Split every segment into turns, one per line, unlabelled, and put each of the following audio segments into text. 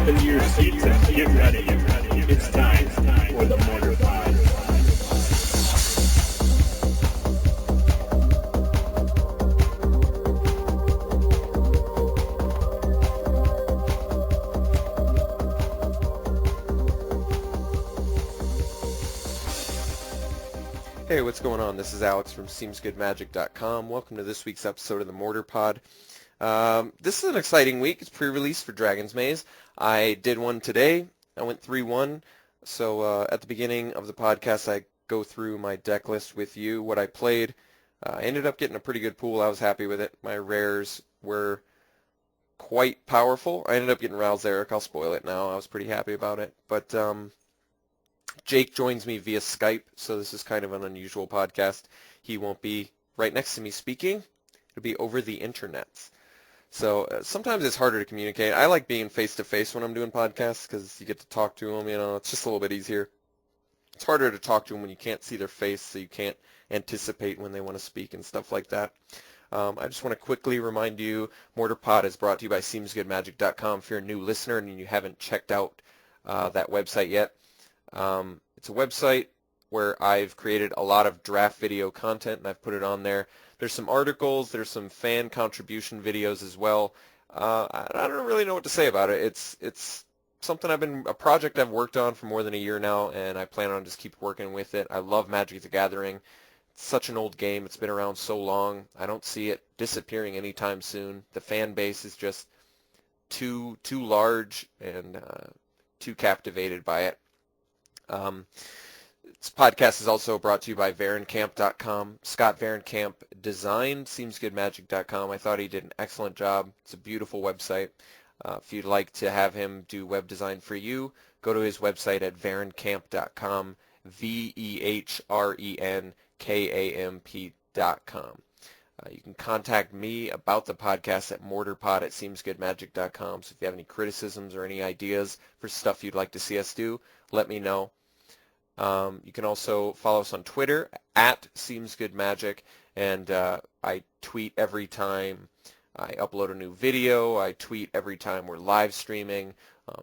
Open your seats and get ready. It's time for the Mortarpod.
Hey, what's going on? This is Alex from SeemsGoodMagic.com. Welcome to this week's episode of the Mortarpod. This is an exciting week. It's pre-release for Dragon's Maze. I did one today. I went 3-1. So at the beginning of the podcast, I go through my deck list with you, what I played. I ended up getting a pretty good pool. I was happy with it. My rares were quite powerful. I ended up getting Ralzeric. I'll spoil it now. I was pretty happy about it. But Jake joins me via Skype, so this is kind of an unusual podcast. He won't be right next to me speaking. It'll be over the internet. So sometimes it's harder to communicate. I like being face-to-face when I'm doing podcasts because you get to talk to them, it's just a little bit easier. It's harder to talk to them when you can't see their face, so you can't anticipate when they want to speak and stuff like that. I just want to quickly remind you, Mortarpod is brought to you by SeemsGoodMagic.com. If you're a new listener and you haven't checked out that website yet, it's a website where I've created a lot of draft video content and I've put it on there. There's some articles, there's some fan contribution videos as well. I don't really know what to say about it. It's something a project I've worked on for more than a year now, and I plan on just keep working with it. I love Magic the Gathering. It's such an old game. It's been around so long. I don't see it disappearing anytime soon. The fan base is just too large and too captivated by it. This podcast is also brought to you by VarenCamp.com. Scott Varenkamp designed SeemsGoodMagic.com. I thought he did an excellent job. It's a beautiful website. If you'd like to have him do web design for you, go to his website at VarenCamp.com, VerenKamp.com. You can contact me about the podcast at Mortarpod at SeemsGoodMagic.com. So if you have any criticisms or any ideas for stuff you'd like to see us do, let me know. You can also follow us on Twitter at SeemsGoodMagic, and I tweet every time I upload a new video. I tweet every time we're live streaming.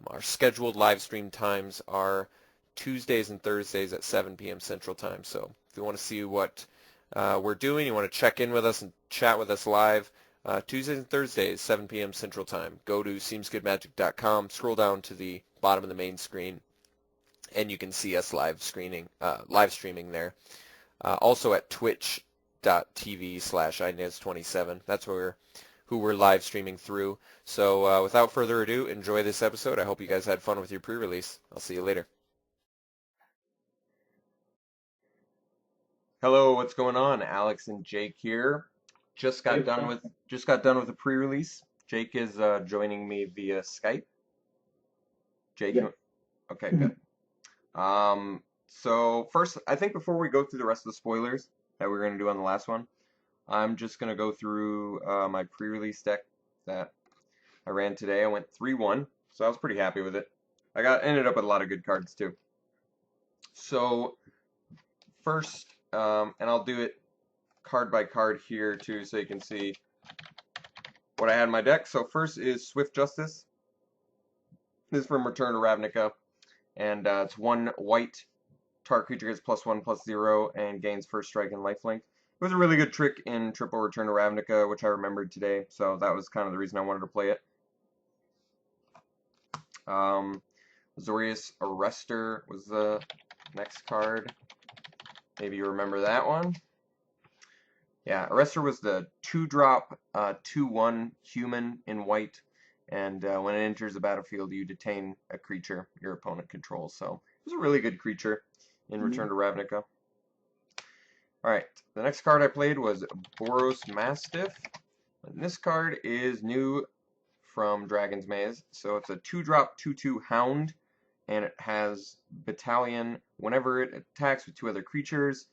Our scheduled live stream times are Tuesdays and Thursdays at 7 p.m. Central Time. So if you want to see what we're doing, you want to check in with us and chat with us live, Tuesdays and Thursdays, 7 p.m. Central Time. Go to SeemsGoodMagic.com, scroll down to the bottom of the main screen, and you can see us live streaming there. Also at twitch.tv/inez27. That's who we're live streaming through. So without further ado, enjoy this episode. I hope you guys had fun with your pre-release. I'll see you later. Hello, what's going on? Alex and Jake here. Just got done with the pre-release. Jake is joining me via Skype. Jake, yeah. Okay, good. So first, I think before we go through the rest of the spoilers that we're going to do on the last one, I'm just going to go through my pre-release deck that I ran today. I went 3-1, so I was pretty happy with it. Ended up with a lot of good cards too. So first, and I'll do it card by card here too, so you can see what I had in my deck. So first is Swift Justice. This is from Return to Ravnica. And it's 1 white. Target creature gets +1/+0 and gains first strike and lifelink. It was a really good trick in Triple Return to Ravnica, which I remembered today, so that was kind of the reason I wanted to play it. Azorius Arrestor was the next card. Maybe you remember that one. Yeah, Arrestor was the 2-drop, 2/1 human in white. And when it enters the battlefield, you detain a creature your opponent controls. So it was a really good creature in Return to Ravnica. Alright, the next card I played was Boros Mastiff. And this card is new from Dragon's Maze. So it's a 2-drop, 2/2 Hound. And it has Battalion. Whenever it attacks with 2 other creatures,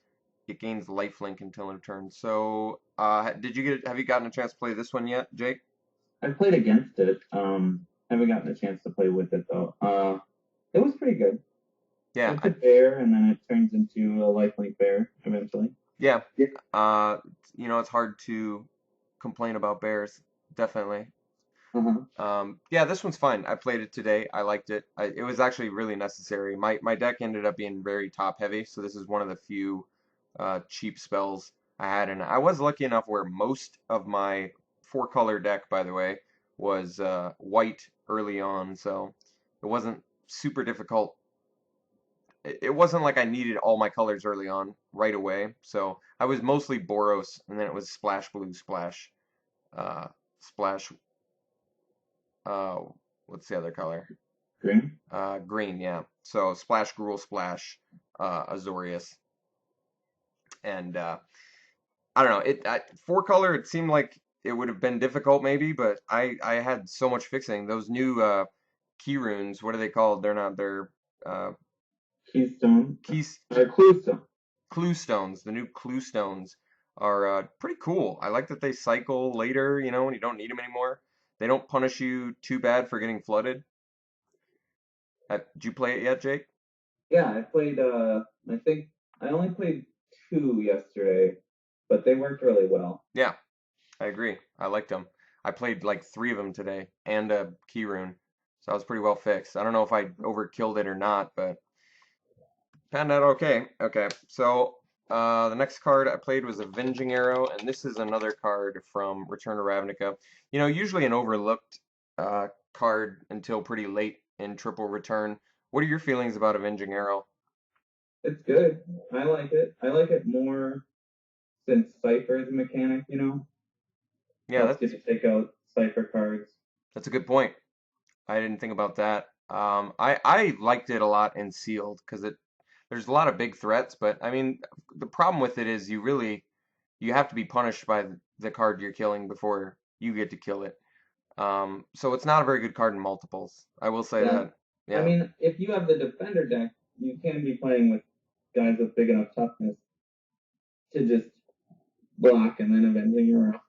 it gains lifelink until end of turn. So have you gotten a chance to play this one yet, Jake?
I played against it. Haven't gotten a chance to play with it though. It was pretty good.
Yeah.
It's a bear, and then it turns into a lifelink bear eventually.
Yeah. It's hard to complain about bears. Definitely. Yeah, this one's fine. I played it today. I liked it. It was actually really necessary. My deck ended up being very top heavy, so this is one of the few cheap spells I had, and I was lucky enough where most of my four color deck, by the way, was white early on, so it wasn't super difficult. It wasn't like I needed all my colors early on right away, so I was mostly Boros, and then it was Splash Blue, Splash, uh, Splash. Uh, what's the other color?
Green.
Green, yeah. So Splash, Gruul, Splash, Azorius, and I don't know. Four color. It seemed like it would have been difficult, maybe, but I had so much fixing. Those new key runes. What are they called? They're not. They're uh,
Keystone.
keys.
Cluestone.
Clue stones. The new clue stones are pretty cool. I like that they cycle later. You know, when you don't need them anymore. They don't punish you too bad for getting flooded. Did you play it yet, Jake?
Yeah, I played. I think I only played two yesterday, but they worked really well.
Yeah, I agree. I liked them. I played like three of them today and a key rune, so I was pretty well fixed. I don't know if I overkilled it or not, but panned out okay. Okay, so the next card I played was Avenging Arrow, and this is another card from Return to Ravnica. You know, usually an overlooked card until pretty late in Triple Return. What are your feelings about Avenging Arrow?
It's good. I like it. I like it more since Cypher is a mechanic.
Yeah,
Helps you to take out Cypher cards.
that's a good point. I didn't think about that. I liked it a lot in Sealed because there's a lot of big threats, but I mean the problem with it is you have to be punished by the card you're killing before you get to kill it. So it's not a very good card in multiples. I will say
Yeah.
that.
I
Yeah.
mean, if you have the defender deck, you can be playing with guys with big enough toughness to just block and then Avenging Arrow.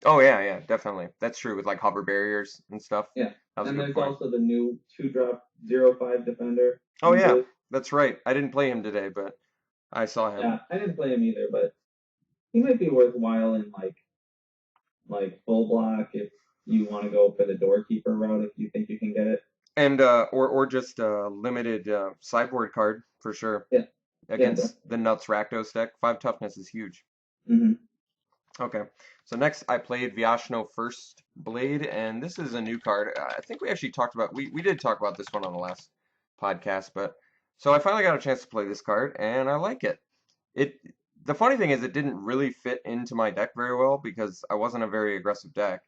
Oh yeah, yeah, definitely. That's true with like hover barriers and stuff.
Yeah.
That was a
And
good
there's
point.
also the new 2-drop 0/5 defender.
Oh yeah, that's right. I didn't play him today, but I saw him.
Yeah, I didn't play him either, but he might be worthwhile in like full block if you want to go for the doorkeeper route if you think you can get it.
And or just a limited sideboard card for sure.
Yeah.
Against the Nuts Rakdos deck. 5 toughness is huge.
Mm-hmm.
Okay, so next I played Vyashno First Blade, and this is a new card. I think we actually talked about, we did talk about this one on the last podcast, but so I finally got a chance to play this card, and I like it. It the funny thing is it didn't really fit into my deck very well because I wasn't a very aggressive deck,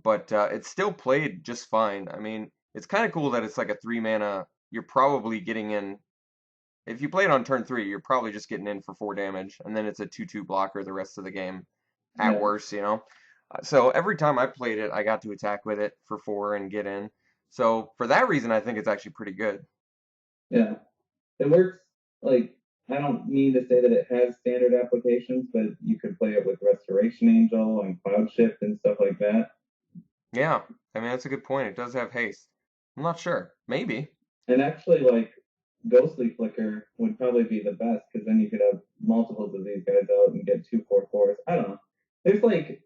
but it still played just fine. I mean, it's kind of cool that it's like a 3 mana. You're probably getting in if you play it on turn 3, you're probably just getting in for 4 damage, and then it's a 2/2 blocker the rest of the game, at
Yeah.
worst, you know? So every time I played it, I got to attack with it for 4 and get in. So for that reason, I think it's actually pretty good.
Yeah. It works like I don't mean to say that it has standard applications, but you could play it with Restoration Angel and Cloud Shift and stuff like that.
Yeah, I mean, that's a good point. It does have haste. I'm not sure. Maybe.
And actually, like Ghostly Flicker would probably be the best because then you could have multiples of these guys out and get 2/4/4s. I don't know. There's like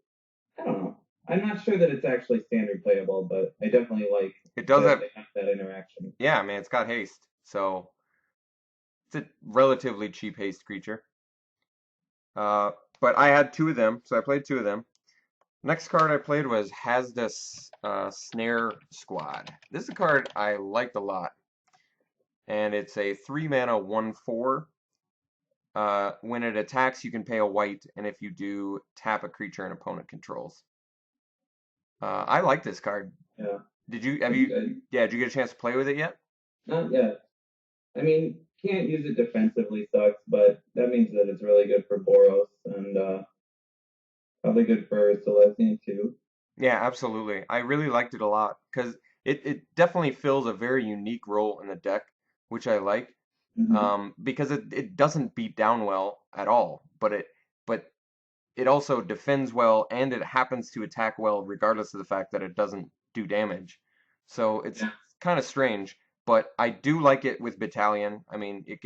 I don't know. I'm not sure that it's actually standard playable, but I definitely like
It does
that
have,
they have that interaction.
yeah, man, it's got haste. So it's a relatively cheap haste creature. Uh, but I had 2 of them, so I played 2 of them. Next card I played was Hasdas Snare Squad. This is a card I liked a lot. And it's a 3 mana 1/4. When it attacks, you can pay a white, and if you do, tap a creature an opponent controls. I like this card.
Yeah.
Did you
Good.
did you get a chance to play with it yet?
Not yet. I mean, can't use it defensively sucks, but that means that it's really good for Boros and probably good for Celestia too.
Yeah, absolutely. I really liked it a lot because it definitely fills a very unique role in the deck, which I like.
Mm-hmm.
Because it doesn't beat down well at all, but it also defends well and it happens to attack well regardless of the fact that it doesn't do damage. So it's
Yeah.
kind of strange, but I do like it with Battalion. I mean, it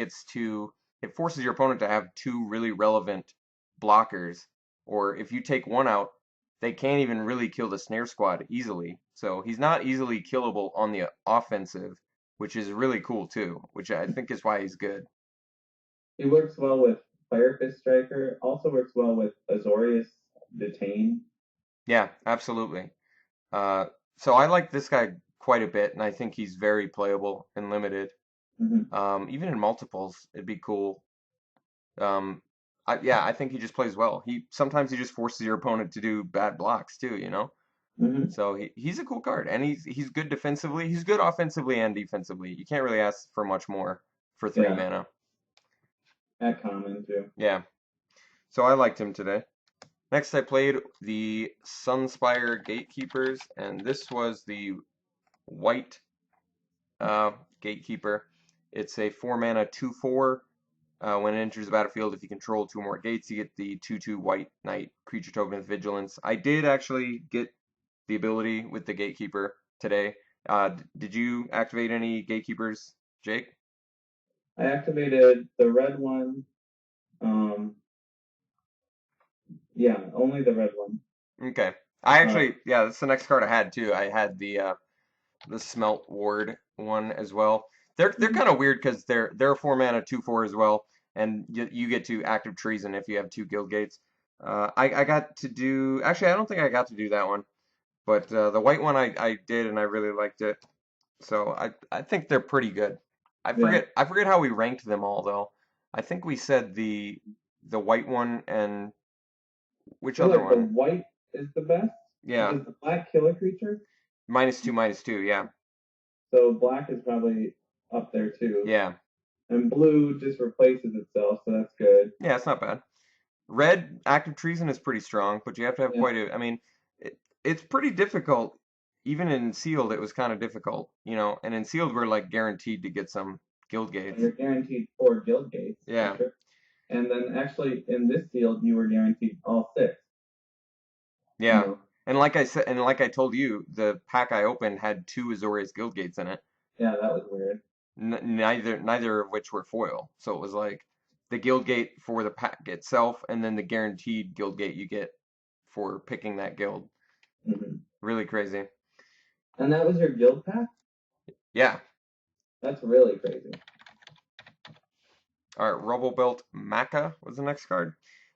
forces your opponent to have 2 really relevant blockers, or if you take one out, they can't even really kill the Snare Squad easily. So he's not easily killable on the offensive, which is really cool too, which I think is why he's good.
He works well with Fire Fist Striker. Also works well with Azorius Detain.
Yeah, absolutely. Uh, so I like this guy quite a bit, and I think he's very playable and limited. Even in multiples, it'd be cool. Yeah, I think he just plays well. Sometimes he just forces your opponent to do bad blocks too, you know? So he's a cool card, and he's good defensively. He's good offensively and defensively. You can't really ask for much more for 3
Yeah.
mana.
At common too.
Yeah. So I liked him today. Next, I played the Sunspire Gatekeepers, and this was the white Gatekeeper. It's a 4 mana 2/4. When it enters the battlefield, if you control 2 or more gates, you get the 2/2 white knight creature token with vigilance. I did actually get the ability with the Gatekeeper today. Did you activate any Gatekeepers, Jake?
I activated the red one. Yeah, only the red one.
Okay. I actually, yeah, that's the next card I had too. I had the Smelt Ward one as well. They're kind of weird because they're a 4 mana 2/4 as well, and you get to active treason if you have 2 guild gates. I got to do, actually I don't think I got to do that one, but the white one I did, and I really liked it. So I think they're pretty good. I forget how we ranked them all though. I think we said the white one and which other
The
one?
white is the best.
Yeah,
Is the black kill a creature?
-2/-2. Yeah,
So black is probably up there too.
yeah,
And blue just replaces itself, so that's good.
yeah. It's not bad. Red active treason is pretty strong, but you have to have
Yeah.
quite a. I mean, it's pretty difficult. Even in sealed, it was kind of difficult, you know. And in sealed, we're like guaranteed to get some guild gates.
You're guaranteed 4 guild gates.
Yeah.
Sure. And then actually in this field, you were guaranteed all 6.
Yeah.
You know?
And like I said, and like I told you, the pack I opened had 2 Azorius guild gates in it.
Yeah, that was weird.
Neither of which were foil. So it was like the guild gate for the pack itself, and then the guaranteed guild gate you get for picking that guild. Really crazy.
And that was your guild pack?
Yeah.
That's really crazy.
All right, Rubble Belt Maca was the next card.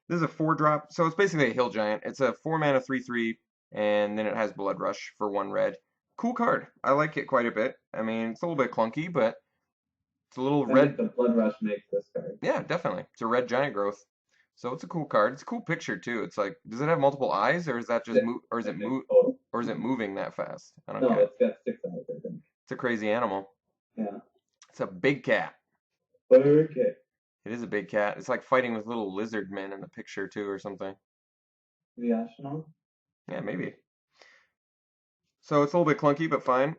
This is a 4-drop, so it's basically a hill giant. It's a 4 mana 3/3, and then it has Blood Rush for 1 red. Cool card. I like it quite a bit. I mean, it's a little bit clunky, but it's a little
I
red.
think the Blood Rush makes this card.
Yeah, definitely. It's a red giant growth. So it's a cool card. It's a cool picture too. It's like, does it have multiple eyes, or is that just or is it moving that fast? I don't
No,
know.
it's got 6 eyes, I think.
It's a crazy animal.
Yeah.
It's a big cat.
Okay.
It is a big cat. It's like fighting with little lizard men in the picture too, or something.
The Ashnal?
Yeah, maybe. So it's a little bit clunky, but fine.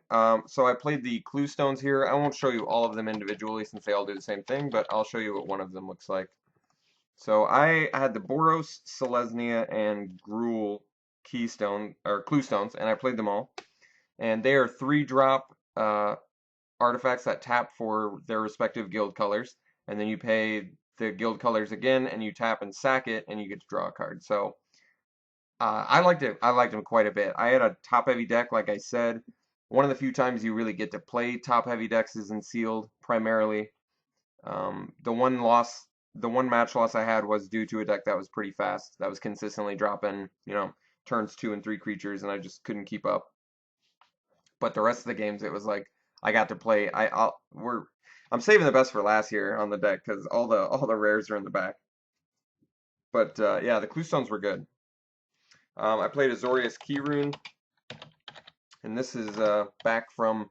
So I played the clue stones here. I won't show you all of them individually since they all do the same thing, but I'll show you what one of them looks like. So I had the Boros, Selesnya, and Gruul keystone or clue stones, and I played them all. And they are 3-drop artifacts that tap for their respective guild colors, and then you pay the guild colors again, and you tap and sack it, and you get to draw a card. So I liked it. I liked them quite a bit. I had a top-heavy deck, like I said. One of the few times you really get to play top-heavy decks is in sealed, primarily. The one match loss I had was due to a deck that was pretty fast, that was consistently dropping, turns 2 and 3 creatures, and I just couldn't keep up. But the rest of the games, it was like I got to play. I'm saving the best for last here on the deck because all the rares are in the back. But yeah, the clue stones were good. I played Azorius Keyrune, and this is back from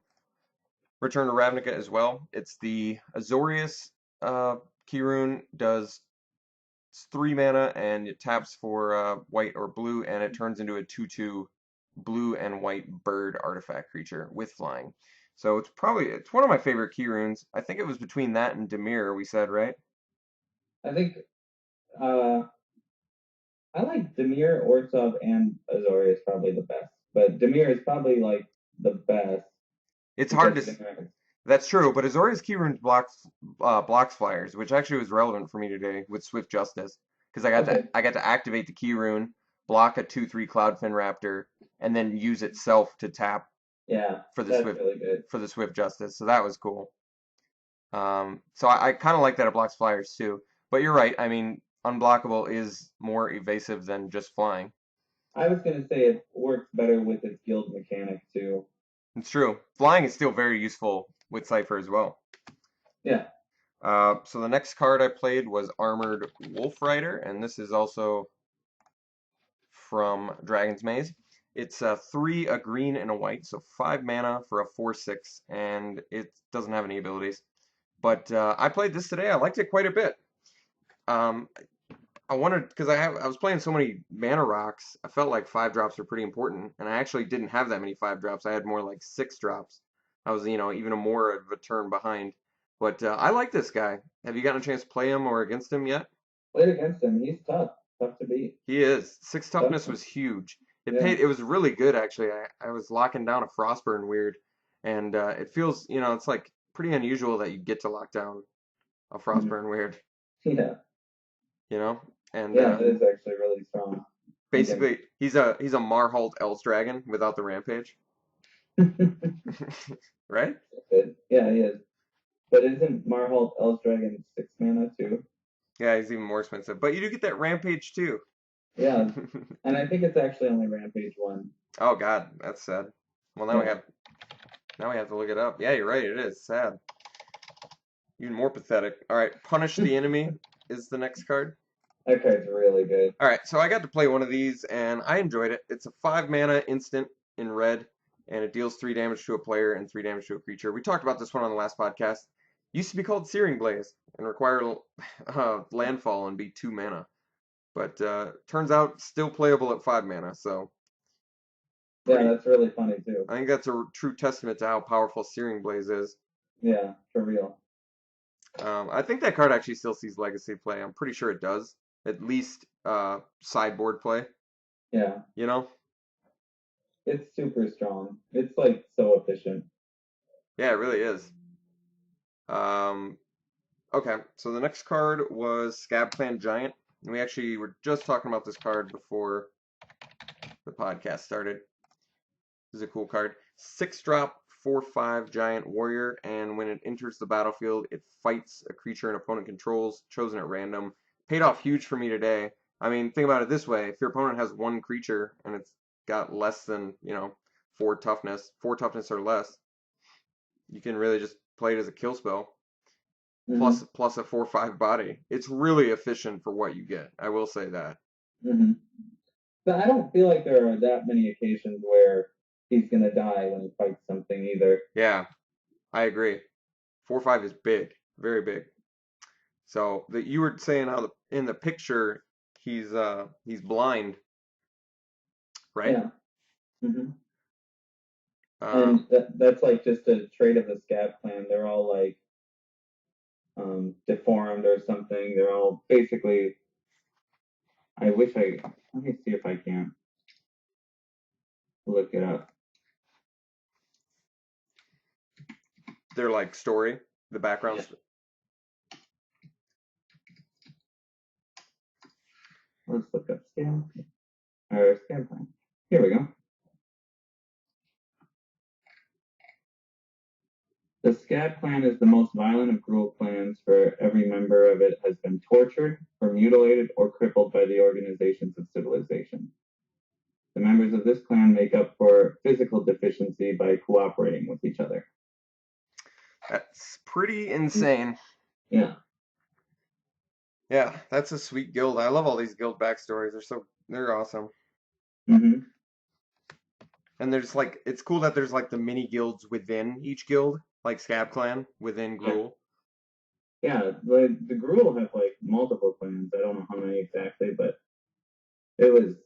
Return to Ravnica as well. It's the Azorius Keyrune does 3 mana and it taps for white or blue, and it turns into a 2/2 blue and white bird artifact creature with flying. So it's one of my favorite Keyrunes. I think it was between that and Dimir, we said, right?
I think I like Dimir, Ortsov, and Azorius probably the best. But Dimir is probably like the best.
It's hard to. That's true, but Azorius Keyrune blocks flyers, which actually was relevant for me today with Swift Justice because I got to activate the Keyrune block a 2/3 Cloudfin Raptor, and then use itself to tap
Yeah,
for the
that's really good.
Swift Justice. So that was cool. So I kind of like that it blocks flyers too. But you're right. I mean, unblockable is more evasive than just flying.
I was gonna say it works better with its guild mechanic too.
It's true. Flying is still very useful with Cypher as well.
Yeah.
So the next card I played was Armored Wolf Rider, and this is also from Dragon's Maze. It's 3, a green, and a white, so 5 mana for a 4/6, and it doesn't have any abilities. But I played this today. I liked it quite a bit. Um, I wanted, because I was playing so many mana rocks, I felt like 5 drops were pretty important, and I actually didn't have that many 5 drops. I had more like 6 drops. I was, even more of a turn behind. But I like this guy. Have you gotten a chance to play him or against him yet?
Played against him. He's tough to beat.
He is. 6 toughness
Tough.
was huge.
Yeah.
It was really good actually. I was locking down a Frostburn weird, and it feels, it's like pretty unusual that you get to lock down a Frostburn weird,
Yeah.
And
Yeah, it is actually really strong.
basically he's a Marhold Elves Dragon without the Rampage, right?
Yeah, he is. But isn't Marhold Elves Dragon 6 mana too?
Yeah, he's even more expensive. But you do get that Rampage too.
Yeah, and I think it's actually only Rampage 1.
Oh God, that's sad. Well, now we have to look it up. Yeah, you're right. It is sad. Even more pathetic. All right, Punish the Enemy is the next card.
That card's really good.
All right, so I got to play one of these, and I enjoyed it. It's a 5 mana instant in red, and it deals 3 damage to a player and 3 damage to a creature. We talked about this one on the last podcast. Used to be called Searing Blaze and require landfall and be 2 mana. But turns out still playable at 5 mana, so...
Yeah, that's really funny too.
I think that's a true testament to how powerful Searing Blaze is.
Yeah, for real.
I think that card actually still sees Legacy play. I'm pretty sure it does. At least sideboard play.
Yeah. It's super strong. It's like so efficient.
Yeah, it really is. Okay, so the next card was Scab Clan Giant. And we actually were just talking about this card before the podcast started. This is a cool card. 6-drop, 4/5 Giant Warrior, and when it enters the battlefield, it fights a creature an opponent controls, chosen at random. Paid off huge for me today. I mean, think about it this way. If your opponent has 1 creature and it's got less than, 4 toughness or less, you can really just play it as a kill spell.
Mm-hmm.
Plus a 4/5 body. It's really efficient for what you get. I will say that.
Mm-hmm. But I don't feel like there are that many occasions where he's gonna die when he fights something either.
Yeah, I agree. 4/5 is big, very big. So that you were saying how in the picture he's blind, right?
Yeah. Mm-hmm.
Um,
And that's like just a trait of the Scab Clan. They're all like deformed or something. They're all basically. Let me see if I can look it up.
they're like story, the background.
Yeah. Let's look up Scab Clan. Here we go. The Scab Clan is the most violent of cruel clans, for every member of it has been tortured, or mutilated, or crippled by the organizations of civilization. The members of this clan make up for physical deficiency by cooperating with each other.
That's pretty insane.
Yeah.
Yeah, that's a sweet guild. I love all these guild backstories. They're awesome.
Mm-hmm.
And there's like, it's cool that there's like the mini guilds within each guild, like Scab Clan within Gruul.
Yeah, the Gruul have like multiple clans. I don't know how many exactly, but it was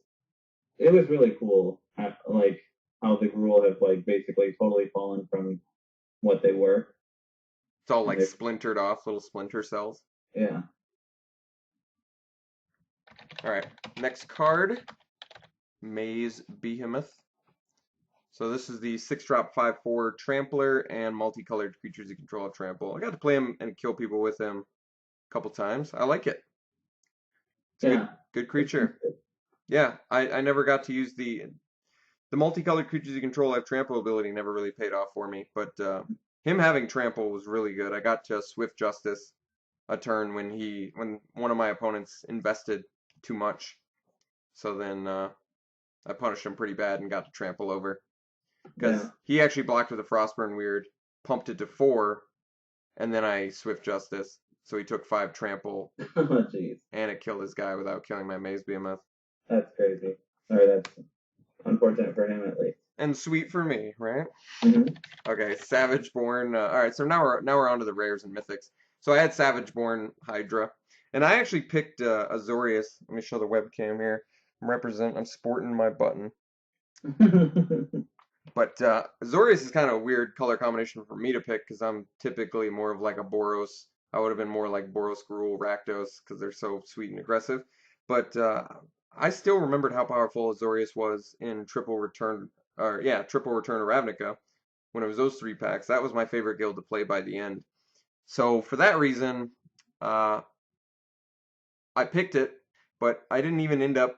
really cool. Like how the Gruul have like basically totally fallen from what they were.
It's all like splintered off, little splinter cells.
Yeah.
All right, next card, Maze Behemoth. So this is the 6-drop 5/4 Trampler, and multicolored creatures you control have trample. I got to play him and kill people with him a couple times. I like it. It's a good creature. Yeah, I never got to use the multicolored creatures you control have trample ability never really paid off for me, but him having trample was really good. I got to Swift Justice a turn when one of my opponents invested too much. So then I punished him pretty bad and got to trample over because
Yeah.
he actually blocked with a Frostburn Weird, pumped it to 4, and then I Swift Justice. So he took 5 trample,
Oh, jeez.
and it killed his guy without killing my Maze Behemoth.
That's crazy. Or that's unfortunate for him at least.
And sweet for me, right?
Mm-hmm.
Okay, Savageborn. All right, so now we're on to the rares and mythics. So I had Savageborn Hydra, and I actually picked Azorius. Let me show the webcam here. I'm sporting my button. But Azorius is kind of a weird color combination for me to pick because I'm typically more of like a Boros. I would have been more like Boros, Gruul, Rakdos because they're so sweet and aggressive. But I still remembered how powerful Azorius was in Triple Return of Ravnica when it was those 3 packs. That was my favorite guild to play by the end. So for that reason, uh, I picked it, but I didn't even end up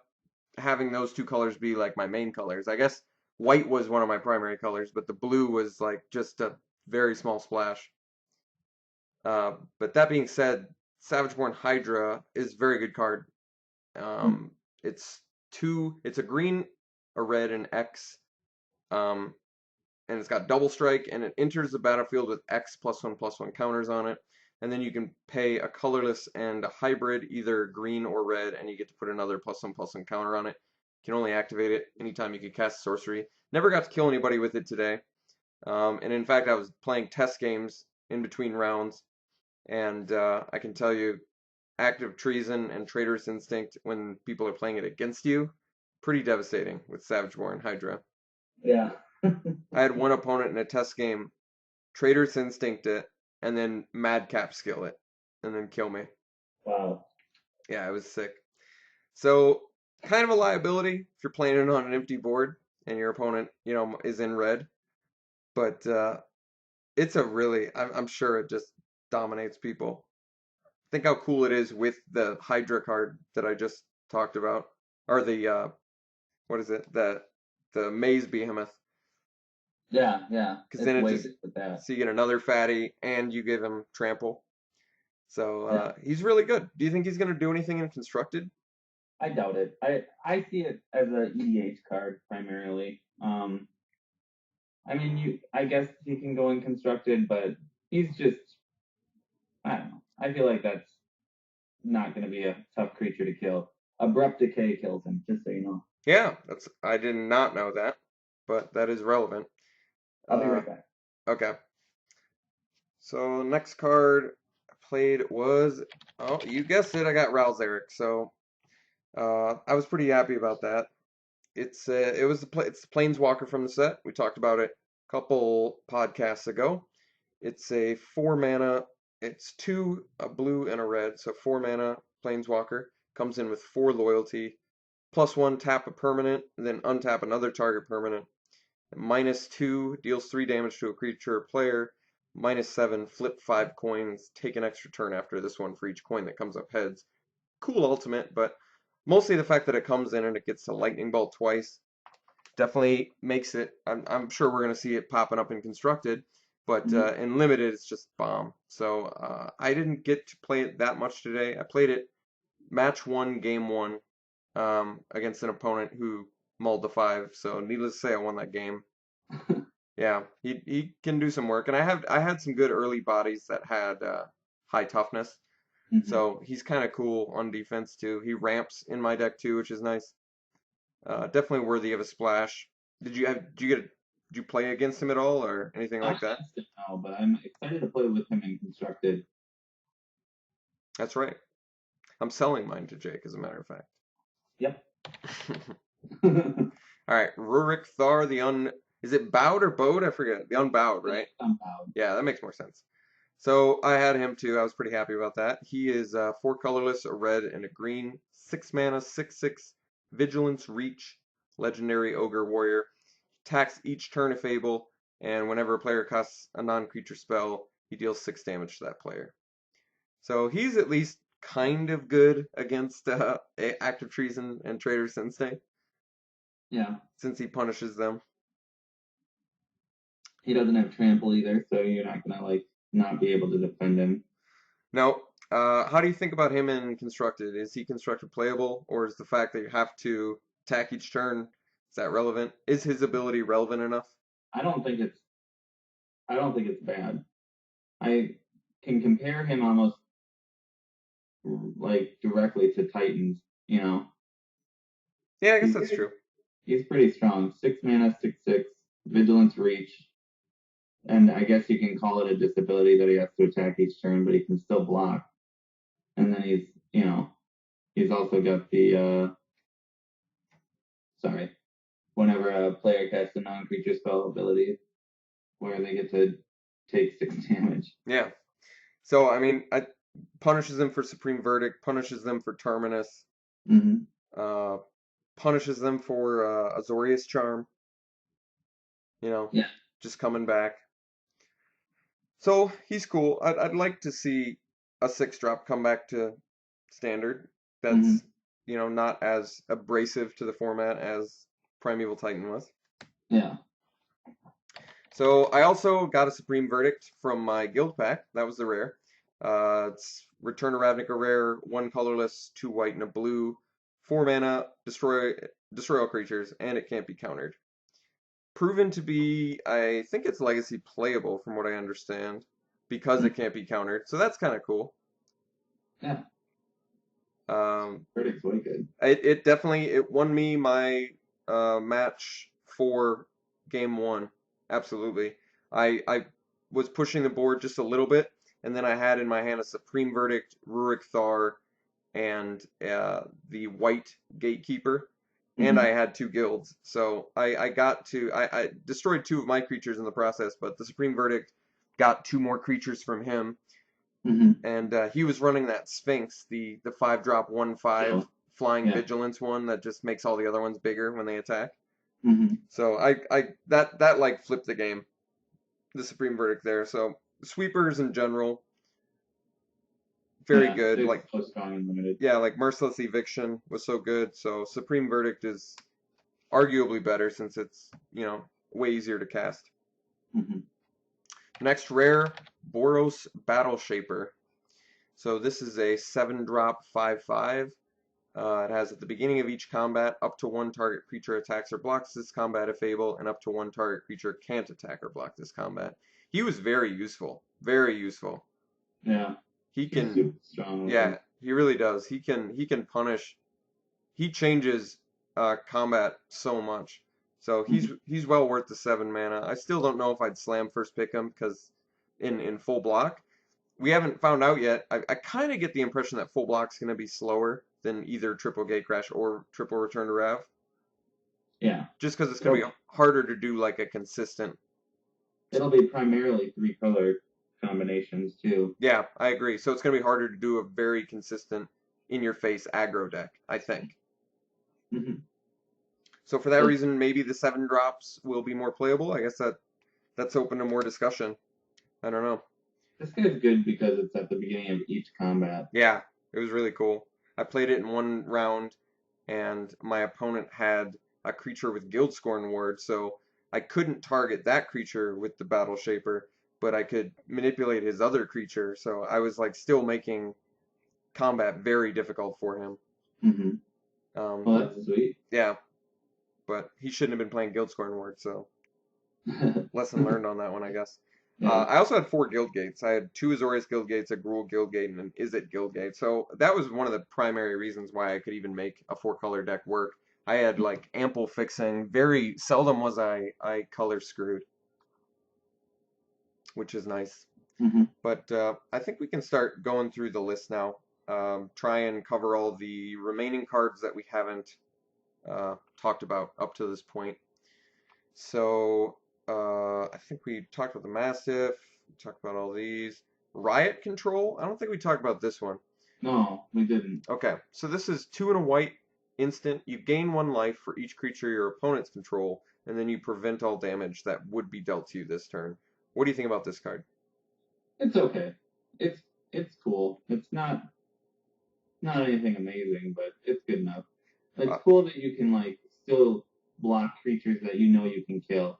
having those 2 colors be like my main colors. I guess white was one of my primary colors, but the blue was like just a very small splash. But that being said, Savageborn Hydra is a very good card. It's it's a green, a red, and X. Um, and it's got double strike, and it enters the battlefield with X +1/+1 counters on it. And then you can pay a colorless and a hybrid, either green or red, and you get to put another +1/+1 counter on it. You can only activate it anytime you can cast sorcery. Never got to kill anybody with it today. And in fact, I was playing test games in between rounds, and I can tell you, active treason and traitorous instinct when people are playing it against you, pretty devastating with Savageborn Hydra.
Yeah.
I had one opponent in a test game, Traitor's Instinct it, and then Madcap skill it, and then kill me.
Wow.
Yeah, it was sick. So, kind of a liability if you're playing it on an empty board and your opponent, is in red. But it's I'm sure it just dominates people. Think how cool it is with the Hydra card that I just talked about, or the what is it? The Maze Behemoth.
Yeah, yeah.
Because then
with that.
so you get another fatty and you give him trample. So
Yeah.
he's really good. Do you think he's going to do anything in constructed?
I doubt it. I see it as a EDH card primarily. I mean, I guess he can go in constructed, but he's just I don't know. I feel like that's not going to be a tough creature to kill. Abrupt Decay kills him, just so you know.
Yeah, I did not know that, but that is relevant.
I'll be right back.
Okay. So next card I played was, oh, you guessed it, I got Ralzeric. So I was pretty happy about that. It's the Planeswalker from the set. We talked about it a couple podcasts ago. It's a 4 mana. It's 2, a blue and a red, so 4 mana Planeswalker. Comes in with 4 loyalty. +1, tap a permanent, and then untap another target permanent. -2, deals 3 damage to a creature or player. -7, flip 5 coins, take an extra turn after this one for each coin that comes up heads. Cool ultimate, but mostly the fact that it comes in and it gets to Lightning Bolt twice definitely makes it. I'm sure we're going to see it popping up in constructed, but in limited it's just bomb. So I didn't get to play it that much today. I played it match 1, game 1 against an opponent who mulled the 5. So needless to say, I won that game. Yeah, he can do some work, and I had some good early bodies that had high toughness. So he's kind of cool on defense too. He ramps in my deck too, which is nice. Definitely worthy of a splash. Did you play against him at all or anything like that?
No, but I'm excited to play with him in constructed.
That's right. I'm selling mine to Jake, as a matter of fact.
Yep.
All right, Rurik Thar, is it Bowed or Bowed? I forget. The Unbowed, right?
Unbowed.
Yeah, that makes more sense. So I had him too. I was pretty happy about that. He is 4 colorless, a red, and a green. 6 mana, 6/6, Vigilance, Reach, Legendary Ogre Warrior. Attacks each turn if able, and whenever a player casts a non-creature spell, he deals 6 damage to that player. So he's at least kind of good against Active Trees and Trader's Instinct.
Yeah.
Since he punishes them.
He doesn't have trample either, so you're not gonna like not be able to defend him.
No. How do you think about him in Constructed? Is he Constructed playable, or is the fact that you have to attack each turn, is that relevant? Is his ability relevant enough?
I don't think it's bad. I can compare him almost like directly to Titans, you know.
Yeah, I guess that's true.
He's pretty strong. 6 mana, 6/6, Vigilance Reach. And I guess you can call it a disability that he has to attack each turn, but he can still block. And then he's also got the whenever a player casts a non-creature spell ability, where they get to take 6 damage.
Yeah. So, I mean, punishes them for Supreme Verdict, punishes them for Terminus, punishes them for Azorius Charm.
Yeah.
Just coming back. So, he's cool. I'd like to see a 6-drop come back to Standard. That's, not as abrasive to the format as Primeval Titan was.
Yeah.
So I also got a Supreme Verdict from my guild pack. That was the rare. It's Return to Ravnica rare, 1 colorless, 2 white and a blue, 4 mana, destroy all creatures, and it can't be countered. Proven to be, I think it's legacy playable from what I understand, because it can't be countered. So that's kind of cool.
Yeah. Verdict's way good.
It definitely won me my match for game 1. Absolutely. I was pushing the board just a little bit, and then I had in my hand a Supreme Verdict, Rurik Thar, and the White Gatekeeper, and I had 2 guilds. So I destroyed 2 of my creatures in the process, but the Supreme Verdict got 2 more creatures from him. And he was running that Sphinx, the 5-drop 1/5 flying vigilance one that just makes all the other ones bigger when they attack. So that like flipped the game, the Supreme Verdict there. So sweepers in general, very good. Like
so strong and limited.
Yeah, like Merciless Eviction was so good. So Supreme Verdict is arguably better since it's way easier to cast. Next rare, Boros Battle Shaper. So this is a 7-drop 5/5. It has at the beginning of each combat, up to 1 target creature attacks or blocks this combat if able, and up to 1 target creature can't attack or block this combat. He was very useful. Very useful.
Yeah.
He's
super strong.
Yeah, he really does. He can punish. He changes combat so much. So he's well worth the 7 mana. I still don't know if I'd slam first pick him because in full block. We haven't found out yet. I kind of get the impression that full block's going to be slower than either triple Gatecrash or triple Return to Rav.
Yeah.
Just because it's going to be harder to do like a consistent.
It'll be primarily 3-color combinations too.
Yeah, I agree. So it's going to be harder to do a very consistent in-your-face aggro deck, I think. So for that reason, maybe the 7-drops will be more playable. I guess that's open to more discussion. I don't know.
This guy's good because it's at the beginning of each combat.
Yeah, it was really cool. I played it in 1 round, and my opponent had a creature with Guildscorn Ward, so I couldn't target that creature with the Battle Shaper, but I could manipulate his other creature, so I was like still making combat very difficult for him.
Well, that's sweet.
Yeah, but he shouldn't have been playing Guildscorn Ward, so lesson learned on that one, I guess. Yeah. I also had 4 guild gates. I had 2 Azorius guild gates, a Gruul guild gate, and an Izzet guild gate. So that was one of the primary reasons why I could even make a 4-color deck work. I had like ample fixing. Very seldom was I color screwed, which is nice. But I think we can start going through the list now. Try and cover all the remaining cards that we haven't talked about up to this point. So I think we talked about the Mastiff, we talked about all these. Riot Control? I don't think we talked about this one.
No, we didn't.
Okay, so this is 2 and a white instant. You gain 1 life for each creature your opponents control, and then you prevent all damage that would be dealt to you this turn. What do you think about this card?
It's okay. It's cool. It's not Not anything amazing, but it's good enough. It's
Uh,
cool that you can like still block creatures that you know you can kill,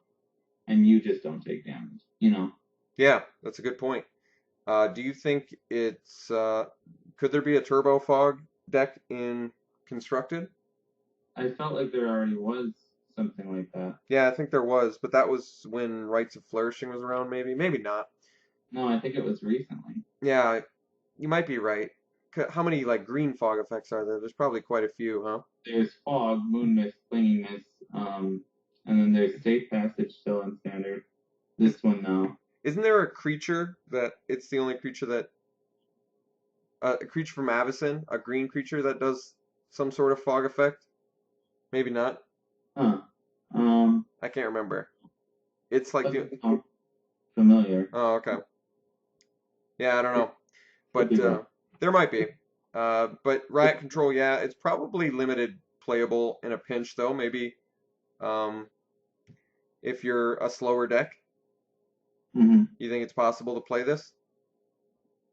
and you just don't take damage. You know.
yeah, that's a good point. Do you think it's could there be a Turbo Fog deck in Constructed?
I felt like there already was something like that.
Yeah, I think there was, but that was when Rites of Flourishing was around, maybe. Maybe not.
No, I think it was recently.
Yeah, you might be right. How many like green fog effects are there? There's probably quite a few, huh?
There's fog, moon mist, clinging mist, and then there's safe passage still in standard.
Is
This one now.
isn't there a creature that it's the only creature that a creature from Avacyn, a green creature that does some sort of fog effect? Maybe not.
Huh.
I can't remember. It's like the
Doesn't sound familiar.
oh okay. Yeah, I don't know.
Could be
But
wrong.
there might be. But Riot Control, yeah, it's probably limited playable in a pinch though. Maybe um, if you're a slower deck,
Hmm.
you think it's possible to play this?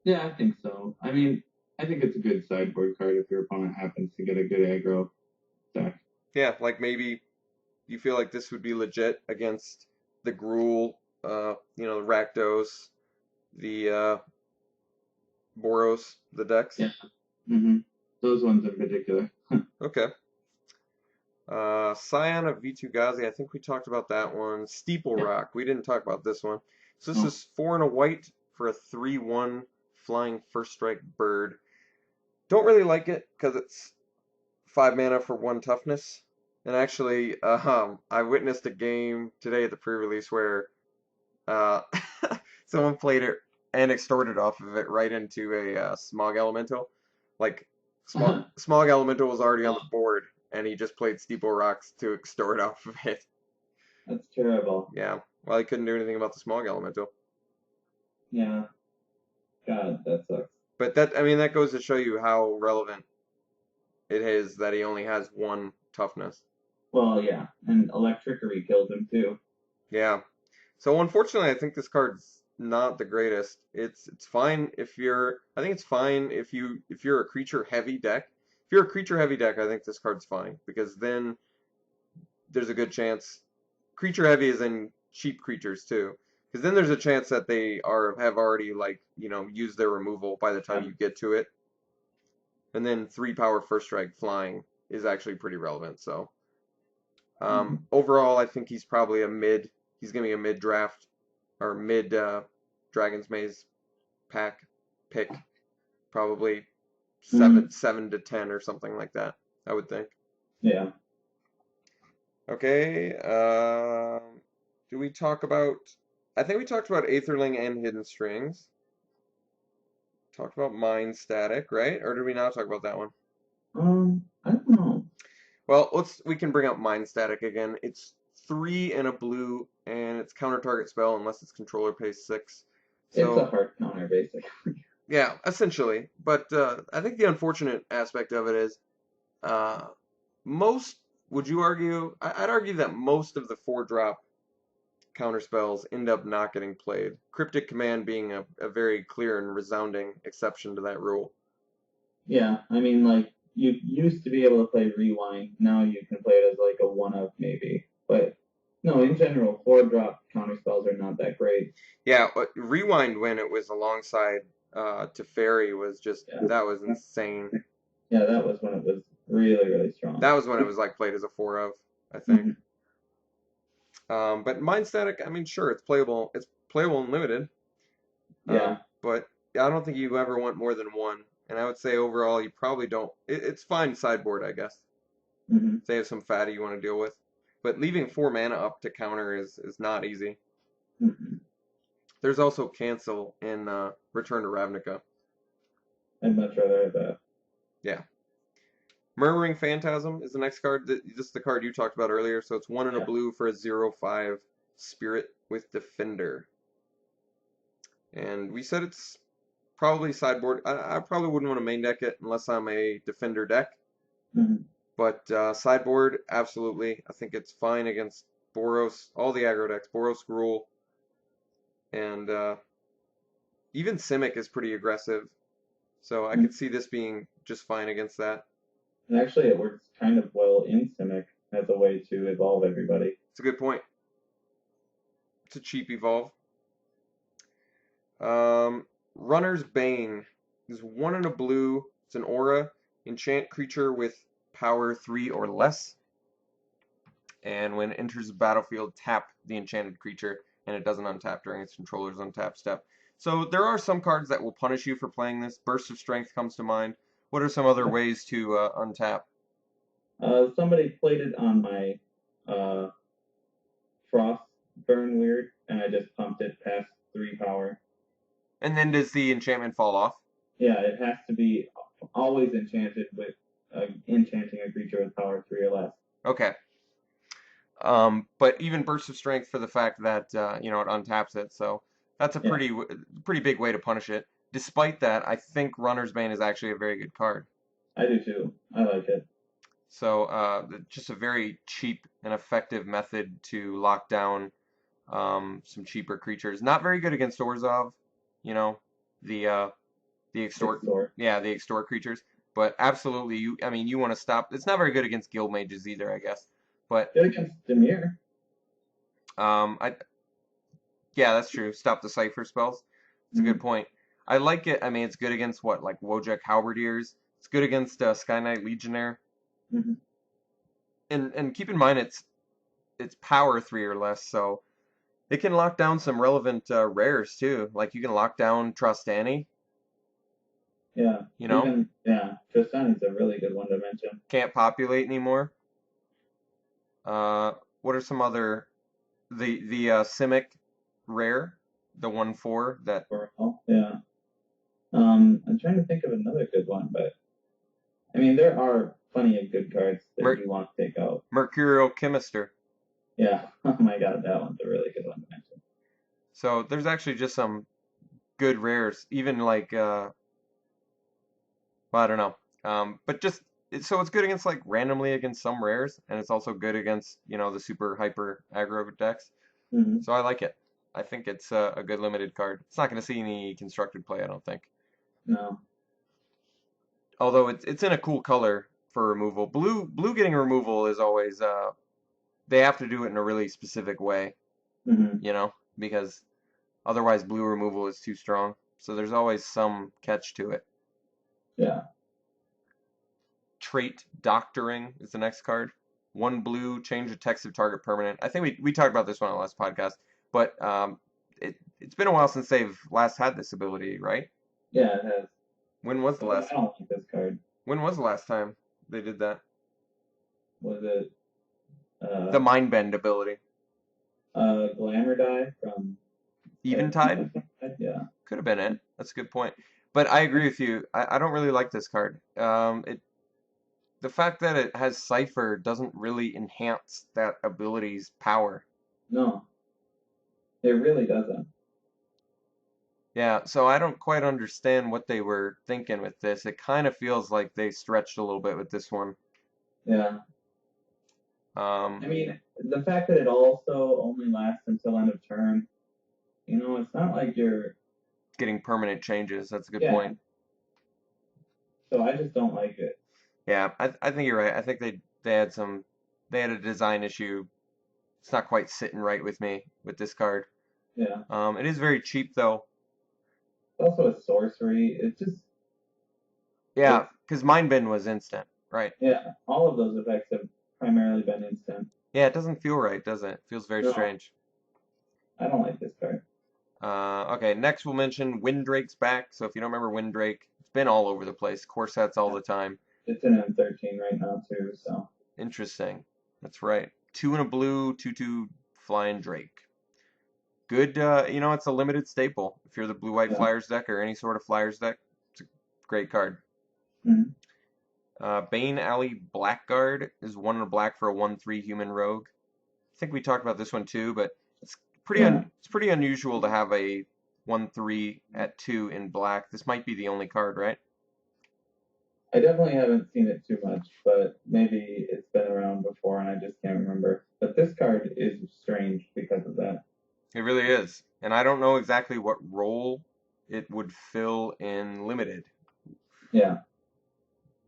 Yeah, I think so. I mean, I think it's a good sideboard card if your opponent happens to get a good aggro deck.
Yeah, like maybe you feel like this would be legit against the Gruul, the Rakdos, the Boros, the decks.
Yeah. Hmm. Those ones in particular.
Okay. Scion of Vitu-Ghazi, I think we talked about that one. Steeple
Yeah.
Rock, we didn't talk about this one. So this
No.
is 4 and a white for a 3/1 flying first strike bird. Don't really like it because it's 5 mana for 1 toughness. And actually, I witnessed a game today at the pre-release where uh, someone played it and extorted off of it right into a Smog Elemental. Like, Smog Elemental was already on the board, and he just played Steeple Rocks to extort off of it.
That's terrible.
Yeah, well, he couldn't do anything about the Smog Elemental.
Yeah. God, that sucks.
But that goes to show you how relevant it is that he only has 1 toughness.
Well, yeah, and Electrickery killed him too.
Yeah. So unfortunately, I think this card's not the greatest. It's fine if you're. I think it's fine if you're a creature heavy deck. If you're a creature heavy deck, I think this card's fine because then there's a good chance. Creature heavy is in cheap creatures too, because then there's a chance that they have already used their removal by the time
Yeah.
you get to it. And then 3 power first strike flying is actually pretty relevant. So overall, I think he's probably a mid. He's gonna be a mid draft or mid Dragon's Maze pack pick, probably
Mhm.
7 to 10 or something like that. I would think.
Yeah.
Okay. Do we talk about? I think we talked about Aetherling and Hidden Strings. Talked about Mind Static, right? Or did we not talk about that one?
I don't know.
Well, we can bring up Mind Static again. It's 3 and a blue, and it's counter target spell unless its controller pays 6.
It's a
So
hard counter, basically.
yeah, essentially. But I think the unfortunate aspect of it is uh, most. Would you argue? I'd argue that most of the 4-drop counter spells end up not getting played. Cryptic Command being a very clear and resounding exception to that rule.
Yeah, I mean, like, you used to be able to play Rewind. Now you can play it as, like, a one-up, maybe. But, no, in general, 4-drop counter spells are not that great.
Yeah, but Rewind when it was alongside Teferi was just
Yeah.
that was insane.
Yeah, that was when it was really, really strong.
That was when it was like played as a 4 of, I think.
Mhm.
But Mind Static, I mean, sure, it's playable. It's playable and limited.
Yeah.
But I don't think you ever want more than 1. And I would say overall, you probably don't. It's fine sideboard, I guess.
Hmm.
Say have some fatty you want to deal with. But leaving 4 mana up to counter is not easy.
Hmm.
There's also cancel in Return to Ravnica.
I'd much rather have that.
Yeah. Murmuring Phantasm is the next card. This is the card you talked about earlier. So it's 1 and a
Yeah.
blue for a 0/5 Spirit with Defender. And we said it's probably sideboard. I probably wouldn't want to main deck it unless I'm a Defender deck.
Hmm.
But sideboard, absolutely. I think it's fine against Boros, all the aggro decks. Boros, Gruul, and even Simic is pretty aggressive. So I could see this being just fine against that.
And actually, it works kind of well in Simic as a way to evolve everybody.
It's a good point. It's a cheap evolve. Runner's Bane is 1 and a blue. It's an aura. Enchant creature with power 3 or less. And when it enters the battlefield, tap the enchanted creature, and it doesn't untap during its controller's untap step. So there are some cards that will punish you for playing this. Burst of Strength comes to mind. What are some other ways to untap?
Somebody played it on my Frost Burn Weird, and I just pumped it past 3 power.
And then does the enchantment fall off?
Yeah, it has to be always enchanted with enchanting a creature with power 3 or less.
Okay. But even Burst of Strength for the fact that it untaps it, so that's a pretty big way to punish it. Despite that, I think Runner's Bane is actually a very good card.
I do too. I like it.
So just a very cheap and effective method to lock down some cheaper creatures. Not very good against Orzhov, the extort. Yeah, the extort creatures. But absolutely, you want to stop. It's not very good against guild mages either, I guess. But
good against Dimir.
Yeah, that's true. Stop the cipher spells. It's a good point. I like it. I mean, it's good against what, like Wojak Halberdiers. It's good against Sky Knight Legionnaire.
Mm-hmm.
And keep in mind it's power 3 or less, so it can lock down some relevant rares too. Like you can lock down Trostani.
Yeah. Trostani's a really good one to mention.
Can't populate anymore. What are some other the Simic rare, the 1/4 that?
Yeah. I'm trying to think of another good one, but I mean there are plenty of good cards that you want to take out.
Mercurial Chemister.
Yeah. Oh my God, that one's a really good one to mention.
So there's actually just some good rares, even like well, I don't know. But just so it's good against like randomly against some rares, and it's also good against the super hyper aggro decks.
Mm-hmm.
So I like it. I think it's a good limited card. It's not going to see any constructed play, I don't think.
No.
Although it's in a cool color for removal. Blue getting removal is always they have to do it in a really specific way.
Mm-hmm.
Because otherwise blue removal is too strong. So there's always some catch to it.
Yeah.
Trait Doctoring is the next card. 1 blue, change the text of target permanent. I think we talked about this one on the last podcast, but it's been a while since they've last had this ability, right?
Yeah, it has.
When was the last?
I don't like this card.
When was the last time they did that?
Was it
the Mind Bend ability?
Glamour Die from
Eventide?
Yeah.
Could have been it. That's a good point. But I agree with you. I don't really like this card. The fact that it has Cipher doesn't really enhance that ability's power.
No. It really doesn't.
Yeah, so I don't quite understand what they were thinking with this. It kind of feels like they stretched a little bit with this one.
Yeah. I mean, the fact that it also only lasts until end of turn, it's not like you're
getting permanent changes. That's a good point.
So I just don't like it.
Yeah, I think you're right. I think they had a design issue. It's not quite sitting right with me with this card.
Yeah.
It is very cheap though.
It's also a sorcery. It's just.
Yeah, because Mind Bend was instant, right?
Yeah, all of those effects have primarily been instant.
Yeah, it doesn't feel right, does it? It feels very strange.
I don't like this card.
Okay, next we'll mention Windrake's back. So if you don't remember Windrake, it's been all over the place. Core sets all the time.
It's in M13 right now too, so.
Interesting. That's right. 2 and a blue, 2/2 flying Drake. Good, it's a limited staple. If you're the blue-white Flyers deck or any sort of Flyers deck, it's a great card.
Mm-hmm.
Bane Alley Blackguard is 1 and a black for a 1/3 human rogue. I think we talked about this one too, but it's pretty unusual to have a 1/3 at 2 in black. This might be the only card, right?
I definitely haven't seen it too much, but maybe it's been around before and I just can't remember. But this card is strange because of that.
It really is. And I don't know exactly what role it would fill in Limited.
Yeah.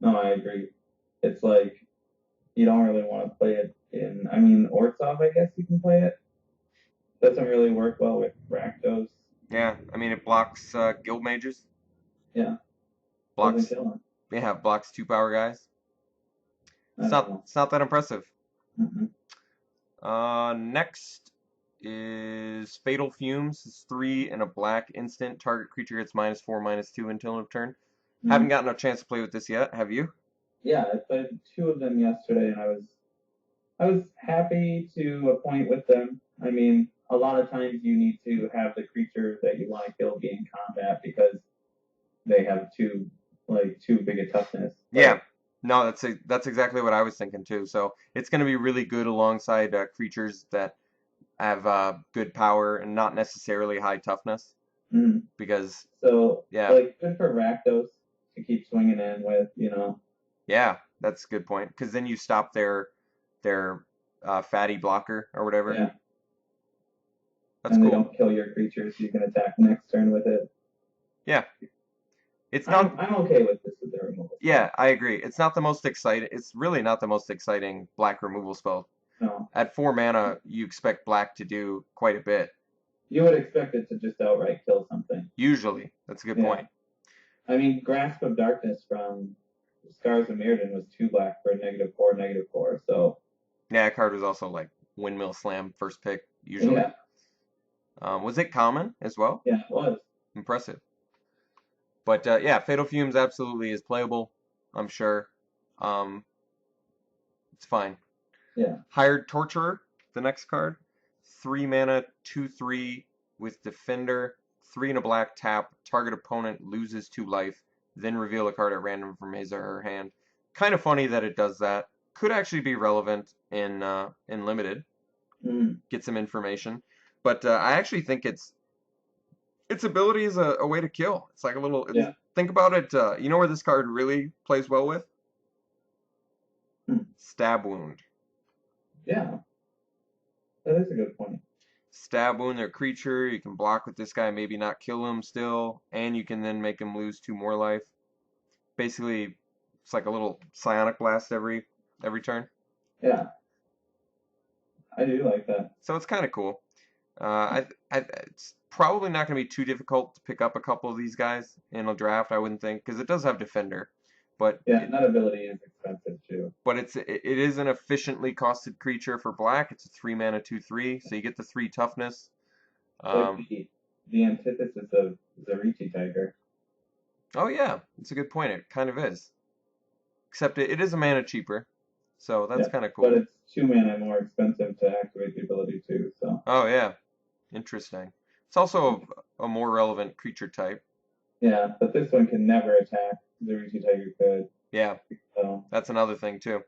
No, I agree. It's like you don't really want to play it in. I mean, Ortsov, I guess you can play it. Doesn't really work well with Rakdos.
Yeah, I mean it blocks guild mages,
Yeah, doesn't
blocks
kill him.
yeah, blocks 2 power guys.
I don't know.
It's not that impressive.
Mm-mm.
Next is Fatal Fumes. It's 3 and a black instant. Target creature gets -4/-2 until end of turn. Haven't
Mm.
gotten a chance to play with this yet. Have you?
Yeah, I played two of them yesterday, and I was happy to a point with them. I mean, a lot of times you need to have the creature that you want to kill be in combat because they have too big a toughness.
Yeah.
But
No, that's exactly what I was thinking too. So it's going to be really good alongside creatures that have good power and not necessarily high toughness
mm,
because
so
yeah,
like good for Rakdos to keep swinging in with.
yeah, that's a good point. Because then you stop their fatty blocker or whatever.
Yeah,
That's
and they
cool.
don't kill your creature, so you can attack next turn with it.
Yeah, it's not.
I'm okay with this with the removal
Yeah,
spell.
I agree. It's not the most exciting. It's really not the most exciting black removal spell.
No,
At 4 mana, you expect black to do quite a bit.
you would expect it to just outright kill something.
Usually, that's a good
Yeah,
point.
I mean, Grasp of Darkness from Scars of Mirrodin was 2 black for -4/-4. So
Yeah, that card was also like Windmill Slam first pick usually.
yeah,
Was it common as well?
yeah, it was.
Impressive. But yeah, Fatal Fumes absolutely is playable. I'm sure. Um, it's fine.
Yeah.
Hired Torturer, the next card. 3 mana, 2/3 with Defender. 3 and a black tap. Target opponent loses 2 life. Then reveal a card at random from his or her hand. Kind of funny that it does that. Could actually be relevant in limited.
Mm,
Get some information. But I actually think its ability is a way to kill. It's like a little.
yeah.
Think about it. You know where this card really plays well with?
Mm,
Stab Wound.
yeah. That is a good point.
Stab Wound their creature. You can block with this guy, maybe not kill him still, and you can then make him lose 2 more life. Basically, it's like a little Psionic Blast every turn.
Yeah, I do like that.
So it's kind of cool. It's probably not going to be too difficult to pick up a couple of these guys in a draft, I wouldn't think, because it does have Defender, but
Yeah, and that ability is expensive too.
it is an efficiently costed creature for black. It's a 3 mana 2/3, so you get the 3 toughness.
It's like
Um,
the antithesis of Zarichi Tiger.
oh yeah, it's a good point. It kind of is, except it is a mana cheaper, so that's
Yeah,
kind of
but
cool.
it's 2 mana more expensive to activate the ability too. So
Oh yeah, interesting. It's also a more relevant creature type.
yeah, but this one can never attack. Zarichi Tiger could.
Yeah,
So
that's another thing too.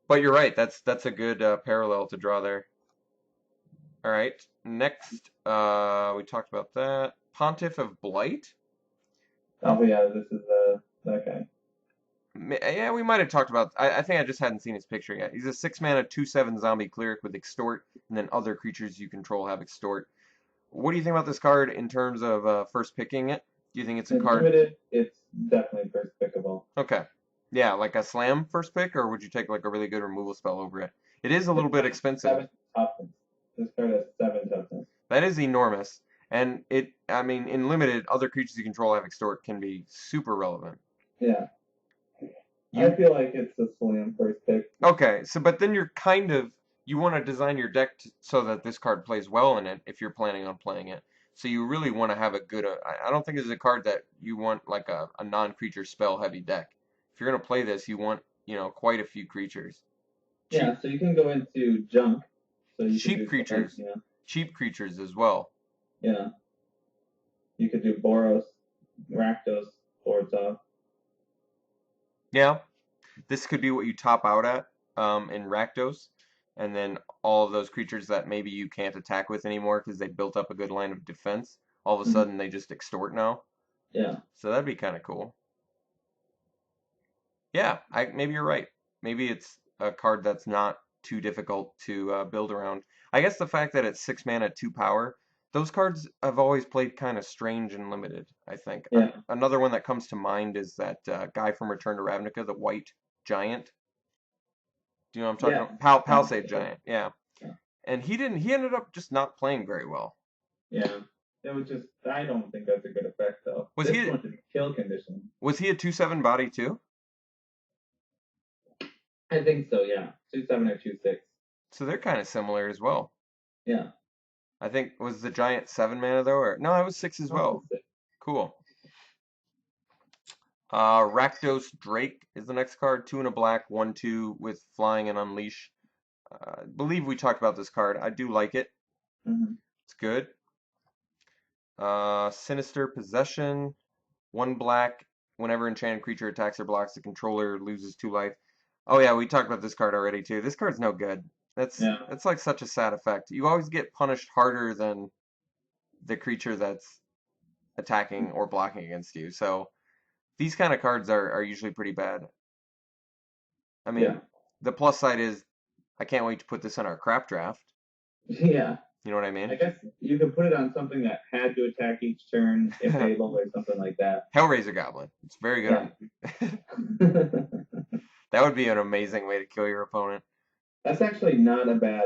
But you're right. That's a good parallel to draw there. All right. Next, we talked about that. Pontiff of Blight.
oh yeah, this is that guy.
Yeah, we might have talked about. I think I just hadn't seen his picture yet. He's a 6 mana 2/7 zombie cleric with extort, and then other creatures you control have extort. What do you think about this card in terms of first picking it? Do you think it's a
In
card?
limited, it's definitely first pickable.
Okay. Yeah, like a slam first pick, or would you take like a really good removal spell over it? It is a little bit expensive.
7 toughness. This card has 7 toughness.
That is enormous. And I mean, in limited, other creatures you control have extort can be super relevant.
Yeah, I
You
feel like it's a slam first pick.
Okay, so but then you want to design your deck so that this card plays well in it if you're planning on playing it. So you really want to have a good. I don't think this is a card that you want like a non-creature spell heavy deck. If you're gonna play this, you want quite a few creatures. Cheap
Yeah, so you can go into junk. So you can
cheap
do stuff like,
creatures, cheap creatures as well.
yeah, you could do Boros, Rakdos, Orzhov.
Yeah, this could be what you top out at in Rakdos, and then all of those creatures that maybe you can't attack with anymore because they built up a good line of defense, all of a
Mhm.
sudden they just extort now.
Yeah,
So that'd be kind of cool. Yeah, maybe you're right. Maybe it's a card that's not too difficult to build around. I guess the fact that it's 6 mana, 2 power, those cards have always played kind of strange and limited, I think.
Yeah.
Another one that comes to mind is that guy from Return to Ravnica, the white giant. Do you know what I'm talking
Yeah.
about? Palisade Giant, yeah.
Yeah.
And he ended up just not playing very well.
Yeah. It was just, I don't think that's a good effect, though.
Was
This
he
one's in kill condition.
was he a 2/7 body too?
I think so, yeah. 2/7 or 2/6.
So they're kind of similar as well.
Yeah.
I think was the giant 7 mana though, or no, it was 6 as well. Cool. Rakdos Drake is the next card. 2 and a black, 1/2 with flying and unleash. I believe we talked about this card. I do like it.
Mm-hmm.
It's good. Sinister Possession. 1 black. Whenever enchanted creature attacks or blocks, the controller loses 2 life. Oh yeah, we talked about this card already too. This card's no good. That's like such a sad effect. You always get punished harder than the creature that's attacking or blocking against you. So these kind of cards are usually pretty bad. I mean, the plus side is I can't wait to put this in our crap draft.
Yeah.
You know what I mean?
I guess you could put it on something that had to attack each turn if able or something like that.
Hellraiser Goblin. It's very good.
Yeah.
That would be an amazing way to kill your opponent.
That's actually not a bad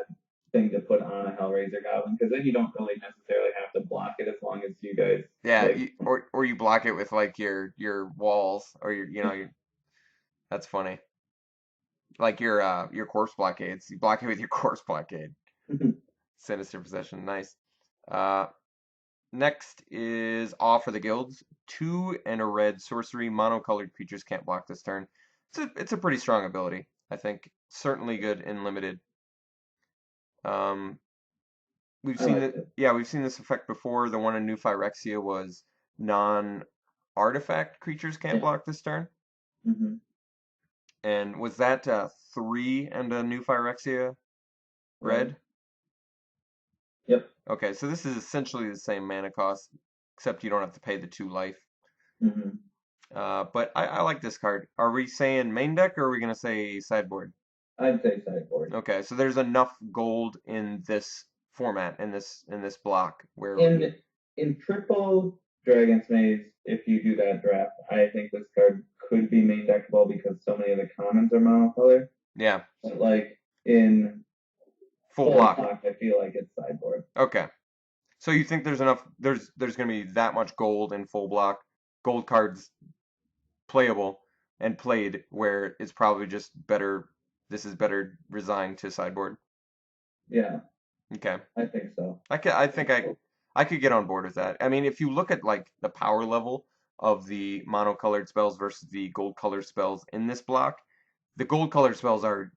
thing to put on a Hellraiser Goblin, because then you don't really necessarily have to block it as long as you guys.
Yeah,
like,
or you block it with like your walls or your that's funny. Like your corpse blockades. You block it with your corpse blockade. Sinister Possession, nice. Next is Awe for the Guilds. 2 and a red sorcery. Monocolored creatures can't block this turn. It's a pretty strong ability, I think. Certainly good in limited. We've seen this effect before. The one in New Phyrexia was non-artifact creatures can't block this turn.
Mm-hmm.
And was that 3 and a New Phyrexia red?
Yep.
Okay, so this is essentially the same mana cost, except you don't have to pay the 2 life.
Mm-hmm.
But I like this card. Are we saying main deck or are we going to say sideboard?
I'd say sideboard.
Okay, so there's enough gold in this format, in this block where
in triple Dragon's Maze, if you do that draft, I think this card could be main deckable because so many of the commons are monocolor.
Yeah.
But like in
full block,
I feel like it's sideboard.
Okay. So you think there's enough there's going to be that much gold in full block, gold cards playable and played where it's probably just better this is better resigned to sideboard?
Yeah.
Okay.
I think so.
I think I could get on board with that. I mean, if you look at like the power level of the monocolored spells versus the gold colored spells in this block, the gold colored spells are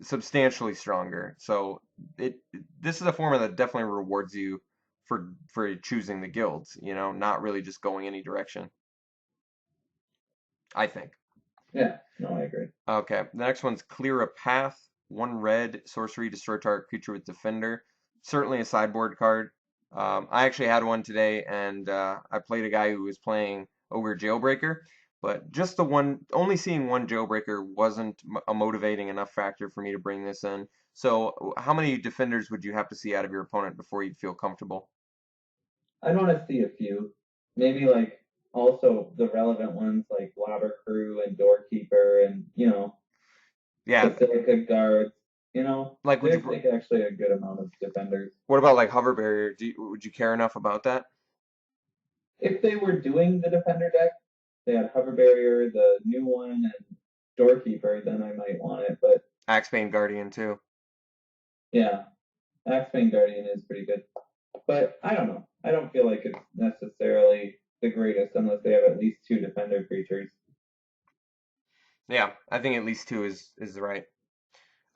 substantially stronger. So this is a format that definitely rewards you for choosing the guilds, not really just going any direction. I think.
Yeah, no, I agree.
Okay, the next one's Clear a Path. 1 red, sorcery, destroy target creature with Defender. Certainly a sideboard card. I actually had one today, and I played a guy who was playing Ogre Jailbreaker, but just only seeing one Jailbreaker wasn't a motivating enough factor for me to bring this in. So how many Defenders would you have to see out of your opponent before you'd feel comfortable?
I'd want to see a few. Maybe like also the relevant ones like Lobber Crew and Doorkeeper and, Basilica Guards.
Like
there's like actually a good amount of Defenders.
What about like Hover Barrier? Would you care enough about that?
If they were doing the Defender deck, they had Hover Barrier, the new one, and Doorkeeper, then I might want it. But
Axebane Guardian too.
Yeah, Axebane Guardian is pretty good. But I don't know. I don't feel like it's necessarily the greatest unless they have at least 2 Defender creatures.
Yeah, I think at least 2 is right.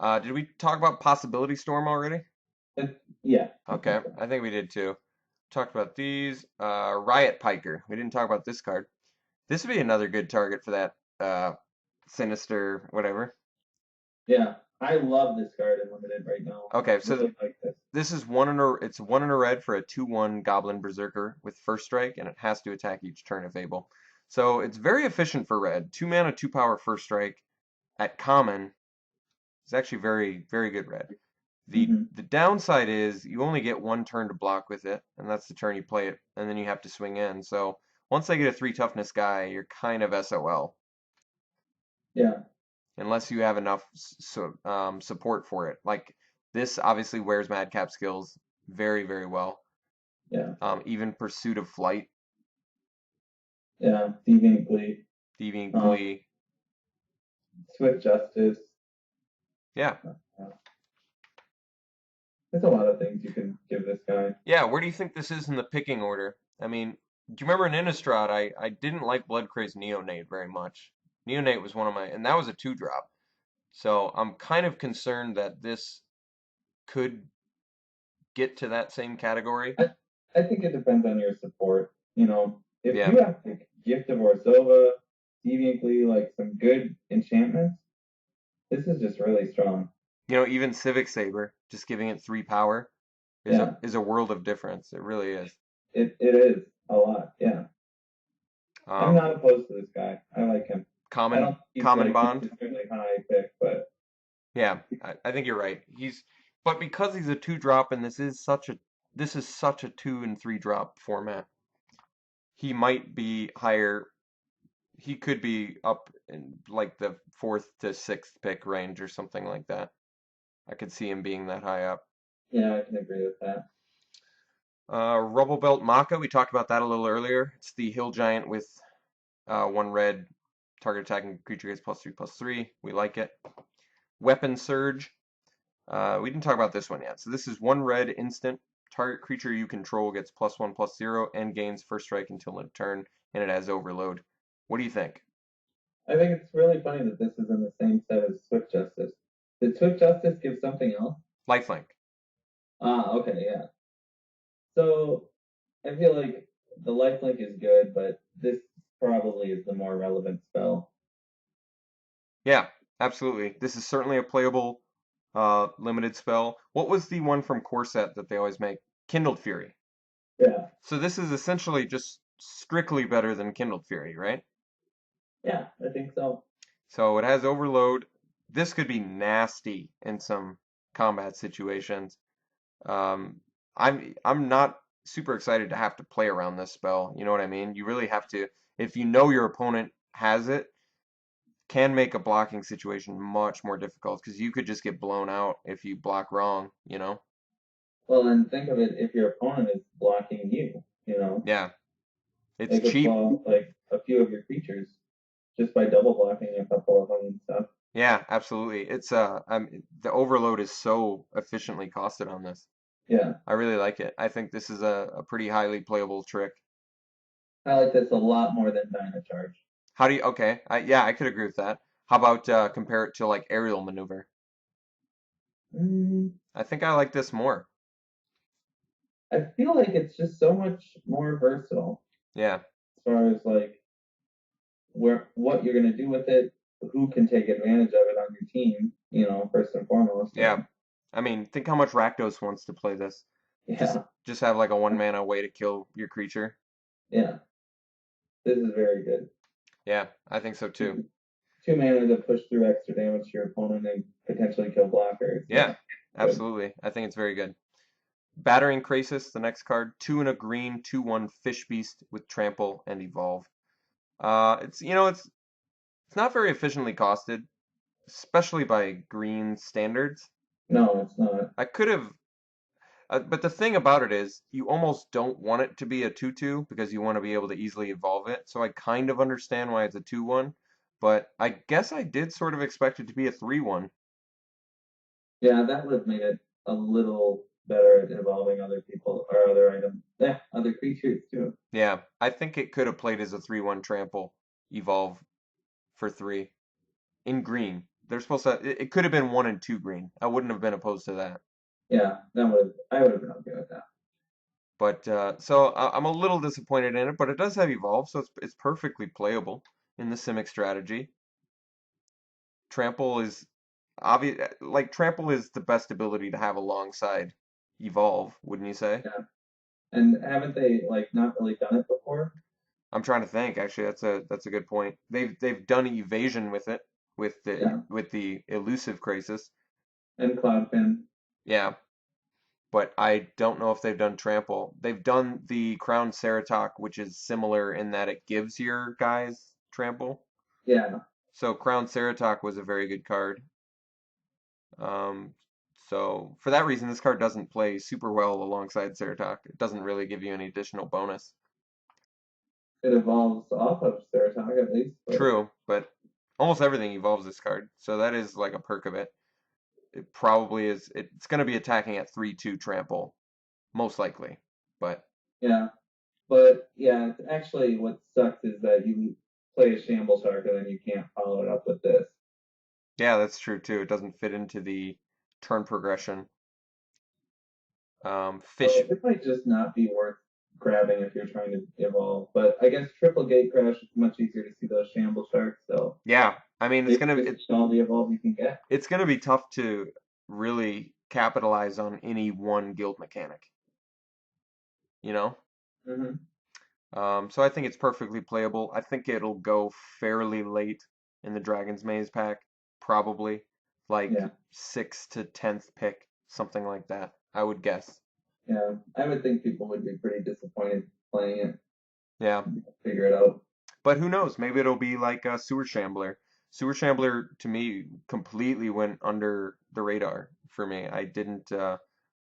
Did we talk about Possibility Storm already?
Yeah.
Okay, I think we did too. Talked about these. Riot Piker. We didn't talk about this card. This would be another good target for that sinister whatever.
Yeah, I love this card in limited right now.
Okay, so
really like this
is 1 in a red for a 2/1 Goblin Berserker with first strike, and it has to attack each turn if able. So it's very efficient for red. 2 mana, 2 power, first strike at common. It's actually very, very good red. The downside is you only get one turn to block with it, and that's the turn you play it, and then you have to swing in. So once they get a 3 toughness guy, you're kind of SOL.
Yeah.
Unless you have enough support for it. Like this obviously wears Madcap skills very, very well.
Yeah.
Even Pursuit of Flight.
Yeah. Thieving Glee.
Thieving Glee.
Swift Justice.
Yeah.
There's a lot of things you can give this guy.
Yeah, where do you think this is in the picking order? I mean, do you remember in Innistrad, I didn't like Blood Crazed Neonate very much. Neonate was one of my, and that was a 2-drop. So I'm kind of concerned that this could get to that same category.
I think it depends on your support. If
Yeah.
you have like Gift of Orzhova, Deviant Glee, like some good enchantments, this is just really strong.
Even Civic Saber, just giving it 3 power is a world of difference. It really is.
It is a lot, yeah. I'm not opposed to this guy. I like him.
Common Bond.
Certainly high pick, but
yeah, I think you're right. But because he's a 2-drop and this is such a 2 and 3 drop format, he might be higher. He could be up in like the 4th to 6th pick range or something like that. I could see him being that high up.
Yeah, I can agree with that.
Rubble Belt Maka, we talked about that a little earlier. It's the Hill Giant with 1 red, target attacking creature gets +3/+3. We like it. Weapon Surge. We didn't talk about this one yet. So this is 1 red instant. Target creature you control gets +1/+0 and gains first strike until end of turn, and it has Overload. What do you think?
I think it's really funny that this is in the same set as Swift Justice. Did Swift Justice give something else?
Lifelink.
Okay, yeah. So I feel like the lifelink is good, but this probably is the more relevant spell.
Yeah, absolutely. This is certainly a playable limited spell. What was the one from Core Set that they always make? Kindled Fury.
Yeah.
So this is essentially just strictly better than Kindled Fury, right?
Yeah, I think so.
So it has Overload. This could be nasty in some combat situations. I'm not super excited to have to play around this spell. You know what I mean? You really have to, if you know your opponent has it, can make a blocking situation much more difficult because you could just get blown out if you block wrong,
Well, and think of it if your opponent is blocking you,
Yeah. It's
They could
cheap.
blow like a few of your creatures just by double blocking a couple of them and stuff.
Yeah, absolutely. It's the Overload is so efficiently costed on this.
Yeah.
I really like it. I think this is a pretty highly playable trick.
I like this a lot more than Dynacharge.
How do you, okay, yeah, I could agree with that. How about compare it to like Aerial Maneuver? I think I like this more.
I feel like it's just so much more versatile.
Yeah.
As far as like what you're gonna do with it, who can take advantage of it on your team, first and foremost.
Yeah. I mean, think how much Rakdos wants to play this.
Yeah.
Just have like a 1-mana way to kill your creature.
Yeah. This is very good.
Yeah, I think so too.
2 mana to push through extra damage to your opponent and potentially kill blockers.
Yeah, absolutely. I think it's very good. Battering Krasis, the next card, 2 and a green, 2/1 Fish Beast with Trample and Evolve. It's not very efficiently costed, especially by green standards.
No, it's not.
I could have, but the thing about it is, you almost don't want it to be a 2/2 because you want to be able to easily evolve it. So I kind of understand why it's a 2/1, but I guess I did sort of expect it to be a 3/1.
Yeah, that would have made it a little better at evolving other people or other items. Yeah, other creatures too.
Yeah, I think it could have played as a 3/1 Trample, Evolve for 3 in green. They're supposed to. It could have been 1 and 2 green. I wouldn't have been opposed to that.
Yeah, I would have been okay with that.
But so I'm a little disappointed in it, but it does have Evolve, so it's perfectly playable in the Simic strategy. Trample is obvious. Like Trample is the best ability to have alongside Evolve, wouldn't you say?
Yeah. And haven't they not really done it before?
I'm trying to think. Actually, that's a good point. They've done evasion with it with the elusive Krasis
and Cloudfin.
Yeah, but I don't know if they've done trample. They've done the Crown Ceratok, which is similar in that it gives your guys trample.
Yeah.
So Crown Ceratok was a very good card. Um, so for that reason, this card doesn't play super well alongside Ceratok. It doesn't really give you any additional bonus.
It evolves off of Ceratok at least, but
True, but almost everything evolves this card, so that is like a perk of it. It probably is. It's going to be attacking at 3/2 trample, most likely. But
yeah. But yeah, actually what sucks is that you play a Shamble Shark and then you can't follow it up with this.
yeah, that's true too. It doesn't fit into the turn progression.
So
Fish.
it might just not be worth grabbing if you're trying to evolve. But I guess triple gate crash is much easier to see those Shamble Sharks, so
Yeah, I mean
maybe just all the evolve you can get.
it's gonna be tough to really capitalize on any one guild mechanic. You know.
Hmm.
So I think it's perfectly playable. I think it'll go fairly late in the Dragon's Maze pack, probably like
Yeah.
6th to 10th pick, something like that. I would guess.
Yeah. I would think people would be pretty disappointed playing it,
Yeah,
figure it out.
but who knows? Maybe it'll be like a Sewer Shambler. Sewer Shambler to me completely went under the radar for me. I didn't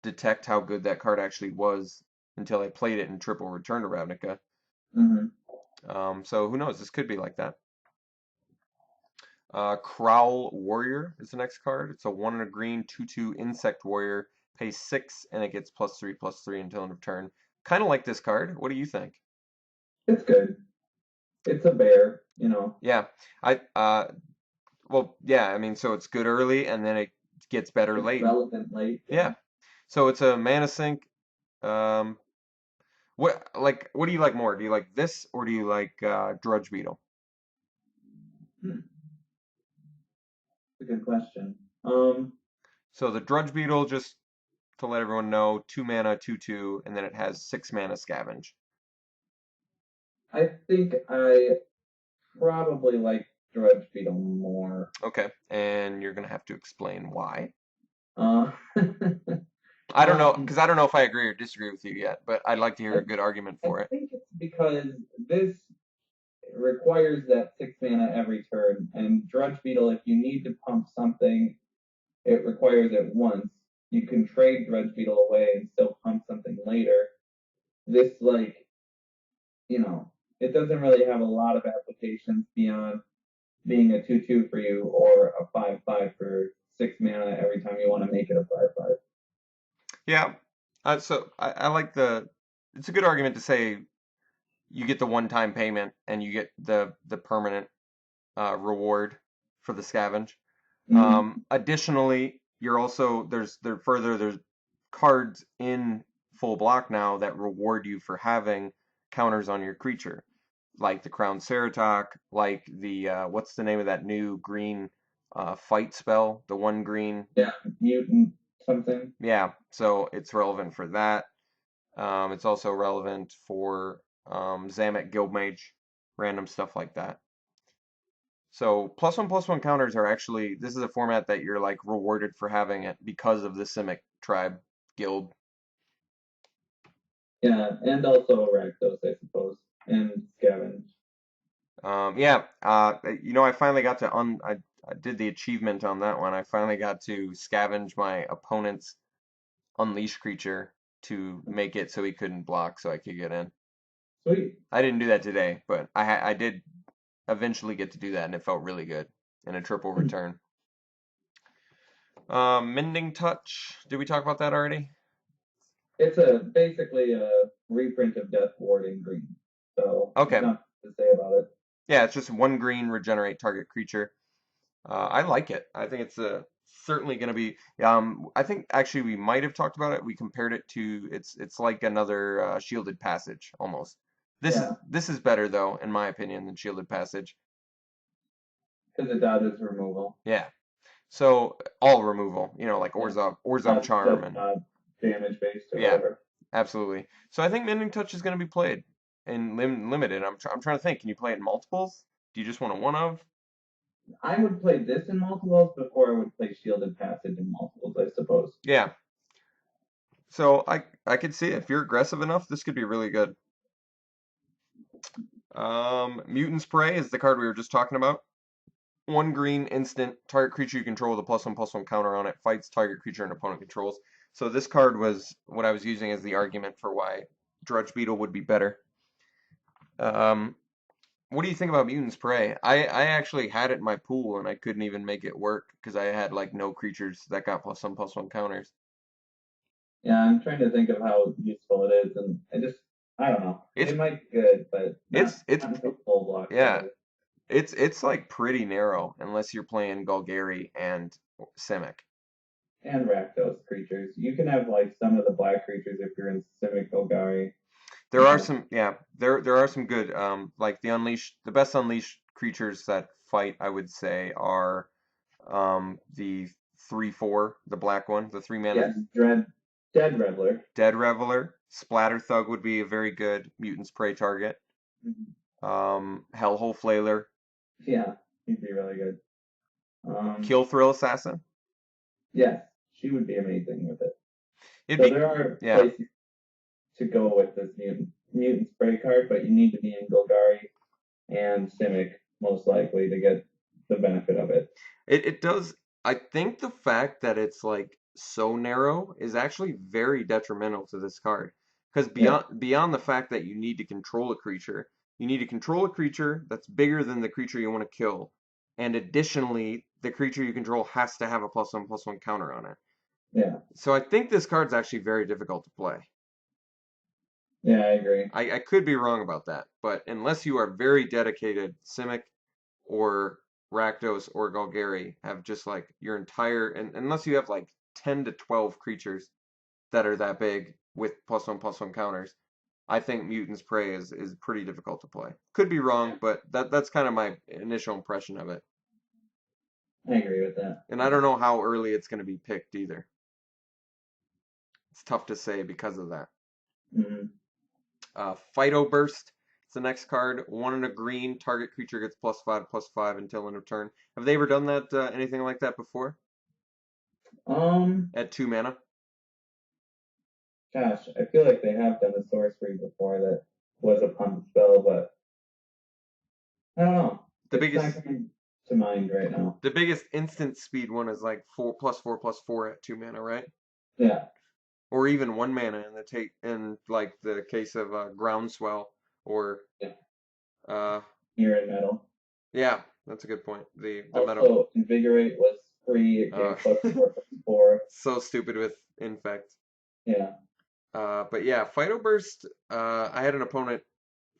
detect how good that card actually was until I played it in Triple Return to Ravnica.
Hmm.
So who knows? This could be like that. Crowl Warrior is the next card. It's a 1 and a green 2/2 insect warrior. Pays 6 and it gets +3/+3 until end of turn. Kind of like this card. What do you think?
It's good. It's a bear, you know.
Yeah, I well, yeah. I mean, so it's good early and then it gets better
It's
late.
relevant late.
Yeah. So it's a mana sink. Um, what do you like more? Do you like this or do you like Drudge Beetle?
Hmm. It's a good question.
So the Drudge Beetle, just to let everyone know, 2 mana, 2/2, and then it has 6 mana scavenge.
I think I probably like Drudge Beetle more.
Okay, and you're gonna have to explain why.
Uh,
I don't know,
um,
because I don't know if I agree or disagree with you yet, but I'd like to hear
I,
a good argument
I
for it.
think it's because this requires that 6 mana every turn, and Drudge Beetle, if you need to pump something, it requires it once. You can trade Drudge Beetle away and still pump something later. This, like, it doesn't really have a lot of applications beyond being a 2/2 for you or a 5/5 for 6 mana every time you want to make it a 5/5.
Yeah, so I like it's a good argument to say you get the one-time payment and you get the permanent reward for the scavenge.
Mm-hmm.
Additionally, you're also there's cards in full block now that reward you for having counters on your creature, like the Crown Ceratok, like the what's the name of that new green fight spell, the 1 green.
Yeah, mutant something.
Yeah, so it's relevant for that. It's also relevant for Zamet Guildmage, random stuff like that. So +1/+1 counters are actually, this is a format that you're like rewarded for having it because of the Simic tribe guild.
Yeah, and also Rakdos, I suppose, and Scavenge.
Yeah, I finally got to I did the achievement on that one. I finally got to scavenge my opponent's unleash creature to make it so he couldn't block, so I could get in.
Sweet.
I didn't do that today, but I did eventually get to do that, and it felt really good in a triple return. Mending Touch. Did we talk about that already?
It's basically a reprint of Death Ward in green, so
Okay.
nothing to say about it.
Yeah, it's just 1 green, regenerate target creature. I like it. I think it's certainly going to be. I think actually we might have talked about it. We compared it to it's like another Shielded Passage almost.
Yeah,
This is better though, in my opinion, than Shielded Passage.
because it dodges removal.
Yeah. So all removal, like
Yeah.
Orzhov Charm,
Just
and
not damage based or
yeah,
whatever.
absolutely. So I think Mending Touch is going to be played in limited. I'm trying to think. Can you play it in multiples? Do you just want a one of?
I would play this in multiples before I would play Shielded Passage in multiples, I suppose.
Yeah. So I could see if you're aggressive enough, this could be really good. Mutant Spray is the card we were just talking about. 1 green instant, target creature you control with a +1/+1 counter on it, fights target creature an opponent controls. So this card was what I was using as the argument for why Drudge Beetle would be better. What do you think about Mutant Spray? I actually had it in my pool and I couldn't even make it work because I had like no creatures that got +1/+1 counters.
Yeah, I'm trying to think of how useful it is, and I don't know.
It's
It might be good, but
it's
not until full block.
yeah, it's like pretty narrow unless you're playing Golgari and Simic.
And Rakdos creatures. You can have like some of the black creatures if you're in Simic Golgari.
There are some, yeah, there are some good, like the best unleashed creatures that fight, I would say, are the 3/4, the black one, the 3 mana
Yes, Dead Reveler.
Dead Reveler. Splatter Thug would be a very good Mutant Spray target.
Mhm.
Hellhole Flailer.
Yeah, he'd be really good.
Kill Thrill Assassin.
Yes, she would be amazing with it.
It'd
So
be,
there are
yeah.
places to go with this mutant spray card, but you need to be in Golgari and Simic most likely to get the benefit of it.
It does. I think the fact that it's like so narrow is actually very detrimental to this card. Because
Yeah,
beyond the fact that you need to control a creature, you need to control a creature that's bigger than the creature you want to kill. And additionally, the creature you control has to have a +1/+1 counter on it.
yeah,
So I think this card's actually very difficult to play.
yeah. I agree.
I could be wrong about that, but unless you are very dedicated, Simic or Rakdos or Golgari have just like your entire, and unless you have like 10 to 12 creatures that are that big with +1/+1 counters, I think Mutant's Prey is pretty difficult to play. Could be wrong, but that's kind of my initial impression of it.
I agree with that.
And I don't know how early it's going to be picked either. It's tough to say because of that.
Mm-hmm.
Fido Burst. It's the next card. 1 and a green. Target creature gets +5/+5 until end of turn. Have they ever done that? Anything like that before? At 2 mana.
Gosh, I feel like they have done a sorcery before that was a pump spell, but I don't know.
The
It's
biggest
not coming to mind right now.
the biggest instant speed one is like 4+4/+4 at 2 mana, right?
Yeah,
Or even 1 mana in like the case of Groundswell or
yeah.
uh
Here in metal.
yeah, that's a good point. The metal.
Also, Invigorate was free. It gave +4/+4.
So stupid with Infect.
Yeah.
But yeah, Fido Burst. I had an opponent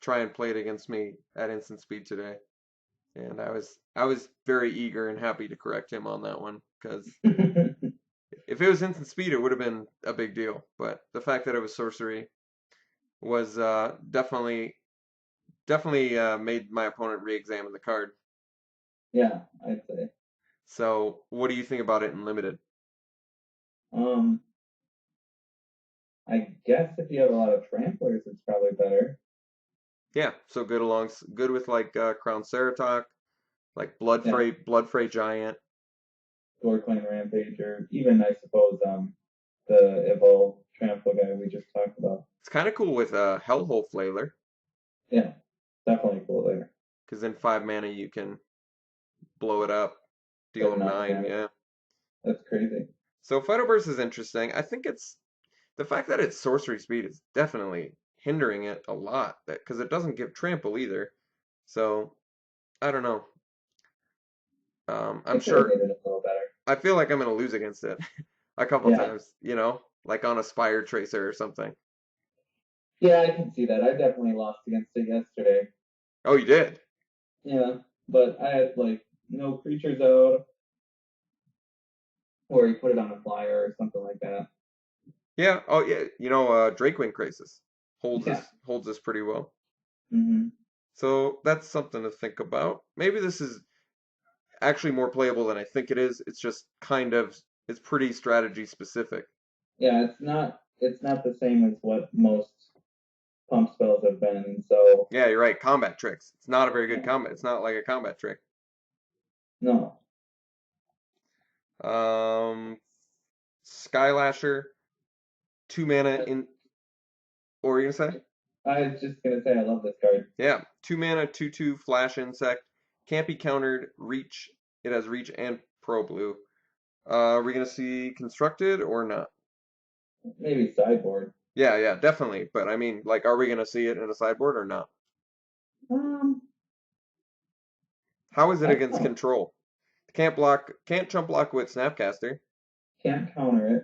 try and play it against me at instant speed today, and I was very eager and happy to correct him on that one because if it was instant speed, it would have been a big deal. But the fact that it was sorcery was definitely made my opponent re-examine the card.
Yeah, I'd say.
So, what do you think about it in limited?
Um, I guess if you have a lot of tramplers, it's probably better.
Yeah, so good with like Crown Ceratok, like
Yeah,
Bloodfray Giant.
Goreclaim Rampager, even I suppose the Evolve Trample guy we just talked about.
It's kind of cool with Hellhole Flailer,
Yeah, definitely cool there.
because in 5 mana you can blow it up, deal
So
them
enough
9,
damage.
yeah.
That's crazy.
So Fidoburst is interesting. I think it's the fact that it's sorcery speed is definitely hindering it a lot, because it doesn't give trample either. So I don't know.
I
I'm
could have
sure.
made it a little better.
I feel like I'm gonna lose against it a couple
Yeah,
times. Like on a Spire Tracer or something.
yeah, I can see that. I definitely lost against it yesterday.
Oh, you did?
Yeah, but I had like no creatures out, or he put it on a flyer or something like that.
Yeah. Oh, yeah. Drakewing Crisis
Yeah.
holds this pretty well.
Mm-hmm.
So that's something to think about. Maybe this is actually more playable than I think it is. It's pretty strategy specific.
Yeah, it's not the same as what most pump spells have been. So
Yeah, you're right. Combat tricks. It's not a very good
yeah,
combat. It's not like a combat trick.
no.
Um, Skylasher, 2 mana in. What were you gonna say?
I was just gonna say I love this card.
Yeah, 2 mana, 2/2 flash insect. Can't be countered. Reach. It has reach and pro blue. Are we gonna see constructed or not?
Maybe sideboard.
Yeah, definitely. But I mean, like, are we gonna see it in a sideboard or not?
Um,
How is it
I don't
against
know.
control? Can't jump block with Snapcaster.
Can't counter it.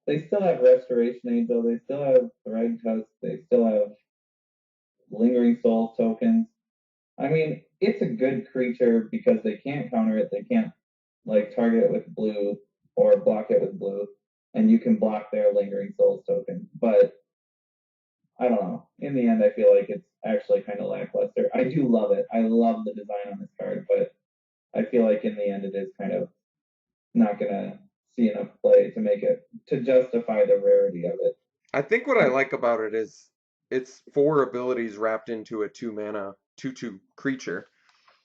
They still have Restoration Angel. They still have Thread Tusk. They still have Lingering Souls tokens. I mean, it's a good creature because they can't counter it. They can't like target it with blue or block it with blue, and you can block their Lingering Souls token. But I don't know. In the end, I feel like it's actually kind of lackluster. I do love it. I love the design on this card, but I feel like in the end, it is kind of not gonna see enough play to make it to justify the rarity of it.
I think what I like about it is it's 4 abilities wrapped into a 2 mana 2/2 creature,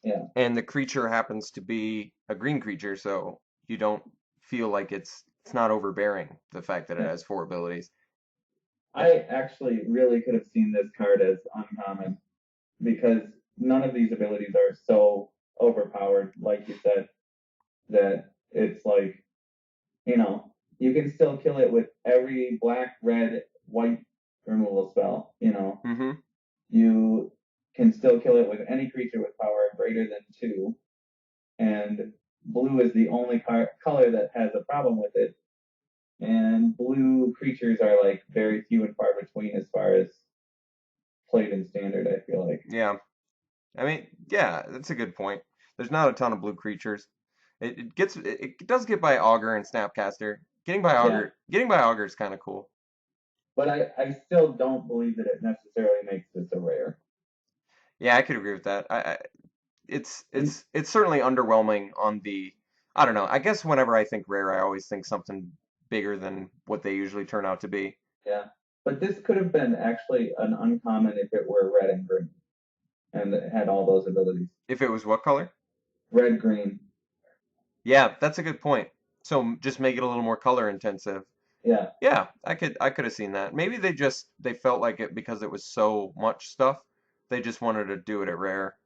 Yeah,
and the creature happens to be a green creature, so you don't feel like it's not overbearing the fact that it
yeah.
has 4 abilities.
I actually really could have seen this card as uncommon because none of these abilities are so overpowered, like you said, that it's like, you can still kill it with every black, red, white removal spell.
Mm-hmm.
You can still kill it with any creature with power greater than 2, and blue is the only color that has a problem with it. And blue creatures are like very few and far between as far as played in standard, I feel like.
Yeah. I mean, yeah, that's a good point. There's not a ton of blue creatures. It does get by Augur and Snapcaster.
Yeah.
Getting by Augur is kind of cool.
But I still don't believe that it necessarily makes this a rare.
Yeah, I could agree with that. It's
And
it's certainly underwhelming on the. I don't know. I guess whenever I think rare, I always think something bigger than what they usually turn out to be.
yeah. But this could have been actually an uncommon if it were red and green and it had all those abilities.
If it was what color?
Red, green.
Yeah, that's a good point. So just make it a little more color intensive.
Yeah.
Yeah, I could have seen that. Maybe they felt like it because it was so much stuff. They just wanted to do it at rare.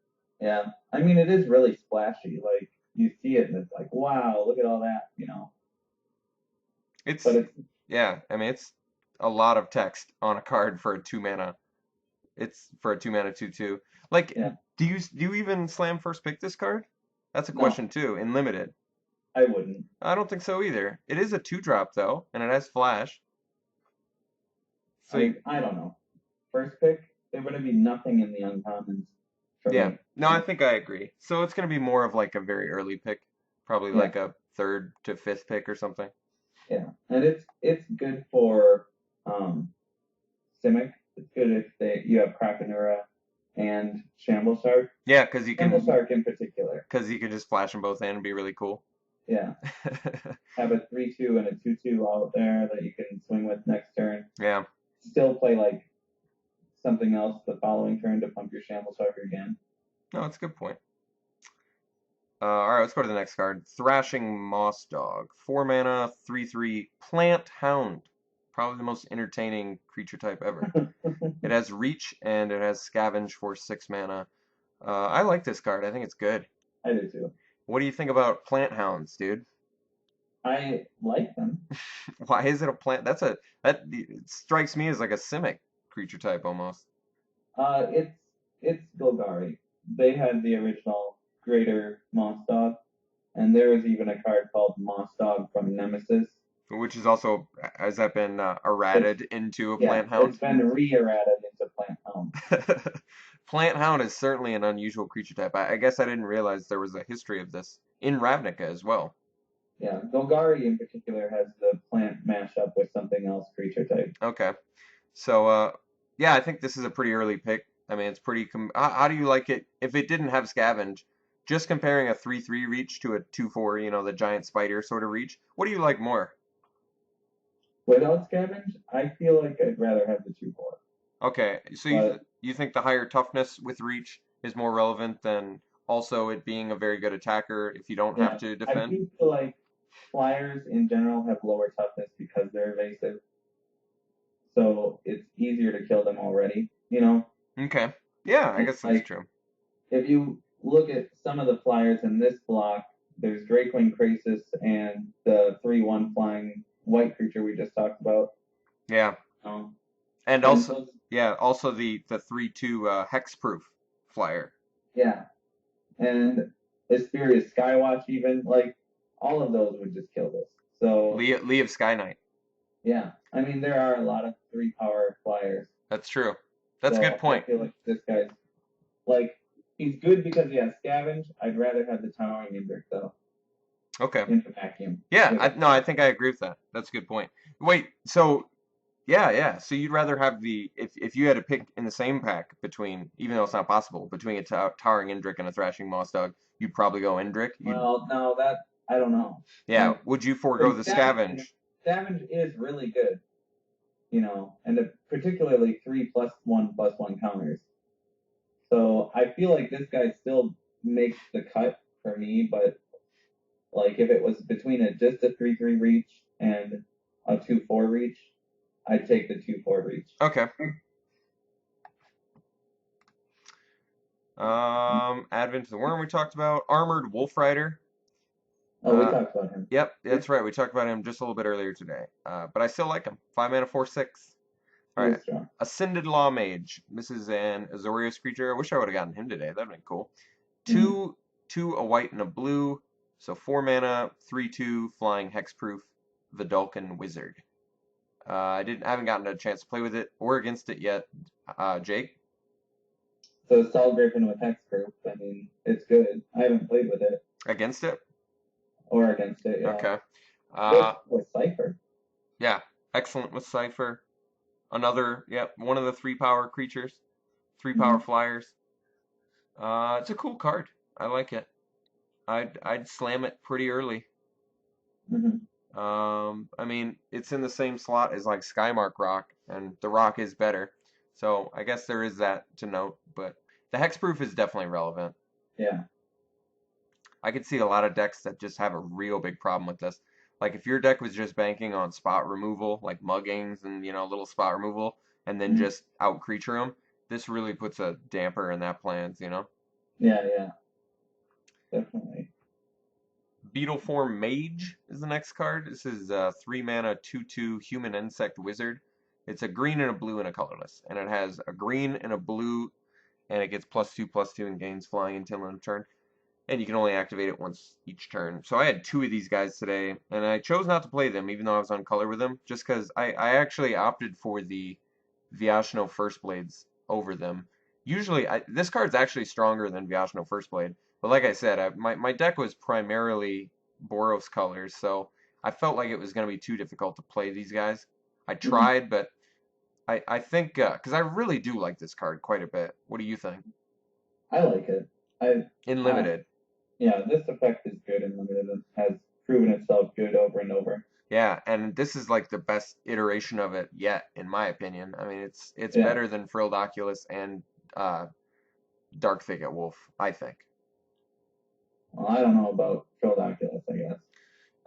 Yeah. I mean, it is really splashy. Like, you see it and it's like, wow, look at all that. But
It's
it's,
yeah, I mean it's a lot of text on a card for a 2 mana. It's for a 2 mana 2/2. Like,
yeah,
do you even slam first pick this card? That's a
no,
question too, in limited.
I wouldn't.
I don't think so either. It is a 2-drop though, and it has flash. So
I don't know. First pick, there would be nothing in the uncommons for
yeah.
me.
No, I think I agree. So it's gonna be more of like a very early pick, probably
Yeah,
like a 3rd to 5th pick or something.
yeah. And it's good for Simic. It's good if you have Krakenura and Shamble Shark.
Yeah,
Shamble Shark in particular.
because you can just flash them both in and be really cool.
Yeah. Have a 3/2 and a 2/2 out there that you can swing with next turn.
Yeah.
Still play like something else the following turn to pump your Shamble Shark again.
No, that's a good point. All right, let's go to the next card. Thrashing Moss Dog. 4 mana, 3/3 Plant Hound. Probably the most entertaining creature type ever. It has Reach and it has Scavenge for 6 mana. I like this card. I think it's good.
I do too.
What do you think about Plant Hounds, dude?
I like them.
Why is it a plant? That it strikes me as like a Simic creature type almost.
It's Golgari. They had the original Greater Moss Dog, and there is even a card called Moss Dog from Nemesis.
Which is also, has that been errated into a
Yeah,
Plant Hound?
it's been re-errated into Plant Hound.
Plant Hound is certainly an unusual creature type. I guess I didn't realize there was a history of this in Ravnica as well.
Yeah, Golgari in particular has the plant mashup with something else creature type.
Okay. So, yeah, I think this is a pretty early pick. I mean, it's pretty. How do you like it if it didn't have Scavenge? Just comparing a 3/3 reach to a 2/4, the giant spider sort of reach. What do you like more?
Without Scavenge, I feel like I'd rather have the 2/4.
Okay, so you think the higher toughness with reach is more relevant than also it being a very good attacker if you don't have
Yeah,
to
I
defend?
do feel like flyers in general have lower toughness because they're evasive. so it's easier to kill them already, you know?
Okay. Yeah, I guess that's
Like,
true.
if you look at some of the flyers in this block, there's Dracewing Krasis and the 3/1 flying white creature we just talked about.
Yeah.
Um,
And
and
also,
those,
yeah, also the 3/2 hexproof flyer.
yeah, and Asperia Skywatch even, like, all of those would just kill this. So,
Lee of Sky Knight.
yeah, I mean, there are a lot of 3-power flyers.
That's true. That's a good
So I
point.
feel like this guy's, like, he's good because he has Scavenge. I'd rather have the Towering Indrik, though,
Okay.
into Vacuum.
Yeah,
with
I think I agree with that. That's a good point. Wait, so yeah. So you'd rather have if you had to pick in the same pack between, even though it's not possible, between a Towering Indrik and a Thrashing Moss Dog, you'd probably go Indrik.
Well, no, that, I don't know.
Yeah.
Like,
Would you forego the Scavenge?
Scavenge is really good, you know, and particularly 3+1/+1 counters. So I feel like this guy still makes the cut for me, but like if it was between just a 3/3 reach and a 2/4 reach, I'd take the 2/4 reach.
Okay. Advent of the Worm we talked about. Armored Wolf Rider.
Oh, we talked about him.
Yep, that's right. We talked about him just a little bit earlier today. But I still like him. 5 mana, 4/6. All right.
Strong.
Ascended Law Mage. This is an Azorius creature. I wish I would have gotten him today. That'd been cool. Two, a white and a blue. So 4 mana, 3/2, flying hexproof. Vidalcan Wizard. I haven't gotten a chance to play with it or against it yet. Jake?
So Sol Griffin with Hexproof, I mean, it's good. I haven't played with it.
Against it?
Or against it, yeah.
Okay.
With Cypher.
Yeah, excellent with Cypher. Another, one of the 3-power creatures. 3-power flyers. It's a cool card. I like it. I'd slam it pretty early. I mean, it's in the same slot as like Skymark Rock, and the Rock is better. So I guess there is that to note, but the hexproof is definitely relevant.
Yeah.
I could see a lot of decks that just have a real big problem with this. Like if your deck was just banking on spot removal, like muggings and little spot removal, and then just out creature them, this really puts a damper in that plans,
Yeah. Definitely.
Beetle Form Mage is the next card. This is 3 mana, 2/2 human insect wizard. It's a green and a blue and a colorless, and it has a green and a blue, and it gets +2/+2 and gains flying until end of turn. And you can only activate it once each turn. So I had 2 of these guys today, and I chose not to play them, even though I was on color with them, just because I actually opted for the Vyashno First Blades over them. Usually, this card's actually stronger than Vyashno First Blade, but like I said, my deck was primarily Boros colors, so I felt like it was going to be too difficult to play these guys. I tried, but I think, because I really do like this card quite a bit. What do you think?
I like it.
In Limited.
Yeah, this effect is good in Limited and has proven itself good over and over.
Yeah, and this is like the best iteration of it yet, in my opinion. I mean, it's better than Frilled Oculus and Dark Thicket Wolf, I think.
Well, I don't know about Frilled Oculus, I guess.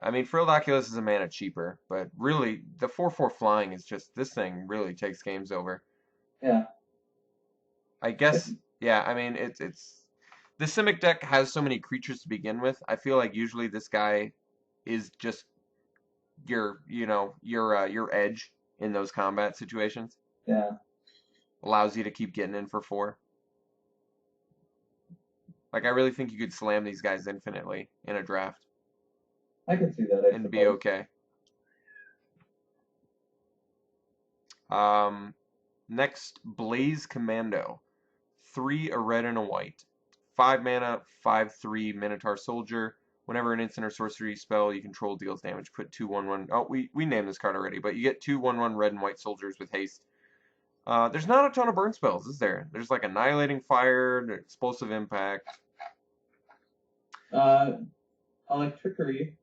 I mean, Frilled Oculus is a mana cheaper, but really, the 4/4 flying is just, this thing really takes games over.
Yeah.
I guess, yeah, I mean, it's the Simic deck has so many creatures to begin with. I feel like usually this guy is just your edge in those combat situations.
Yeah.
Allows you to keep getting in for 4. Like, I really think you could slam these guys infinitely in a draft.
I could see that,
and be okay. Next, Blaze Commando. 3, a red and a white. 5 mana, 5/3 Minotaur Soldier. Whenever an instant or sorcery spell you control deals damage, put 2/1/1. Oh, we named this card already, but you get 2/1/1 red and white soldiers with haste. There's not a ton of burn spells, is there? There's like Annihilating Fire, Explosive Impact.
Trickery.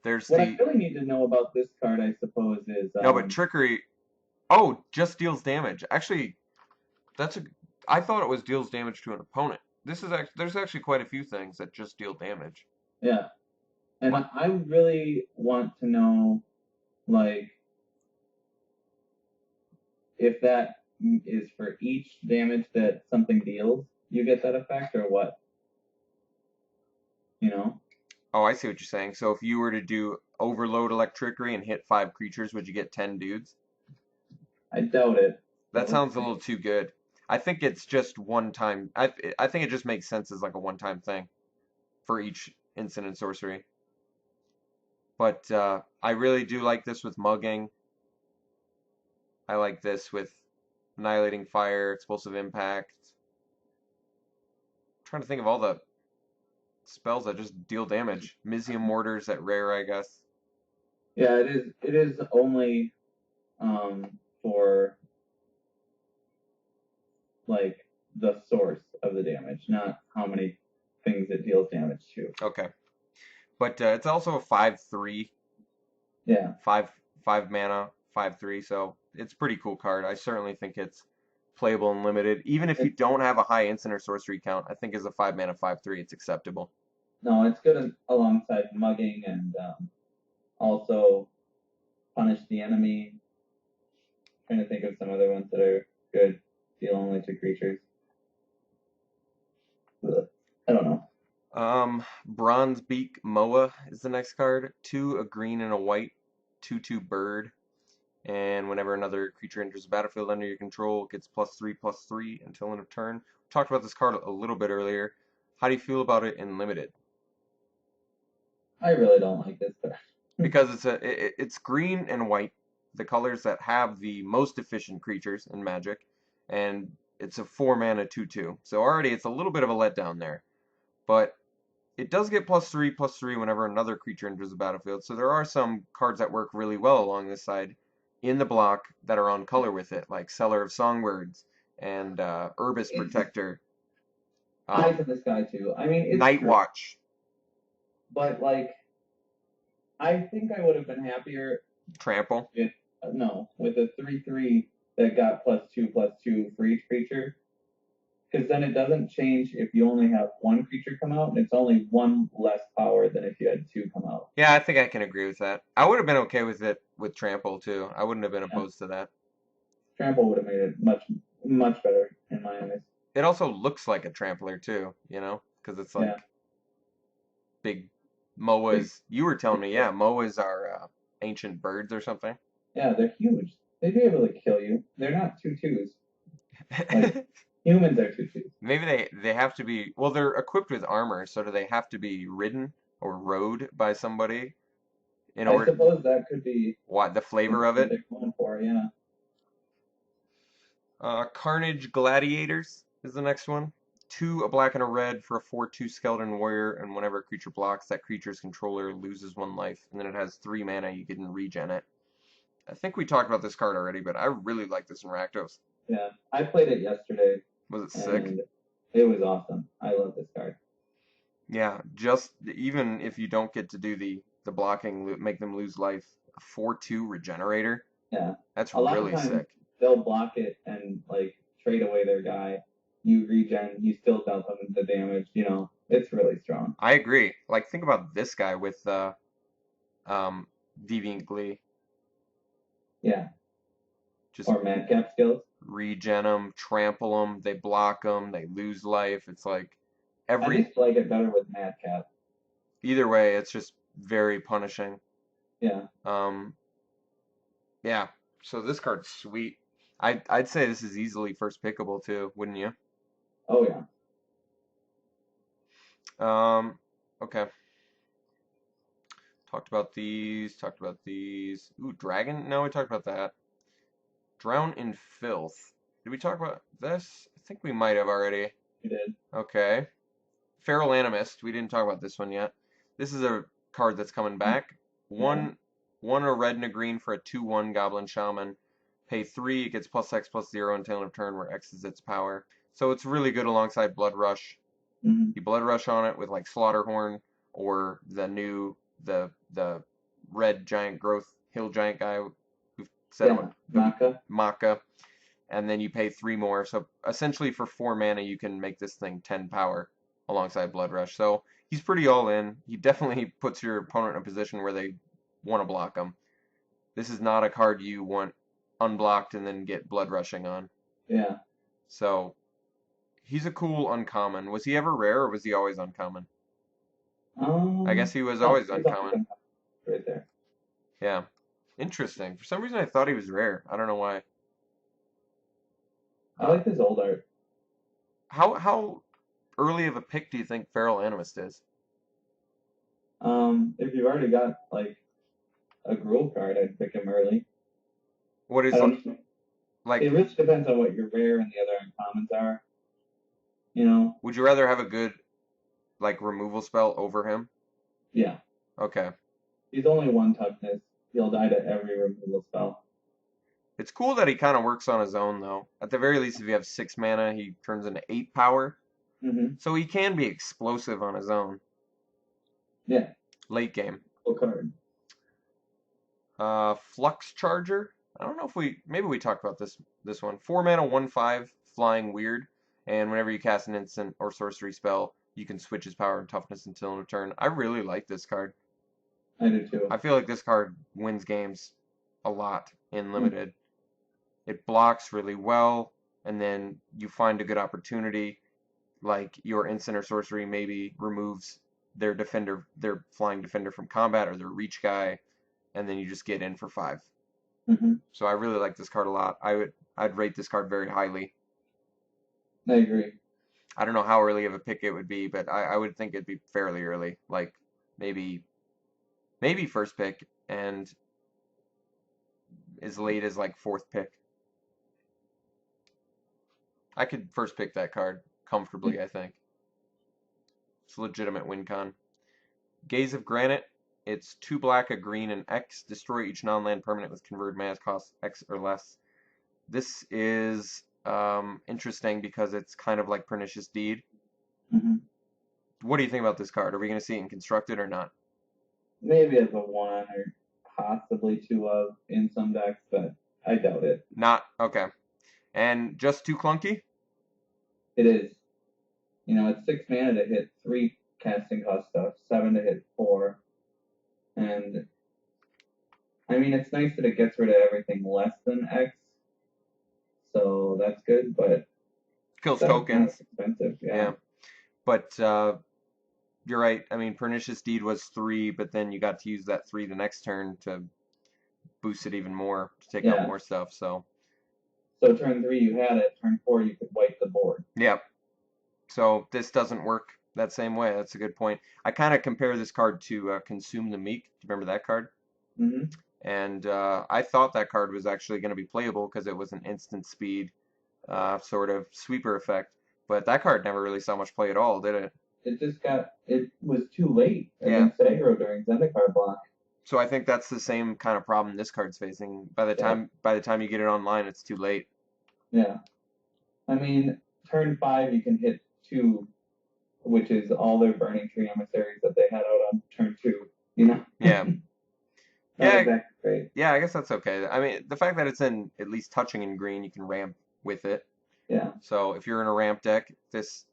There's
what I really need to know about this card, I suppose, is
no, but Trickery. Oh, just deals damage. Actually, I thought it was deals damage to an opponent. There's actually quite a few things that just deal damage.
Yeah, and I really want to know, like, if that is for each damage that something deals, you get that effect, or what? You know?
Oh, I see what you're saying. So if you were to do overload electricity and hit 5 creatures, would you get 10 dudes?
I doubt it.
That
But let's
sounds a little
see.
too good. I think it's just one time. I think it just makes sense as like a one-time thing for each instant and sorcery. But I really do like this with mugging. I like this with annihilating fire, explosive impact. I'm trying to think of all the spells that just deal damage. Mizium mortars at rare, I guess.
Yeah, it is only for like the source of the damage, not how many things it deals damage to.
Okay. But it's also a 5/3.
Yeah.
5 mana, 5/3, so it's a pretty cool card. I certainly think it's playable and limited. Even if you
It's,
don't have a high instant or sorcery count, I think as a 5 mana, 5/3, it's acceptable.
no, it's good alongside mugging and also punish the enemy. Trying to think of some other ones that are good, deal only to creatures. Ugh. I don't know.
Bronzebeak Moa is the next card. 2, a green and a white, 2/2 bird. And whenever another creature enters the battlefield under your control, it gets +3/+3 until end of turn. We talked about this card a little bit earlier. How do you feel about it in limited?
I really don't like this card.
Because it's green and white, the colors that have the most efficient creatures in Magic, and it's a 4 mana 2/2. So already it's a little bit of a letdown there. But it does get +3/+3 whenever another creature enters the battlefield. So there are some cards that work really well along this side in the block that are on color with it, like Seller of Songbirds and Urbis
It's
Protector,
eyes of the sky too. I mean, it's
Night
true,
Watch,
but like, I think I would have been happier
Trample.
with no with a 3/3 that got +2/+2 for each creature. Because then it doesn't change if you only have one creature come out, and it's only one less power than if you had two come out.
Yeah, I think I can agree with that. I would have been okay with it with Trample too. I wouldn't have been
Yeah.
opposed to that.
Trample would have made it much better in my eyes.
It also looks like a trampler too, you know, because it's like
Yeah.
big Moas. You were telling me, yeah, Moas are ancient birds or something.
Yeah, they're huge. They'd be able to kill you. They're not 2/2s. Like humans are 2/2s.
Maybe they have to be, well, they're equipped with armor, so do they have to be ridden or rode by somebody in
I
order
suppose that could be
what the
the
flavor of it?
they're going for. Yeah.
Carnage Gladiators is the next one. 2, a black and a red for a 4/2 skeleton warrior, and whenever a creature blocks, that creature's controller loses 1 life, and then it has 3 mana. You can regen it. I think we talked about this card already, but I really like this in Rakdos.
Yeah. I played it yesterday,
Was it sick?
and it was awesome. I love this card.
Yeah, just even if you don't get to do the blocking, make them lose life. A 4/2 regenerator.
Yeah.
That's
A lot
really
of times
sick.
they'll block it and like trade away their guy. You regen, you still dealt them the damage. You know, it's really strong.
I agree. Like think about this guy with Deviant Glee.
Yeah.
Just
Or madcap skills.
regen them, trample them, they block them, they lose life. It's like
I
every
just like it better with madcap.
either way, it's just very punishing.
Yeah.
Yeah. So this card's sweet. I'd say this is easily first pickable too, wouldn't you?
Oh yeah.
Okay. Talked about these. Talked about these. Ooh, dragon? No, we talked about that. Drown in Filth. Did we talk about this? I think we might have already.
You did.
Okay. Feral Animist. We didn't talk about this one yet. This is a card that's coming back. One a red and a green for a 2/1 Goblin Shaman. Pay 3, it gets +X/+0 until end of turn where X is its power. So it's really good alongside Blood Rush.
Mm-hmm.
You Blood Rush on it with like Slaughterhorn or the red giant growth hill giant guy who said Maka. And then you pay 3 more. So essentially for 4 mana you can make this thing 10 power alongside Blood Rush. So he's pretty all in. He definitely puts your opponent in a position where they want to block him. This is not a card you want unblocked and then get blood rushing on.
Yeah.
So he's a cool uncommon. Was he ever rare or was he always uncommon? I guess he was always uncommon.
Right there.
Yeah. Interesting. For some reason I thought he was rare. I don't know why.
I like his old art.
How early of a pick do you think Feral Animist is?
If you've already got like a Gruul card, I'd pick him early.
What is
I don't know.
like?
It really depends on what your rare and the other uncommons are. You know?
Would you rather have a good like removal spell over him?
Yeah.
Okay.
He's only one toughness. He'll die to every removal spell.
It's cool that he kind of works on his own though. At the very least, if you have 6 mana, he turns into 8 power.
Mm-hmm.
So he can be explosive on his own.
Yeah.
Late game.
Cool card.
Flux Charger. I don't know if maybe we talked about this one. 4 mana, 1/5, flying weird, and whenever you cast an instant or sorcery spell, you can switch his power and toughness until end of turn. I really like this card.
I do too.
I feel like this card wins games a lot in limited. It blocks really well, and then you find a good opportunity, like your instant or sorcery maybe removes their flying defender from combat or their reach guy, and then you just get in for 5.
Mm-hmm.
So I really like this card a lot. I'd rate this card very highly.
I agree.
I don't know how early of a pick it would be, but I would think it'd be fairly early, like maybe first pick and as late as like 4th pick. I could first pick that card comfortably, I think. It's a legitimate win con. Gaze of Granite. It's 2 black, a green, and X. Destroy each non-land permanent with converted mana cost X or less. This is interesting because it's kind of like Pernicious Deed.
Mm-hmm.
What do you think about this card? Are we going to see it in Constructed or not?
Maybe as a 1 or possibly 2 of in some decks, but I doubt it.
Not? Okay. And just too clunky?
It is. You know, it's 6 mana to hit 3 casting cost stuff, 7 to hit 4. And I mean, it's nice that it gets rid of everything less than X. So that's good, but
Kills
that's
tokens.
Expensive,
Yeah. But you're right. I mean, Pernicious Deed was 3, but then you got to use that 3 the next turn to boost it even more, to take out more stuff. So
turn 3 you had it, turn 4 you could wipe the board.
Yeah. So this doesn't work that same way. That's a good point. I kind of compare this card to Consume the Meek. Do you remember that card?
Mm-hmm.
And I thought that card was actually going to be playable because it was an instant speed sort of sweeper effect. But that card never really saw much play at all, did it?
It was too late against aggro during Zendikar block.
So I think that's the same kind of problem this card's facing. By the time you get it online, it's too late.
Yeah. I mean, turn 5 you can hit 2, which is all their Burning Tree emissaries that they had out on turn 2, you know?
Yeah.
Not exactly great.
Yeah, I guess that's okay. I mean, the fact that it's in at least touching in green, you can ramp with it.
Yeah.
So if you're in a ramp deck, this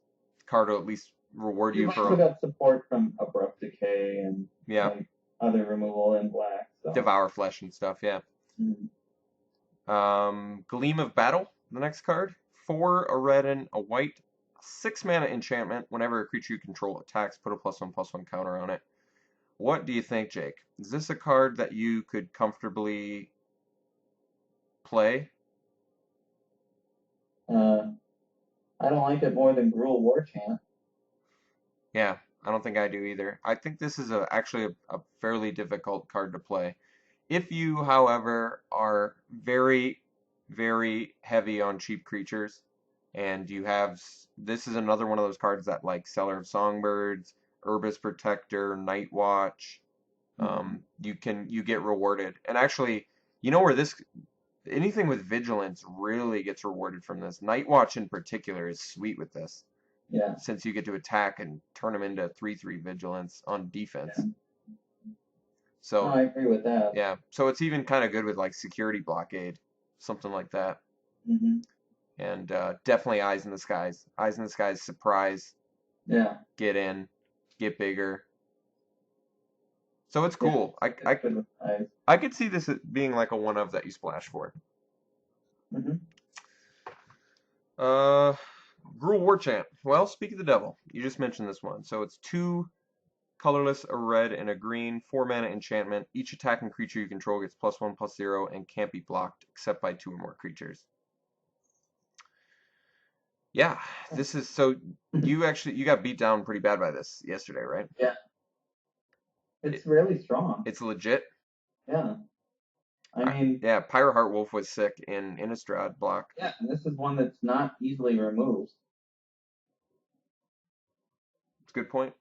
card will at least reward you for.
You've got support from Abrupt Decay and like, other removal in black. So.
Devour Flesh and stuff, yeah.
Mm-hmm.
Gleam of Battle, the next card. 4, a red and a white. 6 mana enchantment. Whenever a creature you control attacks, put a +1/+1 counter on it. What do you think, Jake? Is this a card that you could comfortably play?
I don't like it more than Gruul War Chant.
Yeah, I don't think I do either. I think this is actually a fairly difficult card to play. If you, however, are very, very heavy on cheap creatures, and you have, this is another one of those cards that like Seller of Songbirds, Urbis Protector, Night Watch, you get rewarded. And actually, you know where anything with vigilance really gets rewarded from this. Night Watch in particular is sweet with this.
Yeah.
Since you get to attack and turn them into 3/3 vigilance on defense. Yeah. So
I agree with that.
Yeah. So it's even kind of good with like security blockade, something like that.
Mm-hmm.
And definitely Eyes in the Skies. Eyes in the Skies, surprise.
Yeah.
Get in, get bigger. So it's cool.
Yeah,
I could see this being like a 1-of that you splash for.
Mm-hmm.
Gruul War Chant. Well, speak of the devil. You just mentioned this one. So it's 2 colorless, a red, and a green, 4 mana enchantment. Each attacking creature you control gets +1/+0 and can't be blocked except by 2 or more creatures. Yeah, this is so. You got beat down pretty bad by this yesterday, right?
Yeah. It's really strong.
It's legit.
Yeah. I mean,
yeah, Pyro Heart Wolf was sick in Innistrad block.
yeah, and this is one that's not easily removed.
It's a good point.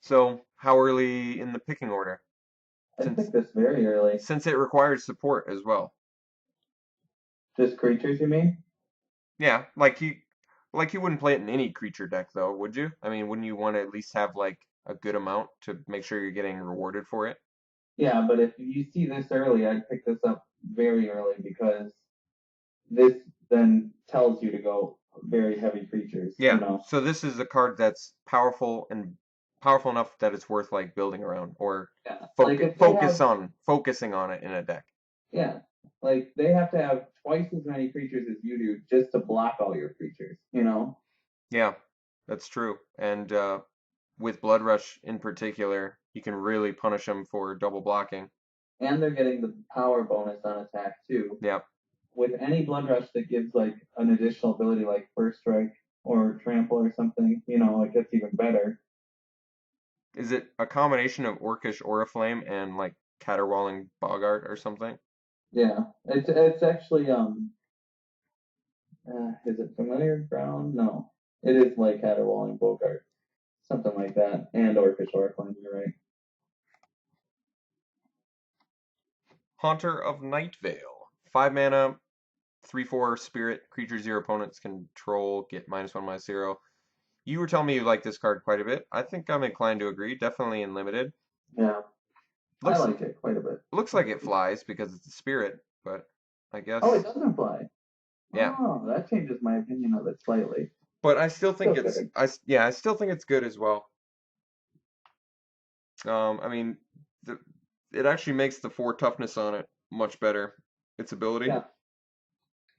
So, how early in the picking order?
I picked this very early.
Since it requires support as well.
Just creatures, you mean?
Yeah, like you wouldn't play it in any creature deck though, would you? I mean, wouldn't you want to at least have like a good amount to make sure you're getting rewarded for it?
Yeah, but if you see this early, I'd pick this up very early because this then tells you to go very heavy creatures.
Yeah.
You know?
So this is a card that's powerful enough that it's worth like building around or
Yeah. Like
focusing on it in a deck.
Yeah. Like they have to have twice as many creatures as you do just to block all your creatures, you know?
Yeah, that's true. And with Blood Rush in particular, you can really punish them for double blocking.
And they're getting the power bonus on attack too.
Yeah.
With any Blood Rush that gives like an additional ability like First Strike or Trample or something, you know, it gets even better.
Is it a combination of Orcish Oriflame and like Caterwauling Boggart or something?
Yeah. It's actually is it Familiar Ground? No. It is like Caterwauling Bogart. Something like that. And Orcish Oriflame, you're right.
Haunter of Night Vale. 5 mana, 3/4 spirit, creatures your opponents control get -1/-0. You were telling me you like this card quite a bit. I think I'm inclined to agree. Definitely in limited.
Yeah. I like it quite a bit.
Looks like it flies because it's a spirit, but I guess.
Oh, it doesn't fly.
Yeah.
Oh, that changes my opinion of it slightly.
But I still think
Still
it's
good.
I still think it's good as well. I mean, it actually makes the 4 toughness on it much better. Its ability.
Yeah.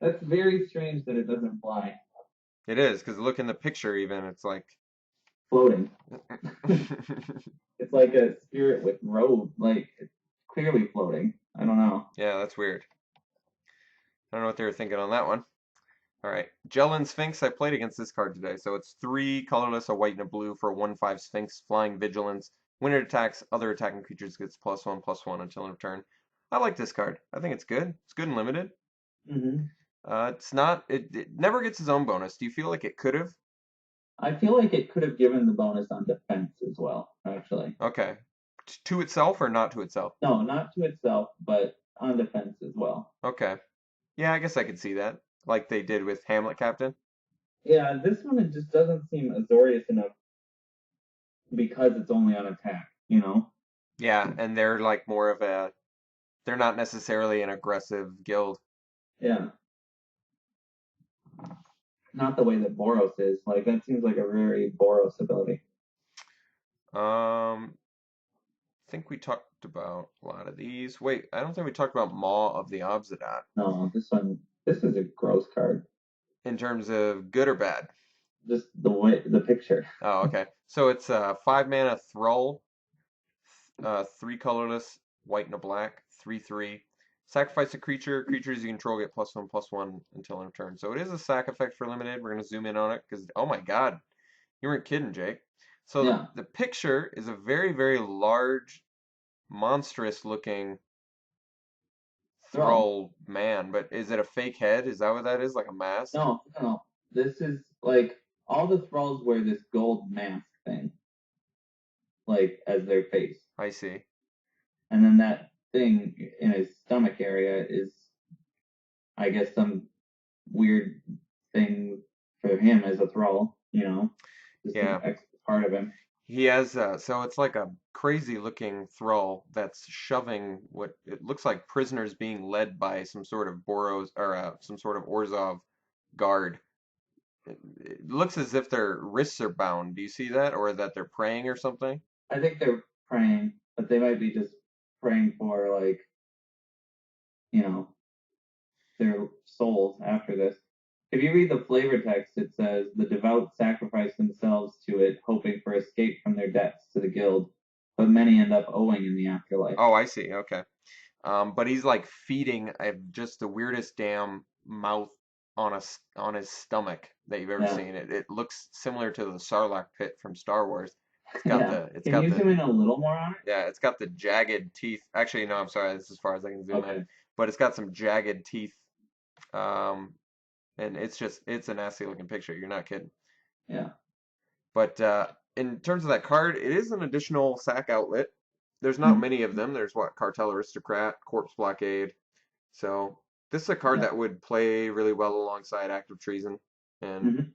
That's very strange that it doesn't fly.
It is, because look in the picture even, it's like
Floating. It's like a spirit with robe, like it's clearly floating. I don't know.
Yeah, that's weird. I don't know what they were thinking on that one. All right, Jellin Sphinx. I played against this card today, so it's 3 colorless, a white and a blue for a 1/5 Sphinx, flying vigilance. When it attacks, other attacking creatures gets +1/+1 until end of turn. I like this card. I think it's good. It's good and limited.
Mm-hmm.
It's not. It never gets its own bonus. Do you feel like it could have?
I feel like it could have given the bonus on defense as well, actually.
Okay. To itself or not to itself?
No, not to itself, but on defense as well.
Okay. Yeah, I guess I could see that. Like they did with Hamlet Captain.
Yeah, this one it just doesn't seem Azorius enough because it's only on attack, you know?
Yeah, and they're like more of a. They're not necessarily an aggressive guild.
Yeah. Not the way that Boros is. Like that seems like a very Boros ability.
I think we talked about a lot of these. Wait, I don't think we talked about Maw of the Obsidat.
No, this is a gross card.
In terms of good or bad?
Just the picture.
Oh, okay. So it's a 5 mana Thrall, 3 colorless, white and a black, 3/3. Sacrifice a creature. Creatures you control get +1/+1 until end of turn. So it is a sack effect for limited. We're gonna zoom in on it because oh my god, you weren't kidding, Jake. So
Yeah.
the picture is a very, very large, monstrous looking Thrall man, but is it a fake head? Is that what that is? Like a mask?
No. This is like all the Thralls wear this gold mask thing, like as their face,
I see.
and then that thing in his stomach area is, I guess, some weird thing for him as a Thrall. You know, just
Yeah.
an extra part of him.
He has so it's like a crazy looking Thrall that's shoving what it looks like prisoners being led by some sort of Boros or some sort of Orzhov guard. It looks as if their wrists are bound. Do you see that, or that they're praying or something?
I think they're praying, but they might be just praying for like, you know, their souls after this. If you read the flavor text, it says the devout sacrifice themselves to it, hoping for escape from their debts to the guild, but many end up owing in the afterlife.
Oh, I see. Okay. But he's like feeding just the weirdest damn mouth on his stomach that you've ever
Yeah.
seen. It looks similar to the Sarlacc pit from Star Wars.
Yeah. Can you zoom in a little more on it?
Yeah, it's got the jagged teeth. Actually, no, I'm sorry. This is as far as I can zoom in.
Okay.
But it's got some jagged teeth. And it's a nasty looking picture. You're not kidding.
Yeah.
But in terms of that card, it is an additional sack outlet. There's not many of them. There's Cartel Aristocrat, Corpse Blockade. So this is a card
Yeah.
that would play really well alongside Act of Treason and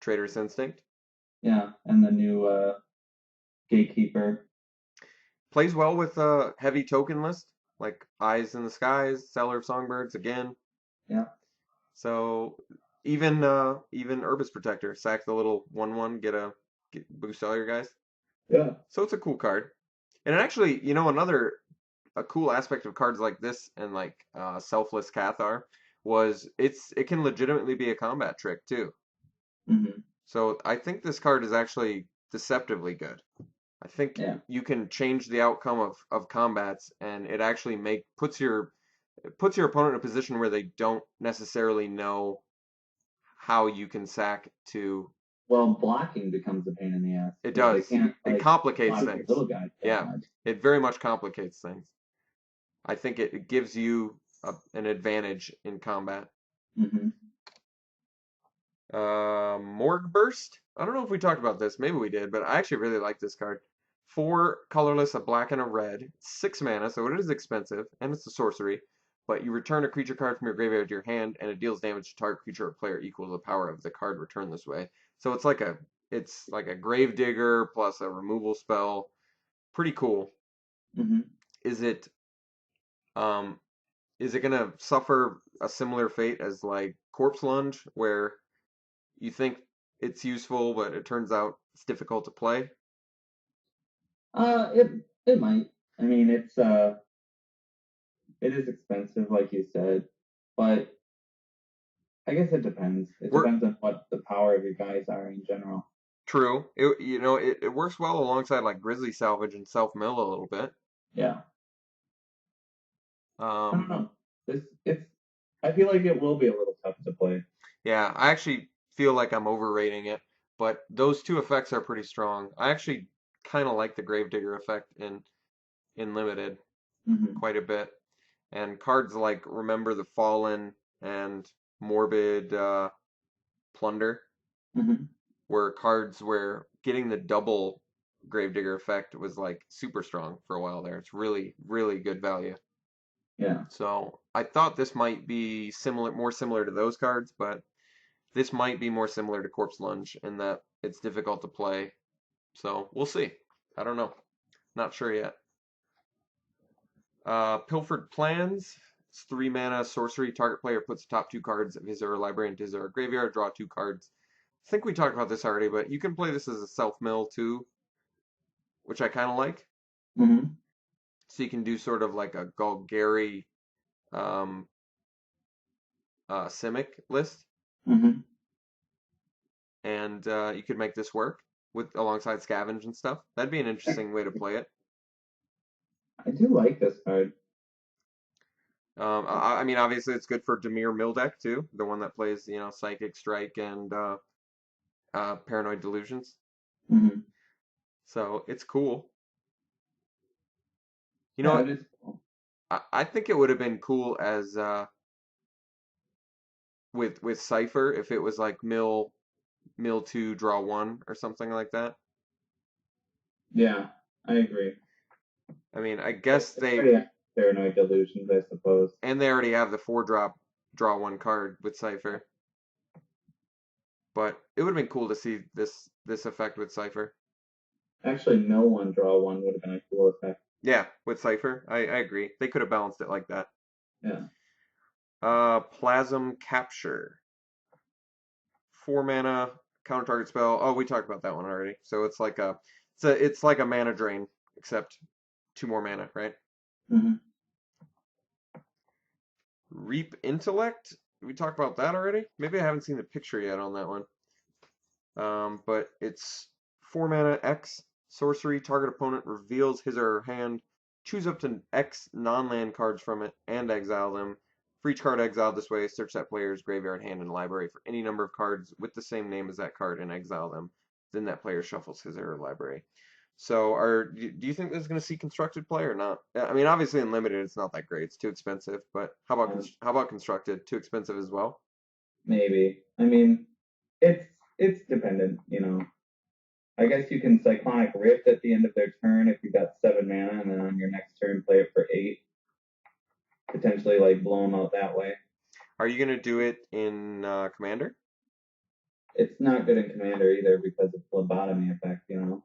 Traitorous Instinct.
Yeah, and the new Gatekeeper.
Plays well with a heavy token list, like Eyes in the Skies, Seller of Songbirds again.
Yeah.
So even Urbis Protector, sack the little 1/1, boost all your guys.
Yeah.
So it's a cool card. And actually, a cool aspect of cards like this and like Selfless Cathar was it can legitimately be a combat trick too.
Mm-hmm.
So I think this card is actually deceptively good. I think you can change the outcome of combats, and it actually puts your opponent in a position where they don't necessarily know how you can sack to.
Well, blocking becomes a pain in the ass.
It does.
They can't,
It complicates
block
things.
little guy
Yeah, it very much complicates things. I think it gives you an advantage in combat.
Mm-hmm.
Morgue Burst. I don't know if we talked about this. Maybe we did, but I actually really like this card. 4 colorless, a black and a red. 6 mana, so it is expensive, and it's a sorcery. But you return a creature card from your graveyard to your hand, and it deals damage to target creature or player equal to the power of the card returned this way. So it's like a Gravedigger plus a removal spell. Pretty cool.
Mm-hmm.
Is it gonna suffer a similar fate as like Corpse Lunge, where you think it's useful, but it turns out it's difficult to play?
It might. I mean, it is expensive, like you said, but I guess it depends. It depends on what the power of your guys are in general.
True. It works well alongside like Grizzly Salvage and Self Mill a little bit.
Yeah. I don't know. I feel like it will be a little tough to play.
Yeah, I actually feel like I'm overrating it, but those two effects are pretty strong. I actually kind of like the Gravedigger effect in Limited quite a bit. And cards like Remember the Fallen and Morbid Plunder were cards where getting the double Gravedigger effect was like super strong for a while there. It's really, really good value.
Yeah.
So I thought this might be more similar to those cards, but this might be more similar to Corpse Lunge in that it's difficult to play. So we'll see. I don't know. Not sure yet. Pilfered Plans. It's 3 mana sorcery. Target player puts the top 2 cards of his or her library into his or her graveyard. Draw 2 cards. I think we talked about this already, but you can play this as a self mill too, which I kind of like. So you can do sort of like a Golgari Simic list. And you could make this work alongside Scavenge and stuff. That'd be an interesting way to play it.
I do like this card.
I mean, obviously, it's good for Dimir Mill deck too, the one that plays, Psychic Strike and Paranoid Delusions. So it's cool. You know,
it is cool.
I think it would have been cool as with Cipher if it was like mill 2, draw 1 or something like that.
Yeah, I agree.
I mean, I guess they
already have Paranoid Delusions, I suppose.
And they already have the 4-drop draw 1 card with Cipher. But it would have been cool to see this effect with Cipher.
Actually, mill 1, draw 1 would have been a cool effect.
Yeah, with Cipher. I agree. They could have balanced it like that.
Yeah.
Plasm Capture. 4 mana, counter target spell. Oh, we talked about that one already. So it's like a mana drain, except 2 more mana, right? Reap Intellect. Did we talk about that already? Maybe I haven't seen the picture yet on that one. But it's 4 mana X sorcery. Target opponent reveals his or her hand. Choose up to X non-land cards from it and exile them. For each card exiled this way, search that player's graveyard, hand, and library for any number of cards with the same name as that card and exile them. Then that player shuffles his or her library. So, do you think this is going to see constructed play or not? I mean, obviously in limited, it's not that great. It's too expensive. But how about constructed? Too expensive as well?
Maybe. I mean, it's dependent, you know. I guess you can Cyclonic Rift at the end of their turn if you got 7 mana, and then on your next turn play it for 8. Potentially, like, blow them out that way.
Are you going to do it in Commander?
It's not good in Commander either because of phlebotomy effect, you know.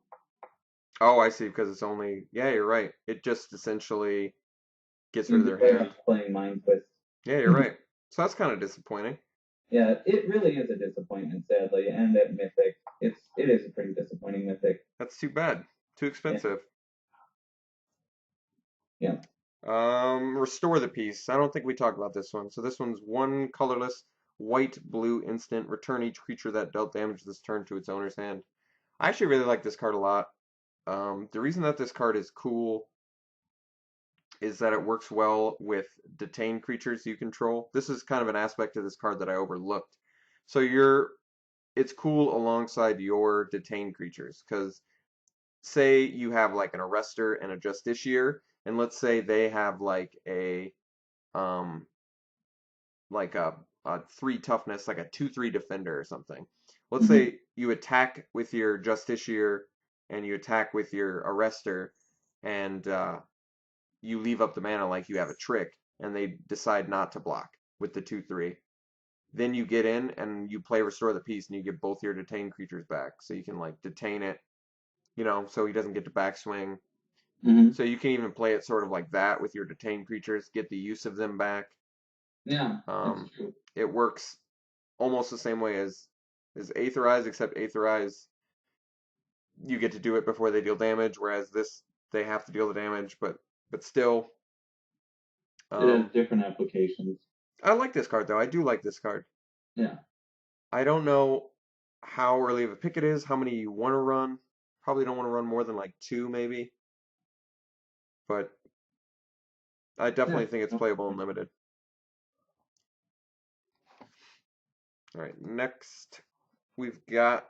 Oh, I see, because it's only... Yeah, you're right. It just essentially gets rid of their hand.
Playing Mind Twist.
Yeah, you're right. So that's kind of disappointing.
Yeah, it really is a disappointment, sadly. And at Mythic, it is a pretty disappointing Mythic.
That's too bad. Too expensive.
Yeah.
Restore the Piece. I don't think we talked about this one. So this one's 1 colorless, white, blue, instant. Return each creature that dealt damage this turn to its owner's hand. I actually really like this card a lot. The reason that this card is cool is that it works well with detained creatures you control. This is kind of an aspect of this card that I overlooked. So it's cool alongside your detained creatures, because say you have like an Arrestor and a Justiciar, and let's say they have like a 3 toughness, like a 2/3 defender or something. Let's say you attack with your Justiciar and you attack with your Arrestor, and you leave up the mana like you have a trick, and they decide not to block with the 2/3. Then you get in and you play Restore the Peace, and you get both your detained creatures back. So you can like detain it, you know, so he doesn't get to backswing. So you can even play it sort of like that with your detained creatures, get the use of them back.
Yeah, that's true.
It works almost the same way as Aetherize, except Aetherize, you get to do it before they deal damage, whereas this, they have to deal the damage, but still.
It has different applications.
I like this card, though. I do like this card.
Yeah.
I don't know how early of a pick it is, how many you want to run. Probably don't want to run more than like 2, maybe. But I definitely think it's playable in limited. All right, next we've got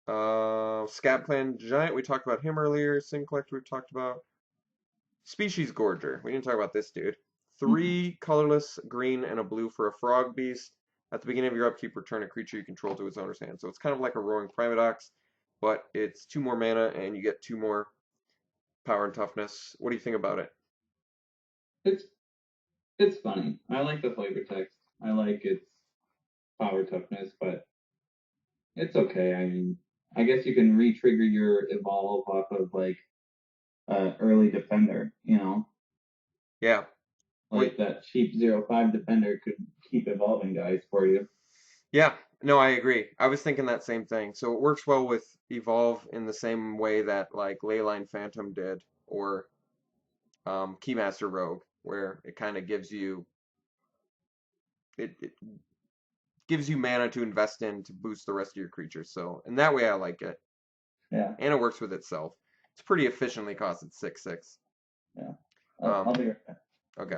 Scab Clan Giant. We talked about him earlier. Sin Collector we've talked about. Species Gorger. We didn't talk about this dude. 3 colorless, green, and a blue for a frog beast. At the beginning of your upkeep, return a creature you control to its owner's hand. So it's kind of like a Roaring Primodox, but it's 2 more mana and you get 2 more power and toughness. What do you think about it?
It's funny. I like the flavor text. I like its power toughness, but it's okay. I mean, I guess you can re-trigger your evolve off of like early defender, you know?
Yeah.
Like that cheap 0/5 defender could keep evolving guys for you.
Yeah, no, I agree. I was thinking that same thing. So it works well with Evolve in the same way that like Leyline Phantom did, or Keymaster Rogue, where it kind of gives you it gives you mana to invest in to boost the rest of your creatures. So in that way, I like it.
Yeah.
And it works with itself. It's pretty efficiently cost at 6/6.
Yeah. I'll be right back.
Okay.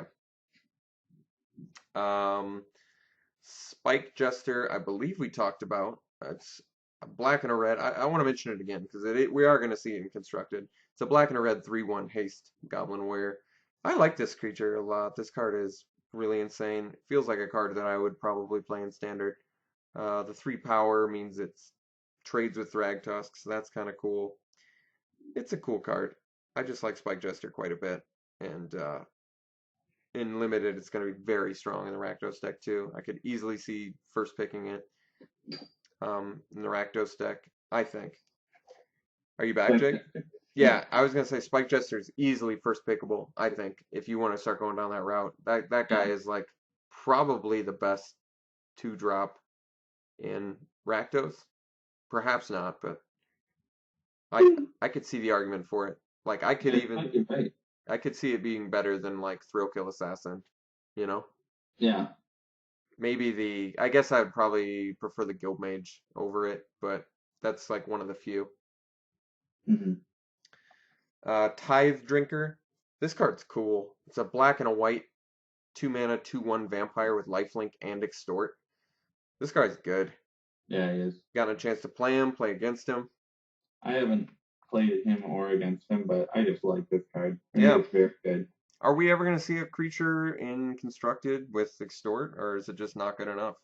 Spike Jester, I believe we talked about. It's a black and a red. I want to mention it again because we are going to see it in constructed. It's a black and a red 3/1 haste Goblin Warrior. I like this creature a lot. This card is really insane. It feels like a card that I would probably play in standard. The 3 power means it's trades with Thragtusk, so that's kind of cool. It's a cool card. I just like Spike Jester quite a bit, and in limited, it's going to be very strong in the Rakdos deck too. I could easily see first picking it in the Rakdos deck, I think. Are you back, Jake? Yeah, I was going to say Spike Jester is easily first pickable, I think, if you want to start going down that route. That guy is like probably the best 2-drop in Rakdos. Perhaps not, but I could see the argument for it. Like I could even I could see it being better than like Thrill Kill Assassin. you know?
Yeah.
Maybe I guess I'd probably prefer the Guild Mage over it, but that's like one of the few.
Hmm.
Tithe Drinker. This card's cool. It's a black and a white 2 mana 2/1 vampire with lifelink and extort. This card's good.
Yeah, he is.
Gotten a chance to play him, play against him.
I haven't played him or against him, but I just like this card. I think
Yeah.
it's very good.
Are we ever going to see a creature in constructed with extort, or is it just not good enough?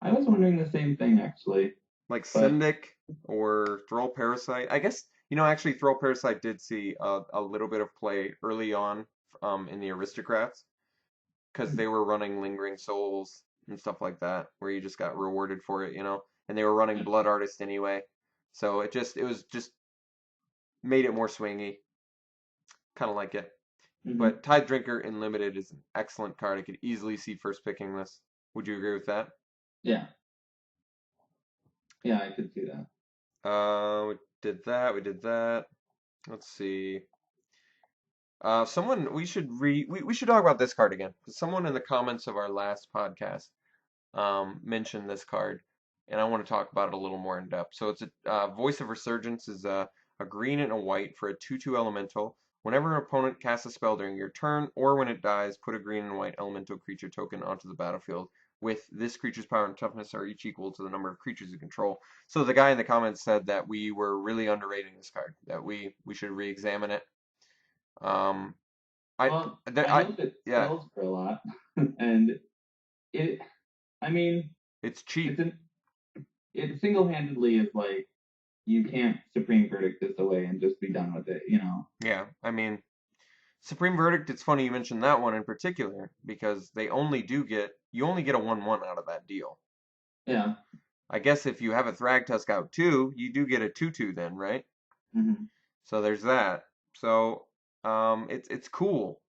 I was wondering the same thing actually,
Like
but
Syndic or Thrall Parasite? I guess, actually Thrall Parasite did see a little bit of play early on in the Aristocrats, because they were running Lingering Souls and stuff like that, where you just got rewarded for it, and they were running Blood Artist anyway. So it was just made it more swingy. Kind of like it. But Tide Drinker in Limited is an excellent card. I could easily see first picking this. Would you agree with that?
yeah, yeah, I could see that.
We did that. We did that. Let's see. Someone we should talk about this card again. Someone in the comments of our last podcast mentioned this card, and I want to talk about it a little more in depth. So it's a Voice of Resurgence is a green and a white for a 2/2 elemental. Whenever an opponent casts a spell during your turn, or when it dies, put a green and white elemental creature token onto the battlefield. With this creature's power and toughness are each equal to the number of creatures you control. So the guy in the comments said that we were really underrating this card, that we should re-examine it. Um,
Well, I know that
yeah,
spells for a lot, and it. I mean,
it's cheap.
it single-handedly is like you can't Supreme Verdict this away and just be done with it.
Yeah, I mean, Supreme Verdict, it's funny you mentioned that one in particular, because you only get a 1/1 out of that deal.
Yeah.
I guess if you have a Thragtusk out too, you do get a 2/2 then, right?
Hmm.
So there's that. So it's cool.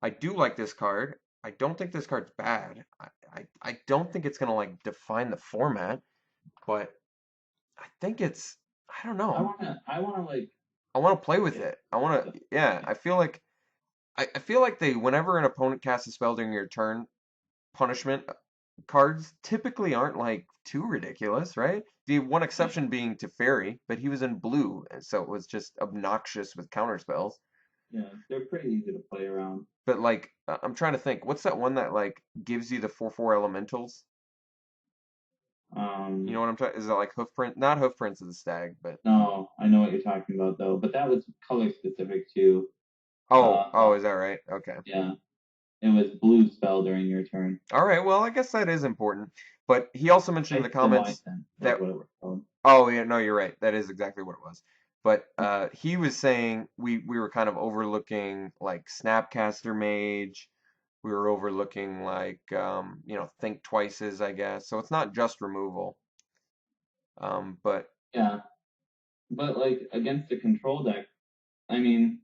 I do like this card. I don't think this card's bad. I don't think it's gonna like define the format, but I think I don't know. I wanna play with it. Yeah, I feel like whenever an opponent casts a spell during your turn, punishment cards typically aren't like too ridiculous, right? The one exception being to Fairy, but he was in blue, and so it was just obnoxious with counter spells.
Yeah, they're pretty easy to play around.
But like, I'm trying to think, what's that one that like gives you the 4/4 elementals? You know what I'm trying? Is it like Hoofprint? Not Hoofprints of the Stag, but
No, I know what you're talking about though, but that was color specific too.
oh, is that right? Okay.
Yeah, it was blue spell during your turn.
All right. Well, I guess that is important. But he also mentioned in the comments that
what it was called.
oh yeah, no, you're right. That is exactly what it was. But he was saying we were kind of overlooking like Snapcaster Mage. We were overlooking like Think Twice's, I guess. So it's not just removal. But
Yeah, but like against a control deck, I mean,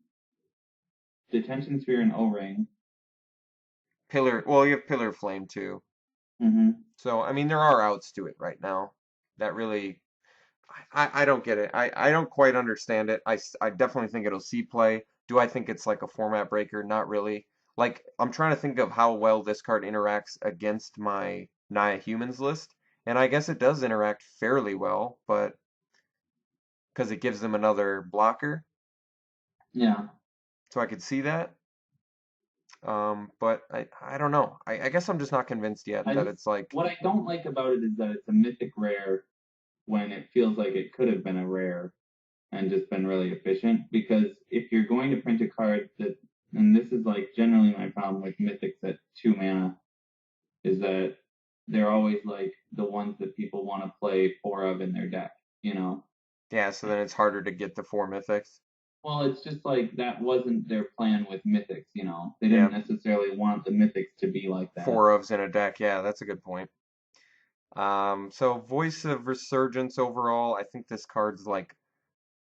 Detention Sphere and O-Ring.
Well, you have Pillar Flame too.
Mm-hmm.
So I mean, there are outs to it right now. That really, I don't get it. I don't quite understand it. I definitely think it'll see play. Do I think it's like a format breaker? Not really. Like, I'm trying to think of how well this card interacts against my Naya Humans list, and I guess it does interact fairly well, but because it gives them another blocker,
Yeah.
so I could see that. But I don't know. I guess I'm just not convinced yet that it's like
What I don't like about it is that it's a mythic rare when it feels like it could have been a rare and just been really efficient. Because if you're going to print a card and this is like generally my problem with mythics at 2 mana, is that they're always like the ones that people want to play 4 of in their deck,
yeah. So then it's harder to get the 4 mythics.
Well, it's just like that wasn't their plan with mythics, They didn't necessarily want the mythics to be like that.
4 ofs in a deck. Yeah, that's a good point. So Voice of Resurgence overall, I think this card's like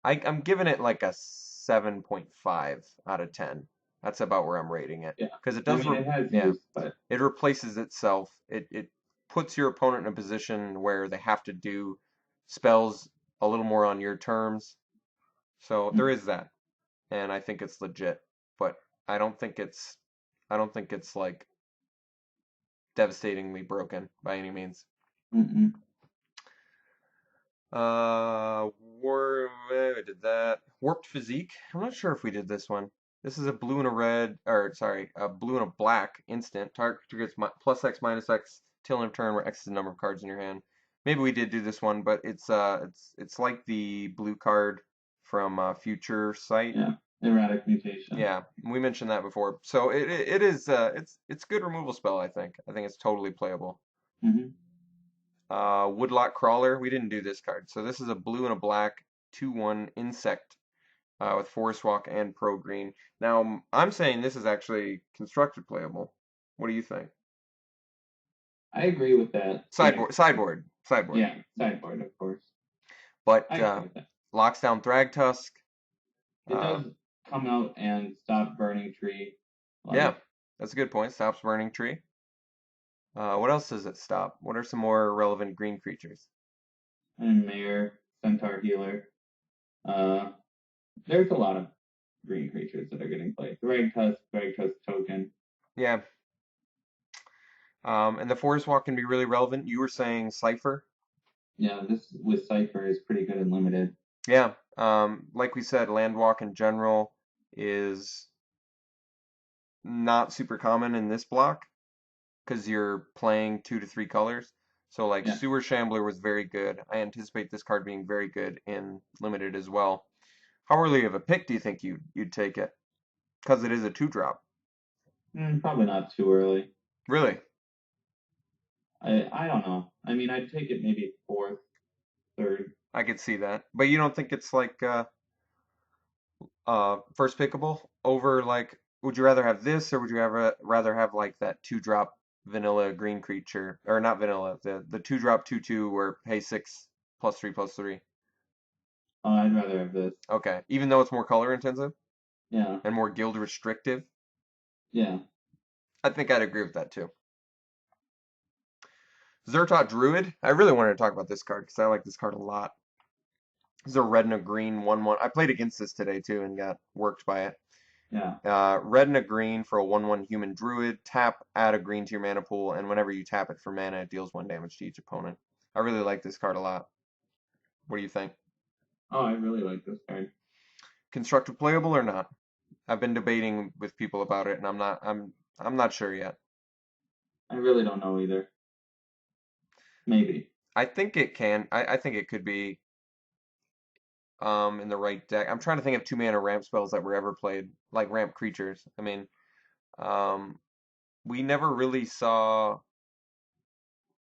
I'm giving it like a 7.5 out of 10. That's about where I'm rating it.
Yeah.
Because it does
it has use, but
it replaces itself. It puts your opponent in a position where they have to do spells a little more on your terms. So there is that. And I think it's legit. But I don't think it's like devastatingly broken by any means.
Mm-mm.
We did that. Warped Physique. I'm not sure if we did this one. This is a blue and a red, or sorry, a blue and a black instant. Target gets plus X minus X till end of turn, where X is the number of cards in your hand. Maybe we did do this one, but it's like the blue card from Future Sight.
Yeah, erratic mutation.
Yeah, we mentioned that before. So it is it's good removal spell. I think it's totally playable.
Mm-hmm.
Woodlock Crawler. We didn't do this card. So this is a blue and a black 2/1 insect with Forest Walk and Pro Green. Now I'm saying this is actually constructed playable. What do you think?
I agree with that.
Sideboard.
Yeah, sideboard, of course.
But
I agree with that.
locks down Thragtusk.
It does come out and stop Burning Tree.
Yeah, that's a good point. Stops Burning Tree. What else does it stop? What are some more relevant green creatures?
And Mayor, Centaur Healer. There's a lot of green creatures that are getting played. Thragtusk token.
Yeah. And the Forest Walk can be really relevant. You were saying Cypher?
Yeah, this with Cypher is pretty good and limited.
Yeah. Like we said, Landwalk in general is not super common in this block because you're playing 2 to 3 colors. So like Sewer Shambler was very good. I anticipate this card being very good in limited as well. How early of a pick do you think you'd take it? Because it is a 2-drop.
Probably not too early.
Really?
I don't know. I mean, I'd take it maybe 4th, 3rd.
I could see that. But you don't think it's like first pickable over like, would you rather have this or would you rather have like that 2-drop vanilla green creature, or not vanilla, the 2-drop 2/2 where pay 6 +3/+3?
Oh, I'd rather have this.
Okay, even though it's more color intensive?
Yeah.
And more guild restrictive?
Yeah.
I think I'd agree with that too. Zertot Druid. I really wanted to talk about this card because I like this card a lot. This is a red and a green 1/1. I played against this today too and got worked by it.
Yeah.
Red and a green for a 1/1 human druid. Tap, add a green to your mana pool, and whenever you tap it for mana, it deals 1 damage to each opponent. I really like this card a lot. What do you think?
Oh, I really like this card.
Constructive playable or not? I've been debating with people about it, and I'm not sure yet.
I really don't know either. Maybe.
I think it can. I think it could be in the right deck. I'm trying to think of 2-mana ramp spells that were ever played, like ramp creatures. I mean, we never really saw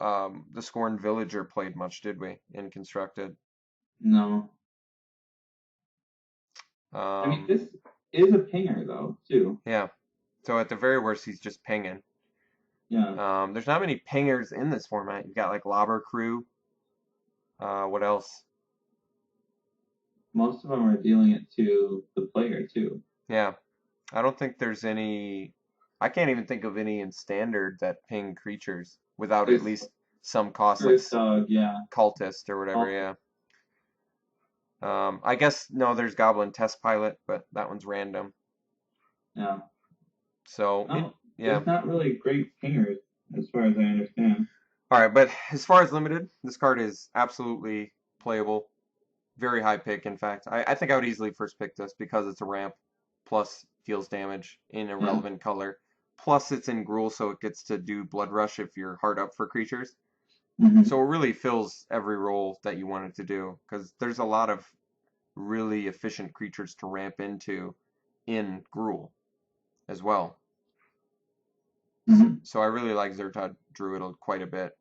the Scorned Villager played much, did we, in Constructed?
No. I mean, this is a pinger, though, too.
Yeah. So at the very worst, he's just pinging.
Yeah.
There's not many pingers in this format. You've got like Lobber Crew. What else?
Most of them are dealing it to the player, too.
Yeah. I don't think there's any... I can't even think of any in Standard that ping creatures without at least some cost, like Cultist or whatever, yeah. I guess, no, there's Goblin Test Pilot, but that one's random.
Yeah.
So,
there's not really great pingers, as far as I understand.
Alright, but as far as limited, this card is absolutely playable. Very high pick, in fact. I think I would easily first pick this because it's a ramp, plus deals damage in a relevant color. Plus it's in Gruul, so it gets to do Blood Rush if you're hard up for creatures.
Mm-hmm.
So it really fills every role that you want it to do, because there's a lot of really efficient creatures to ramp into in Gruul as well.
Mm-hmm.
So I really like Zertot Druid quite a bit.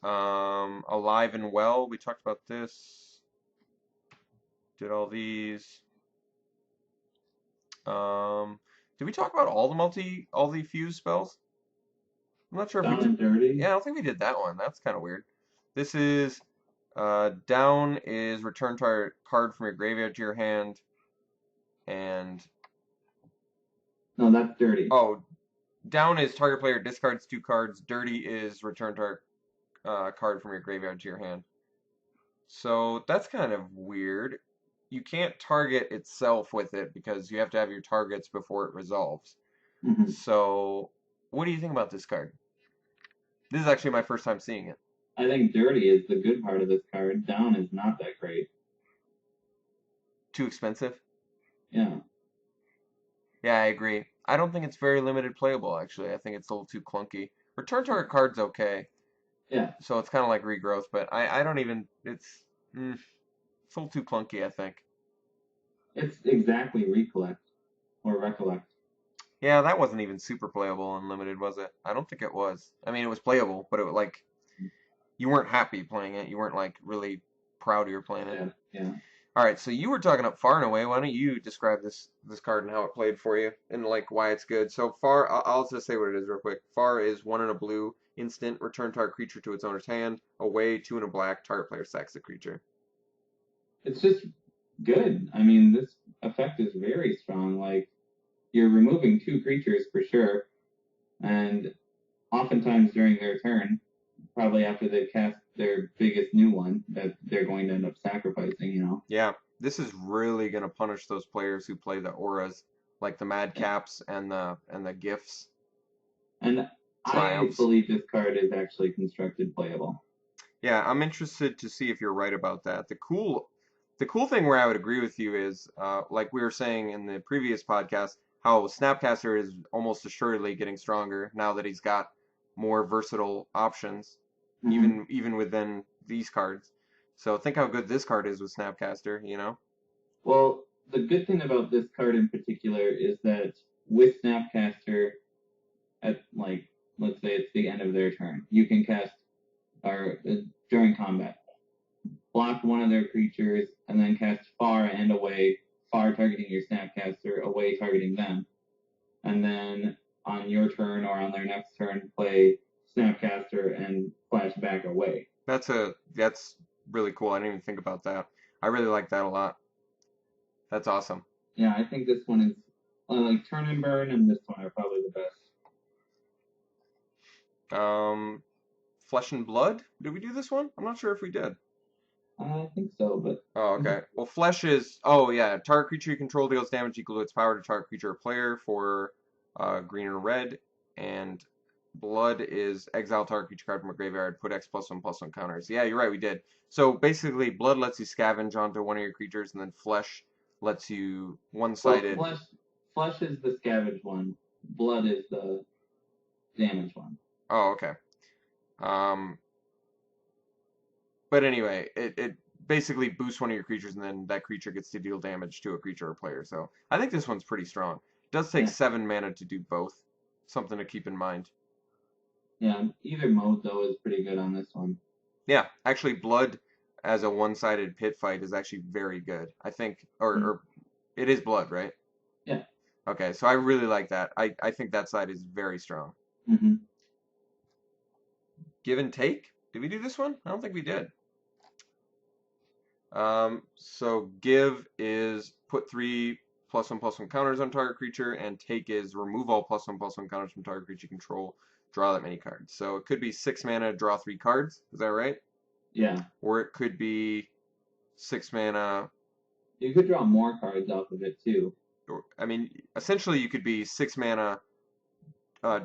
Alive and Well, we talked about this. Did all these. Did we talk about all the fuse spells? I'm not sure if we did.
Dirty?
Yeah, I don't think we did that one. That's kind of weird. This is down is return target card from your graveyard to your hand, and
no, that's dirty.
Oh, down is target player discards 2 cards. Dirty is return target card from your graveyard to your hand. So that's kind of weird. You can't target itself with it because you have to have your targets before it resolves.
Mm-hmm.
So What do you think about this card? This is actually my first time seeing it.
I think dirty is the good part of this card. Down is not that great.
Too expensive?
Yeah.
Yeah, I agree. I don't think it's very limited playable, actually. I think it's a little too clunky. Return target card's okay,
Yeah.
so it's kind of like regrowth, but I don't even, it's a little too clunky, I think.
It's exactly recollect or recollect.
Yeah, that wasn't even super playable unlimited, was it? I don't think it was. I mean, it was playable, but it was like, you weren't happy playing it. You weren't like really proud of your playing it.
Yeah.
All right, so you were talking up far and away. Why don't you describe this card and how it played for you and like why it's good? So far, I'll just say what it is real quick. Far is 1 in a blue, instant, return target creature to its owner's hand. Away, 2 in a black, target player sacks the creature.
It's just good. I mean, this effect is very strong. Like, you're removing 2 creatures for sure, and oftentimes during their turn, probably after they cast their biggest new one that they're going to end up sacrificing.
Yeah, this is really gonna punish those players who play the auras, like the Madcaps and the gifts.
And
Triumphs.
I believe this card is actually constructed playable.
Yeah, I'm interested to see if you're right about that. The cool thing where I would agree with you is, like we were saying in the previous podcast, how Snapcaster is almost assuredly getting stronger now that he's got more versatile options, even within these cards. So think how good this card is with Snapcaster, you know?
Well, the good thing about this card in particular is that with Snapcaster, at like, let's say it's the end of their turn, you can cast, or during combat, block one of their creatures, and then cast far and away, far targeting your Snapcaster, away targeting them. And then on your turn or on their next turn, play Snapcaster and flash back away.
That's really cool. I didn't even think about that. I really like that a lot. That's awesome.
Yeah, I think this one is like Turn and Burn and this one are probably the best.
Flesh and Blood? Did we do this one? I'm not sure if we did.
I think so, but
Oh, okay. Well, Flesh is... Oh, yeah. Target creature you control deals damage equal to its power to target creature or player for green and red. And Blood is exile target creature card from a graveyard, put X +1/+1 counters. Yeah, you're right, we did. So basically, Blood lets you scavenge onto one of your creatures, and then Flesh lets you one-sided...
Well, Flesh is the scavenge one. Blood is the damage one.
Oh, okay. But anyway, it basically boosts one of your creatures, and then that creature gets to deal damage to a creature or player. So I think this one's pretty strong. It does take 7 mana to do both. Something to keep in mind.
Yeah, either mode, though, is pretty good on this one.
Yeah, actually, Blood as a one-sided pit fight is actually very good. I think, or it is Blood, right?
Yeah.
Okay, so I really like that. I think that side is very strong.
Mm-hmm.
Give and Take? Did we do this one? I don't think we did. So Give is put 3 +1/+1 counters on target creature, and Take is remove all +1/+1 counters from target creature control, draw that many cards. So it could be 6 mana, draw 3 cards. Is that right?
Yeah.
Or it could be 6 mana.
You could draw more cards off of it, too.
I mean, essentially you could be 6 mana,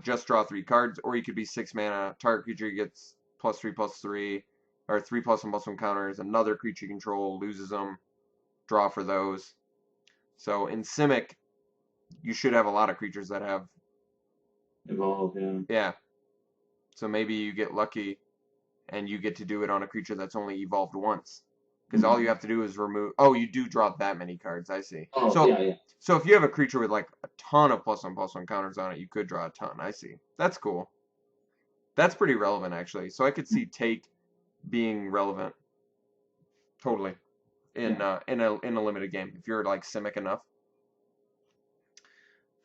just draw 3 cards, or you could be 6 mana, target creature gets +3/+3, or 3 +1/+1 counters, another creature you control loses them, draw for those. So in Simic, you should have a lot of creatures that have...
Evolve, yeah.
Yeah. So maybe you get lucky, and you get to do it on a creature that's only evolved once. Because all you have to do is remove... Oh, you do draw that many cards, I see.
Oh,
so,
yeah.
So if you have a creature with like a ton of +1/+1 counters on it, you could draw a ton, I see. That's cool. That's pretty relevant, actually. So I could see Take being relevant. Totally. In a limited game, if you're like Simic enough.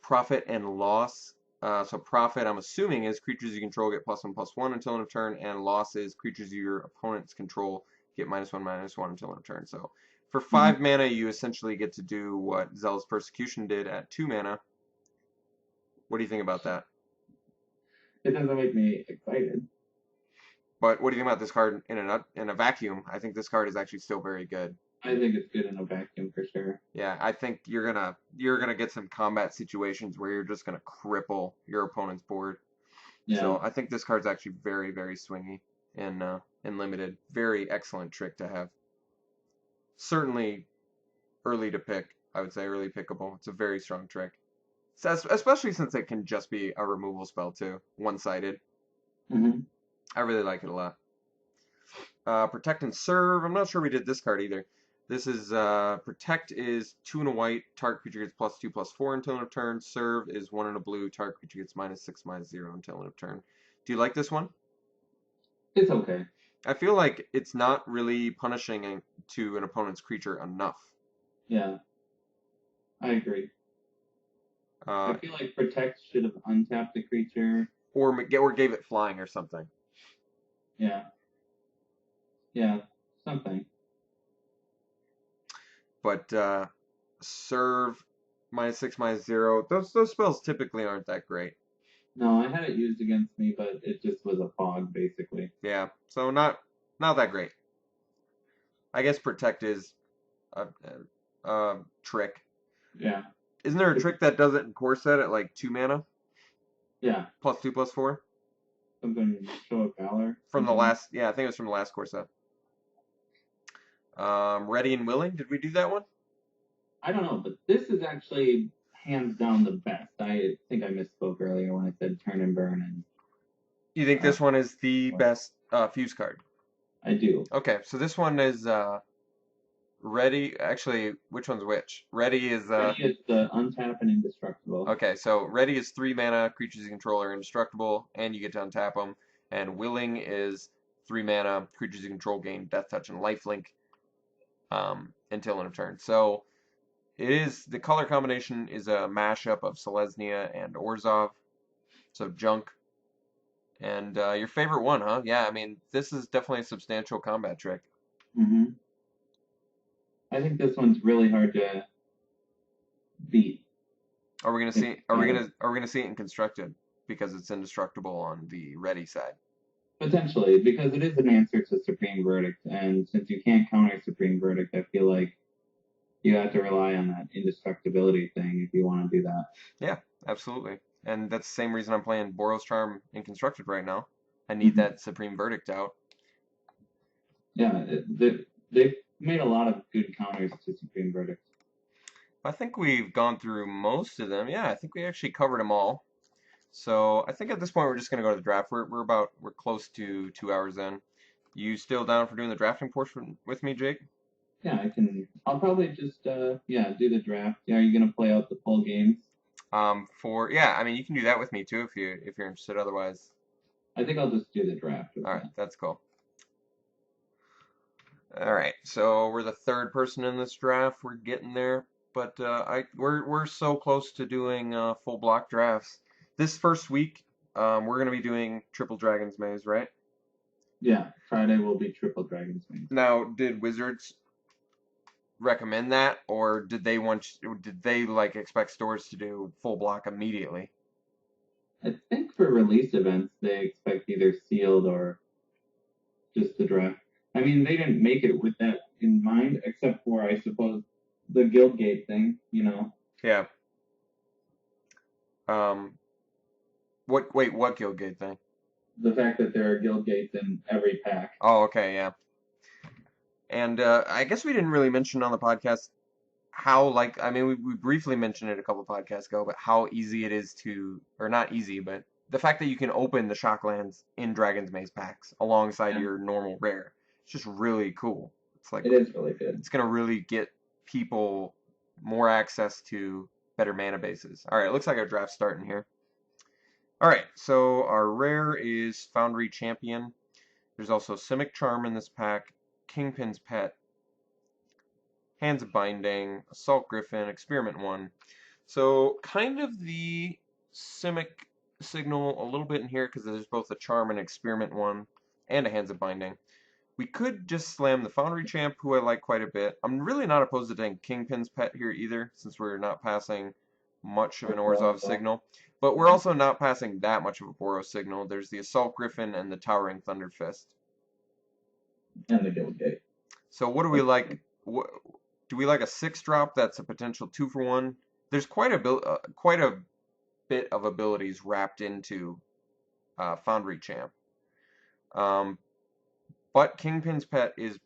Profit and Loss. So Profit, I'm assuming, is creatures you control get +1/+1 until end of turn, and Loss is creatures your opponents control get -1/-1 until end of turn. So for 5 mana, you essentially get to do what Zealous Persecution did at 2 mana. What do you think about that?
It doesn't make me excited.
But what do you think about this card in a vacuum? I think this card is actually still very good.
I think it's good in a vacuum for sure.
Yeah, I think you're gonna get some combat situations where you're just gonna cripple your opponent's board.
Yeah.
So I think this card's actually very, very swingy in limited. Very excellent trick to have. Certainly early to pick. I would say early pickable. It's a very strong trick. Especially since it can just be a removal spell too, one-sided.
Mm-hmm.
I really like it a lot. Protect and Serve. I'm not sure we did this card either. This is Protect is 2 and a white. Target creature gets +2/+4 until end of turn. Serve is 1 and a blue. Target creature gets -6/-0 until end of turn. Do you like this one?
It's okay.
I feel like it's not really punishing to an opponent's creature enough.
Yeah, I agree. I
Uh,
feel like Protect should have untapped the creature.
or gave it flying or something.
Yeah. Yeah, something.
But Serve -6/-0. Those spells typically aren't that great.
No, I had it used against me, but it just was a fog, basically.
Yeah, so not that great. I guess Protect is a trick.
Yeah.
Isn't there a trick that does it in core set at like 2 mana?
Yeah.
+2/+4?
Something Show of Valor.
From the
something.
last, yeah, I think it was from the last core set. Ready and Willing, did we do that one?
I don't know, but this is actually hands down the best. I think I misspoke earlier when I said Turn and Burn, and
You think this one is the best Fuse card?
I do.
Okay, so this one is Ready. Actually, which one's which? Ready is
Ready is the untap and indestructible.
okay, so Ready is 3 mana, creatures you control are indestructible, and you get to untap them. And Willing is 3 mana, creatures you control gain Death Touch and Lifelink until end of turn. So the color combination is a mashup of Selesnya and Orzhov, so junk. And your favorite one, huh? Yeah, I mean, this is definitely a substantial combat trick.
Mm-hmm. I think this one's really hard to beat.
Are we gonna see? Are we gonna see it in constructed because it's indestructible on the Ready side?
Potentially, because it is an answer to Supreme Verdict, and since you can't counter Supreme Verdict, I feel like you have to rely on that indestructibility thing if you want to do that.
Yeah, absolutely. And that's the same reason I'm playing Boros Charm in constructed right now. I need that Supreme Verdict out.
Yeah, they've made a lot of good counters to Supreme Verdict.
I think we've gone through most of them. Yeah, I think we actually covered them all. So I think at this point we're just gonna go to the draft. We're close to 2 hours in. You still down for doing the drafting portion with me, Jake?
Yeah, I can. I'll probably just do the draft. Yeah, are you gonna play out the full games?
Yeah, I mean you can do that with me too if you're interested. Otherwise,
I think I'll just do the draft.
all right, that's cool. All right, so we're the third person in this draft. We're getting there, but we're so close to doing full block drafts. This first week, we're gonna be doing Triple Dragon's Maze, right?
Yeah, Friday will be Triple Dragon's Maze.
Now, did Wizards recommend that, or did they like expect stores to do full block immediately?
I think for release events they expect either sealed or just the draft. I mean, they didn't make it with that in mind, except for I suppose the Guildgate thing.
Yeah. What Guildgate thing?
The fact that there are Guildgates in every pack.
Oh, okay, yeah. And I guess we didn't really mention on the podcast how, I mean, we briefly mentioned it a couple podcasts ago, but how easy it is or not easy, but the fact that you can open the Shocklands in Dragon's Maze packs alongside your normal rare. It's just really cool. It's like
it is really good.
It's gonna really get people more access to better mana bases. All right, it looks like our draft's starting here. All right, so our rare is Foundry Champion. There's also Simic Charm in this pack, Kingpin's Pet, Hands of Binding, Assault Griffin, Experiment 1. So kind of the Simic signal a little bit in here because there's both a Charm and Experiment 1 and a Hands of Binding. We could just slam the Foundry Champ, who I like quite a bit. I'm really not opposed to doing Kingpin's Pet here either, since we're not passing much of an Orzhov signal. But we're also not passing that much of a Boros signal. There's the Assault Griffin and the Towering Thunder Fist.
And the Guildgate.
So what do we like? Do we like a 6-drop that's a potential 2-for-1? There's quite a bit of abilities wrapped into Foundry Champ. But Kingpin's Pet is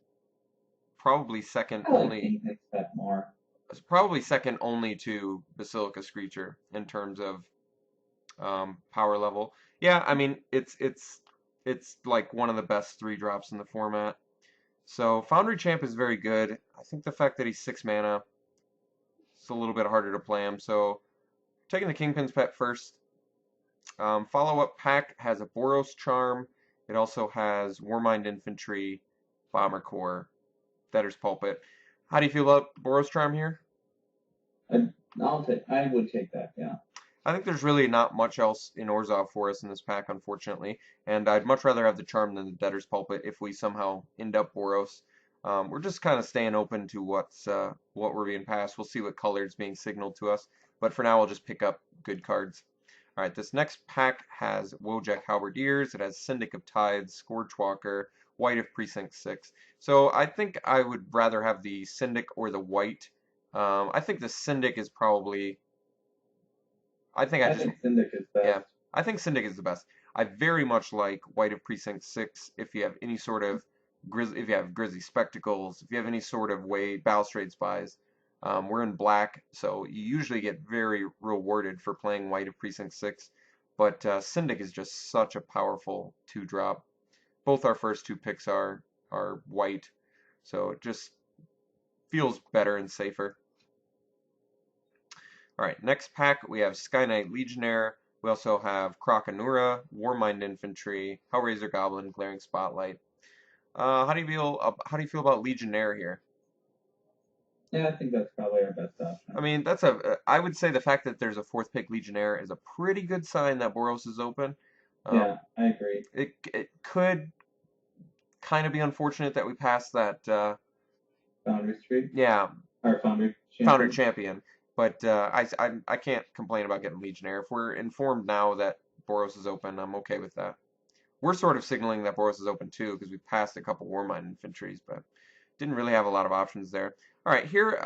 probably second
I like
only.
Kingpin's Pet more.
It's probably second only to Basilica Screecher in terms of power level. Yeah, I mean it's like one of the best 3-drops in the format. So Foundry Champ is very good. I think the fact that he's 6 mana, it's a little bit harder to play him. So taking the Kingpin's Pet first. Follow-up pack has a Boros Charm. It also has Warmind Infantry, Bomber Core, Debtor's Pulpit. How do you feel about Boros Charm here?
I would take that, yeah.
I think there's really not much else in Orzhov for us in this pack, unfortunately, and I'd much rather have the Charm than the Debtor's Pulpit if we somehow end up Boros. We're just kind of staying open to what we're being passed. We'll see what color's being signaled to us, but for now we'll just pick up good cards. All right, this next pack has Wojak Halberdiers. It has Syndic of Tides, Scourgewalker, White of Precinct 6. So I think I would rather have the Syndic or the White. I think the Syndic is probably... I think
Syndic is best.
Yeah, I think Syndic is the best. I very much like White of Precinct 6 if you have any sort of if you have Grizzly Spectacles, if you have any sort of Balustrade Spies. We're in black, so you usually get very rewarded for playing White of Precinct 6. But Syndic is just such a powerful 2-drop. Both our first 2 picks are white, so it just feels better and safer. Alright, next pack we have Sky Knight Legionnaire. We also have Krakenura, Warmind Infantry, Hellraiser Goblin, Glaring Spotlight. How do you feel about Legionnaire here?
Yeah, I think that's probably our best option.
I mean, I would say the fact that there's a 4th pick Legionnaire is a pretty good sign that Boros is open.
Yeah, I agree.
It could kind of be unfortunate that we passed that.
Foundry Street?
Yeah.
Or Foundry Champion.
Foundry Champion. But I can't complain about getting Legionnaire. If we're informed now that Boros is open, I'm okay with that. We're sort of signaling that Boros is open too because we passed a couple Warmind Infantries, but didn't really have a lot of options there. All right, here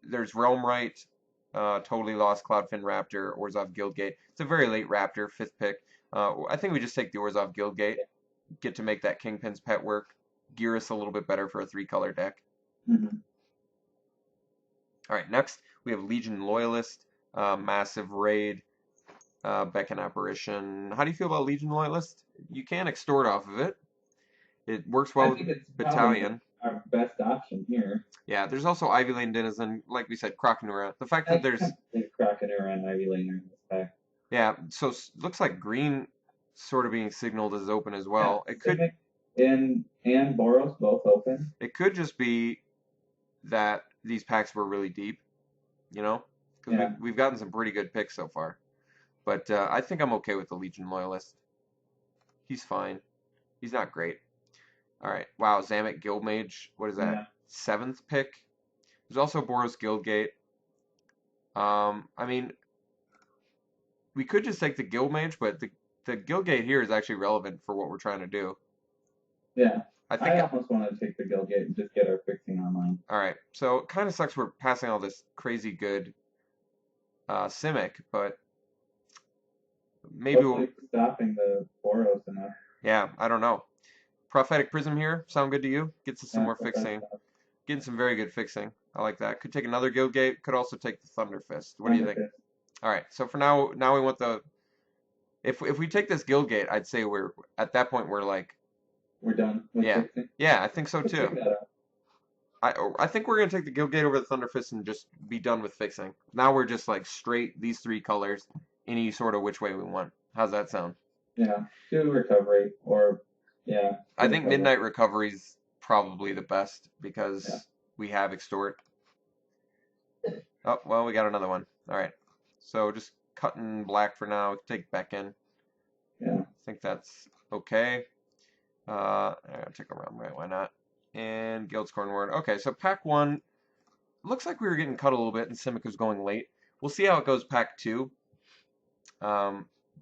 there's Realm Right, Totally Lost, Cloudfin Raptor, Orzhov Guildgate. It's a very late Raptor, 5th pick. I think we just take the Orzhov Guildgate, get to make that Kingpin's Pet work, gear us a little bit better for a 3-color deck.
Mm-hmm.
All right, next we have Legion Loyalist, Massive Raid, Beckon Apparition. How do you feel about Legion Loyalist? You can extort off of it. It works well with Battalion.
Our best option here.
Yeah, there's also Ivy Lane Denizen, like we said, Krakenura. The fact that there's
Krakenura and Ivy Lane in this pack.
Yeah, so looks like green sort of being signaled as open as well.
Yeah,
it could
and Boros both open.
It could just be that these packs were really deep, you know, because we've gotten some pretty good picks so far. But I think I'm okay with the Legion Loyalist. He's fine. He's not great. All right. Wow, Zamek Guildmage. What is that?
Yeah.
7th pick. There's also Boros Guildgate. I mean, we could just take the Guildmage, but the Guildgate here is actually relevant for what we're trying to do.
Yeah.
I
almost want to take the Guildgate and just get our fixing online.
All right. So it kind of sucks we're passing all this crazy good Simic, but maybe we'll...
stopping the Boros enough.
Yeah, I don't know. Prophetic Prism here, sound good to you? Gets us some more fixing. Getting some very good fixing. I like that. Could take another Guildgate. Could also take the Thunder Fist. What do you think? All right. So for now we want the... If we take this Guildgate, I'd say we're at that point we're
done with fixing?
Yeah, I think so too. I think we're going to take the Guildgate over the Thunder Fist and just be done with fixing. Now we're just like straight these 3 colors, any sort of which way we want. How's that sound?
Yeah, do recovery or
I think Midnight Recovery's probably the best because we have extort. Oh, well, we got another one. All right. So just cutting black for now. Take Beckon.
Yeah.
I think that's okay. I'll take a Realm Right. Why not? And Guildscorn Ward. Okay, so pack 1 looks like we were getting cut a little bit and Simic was going late. We'll see how it goes pack 2.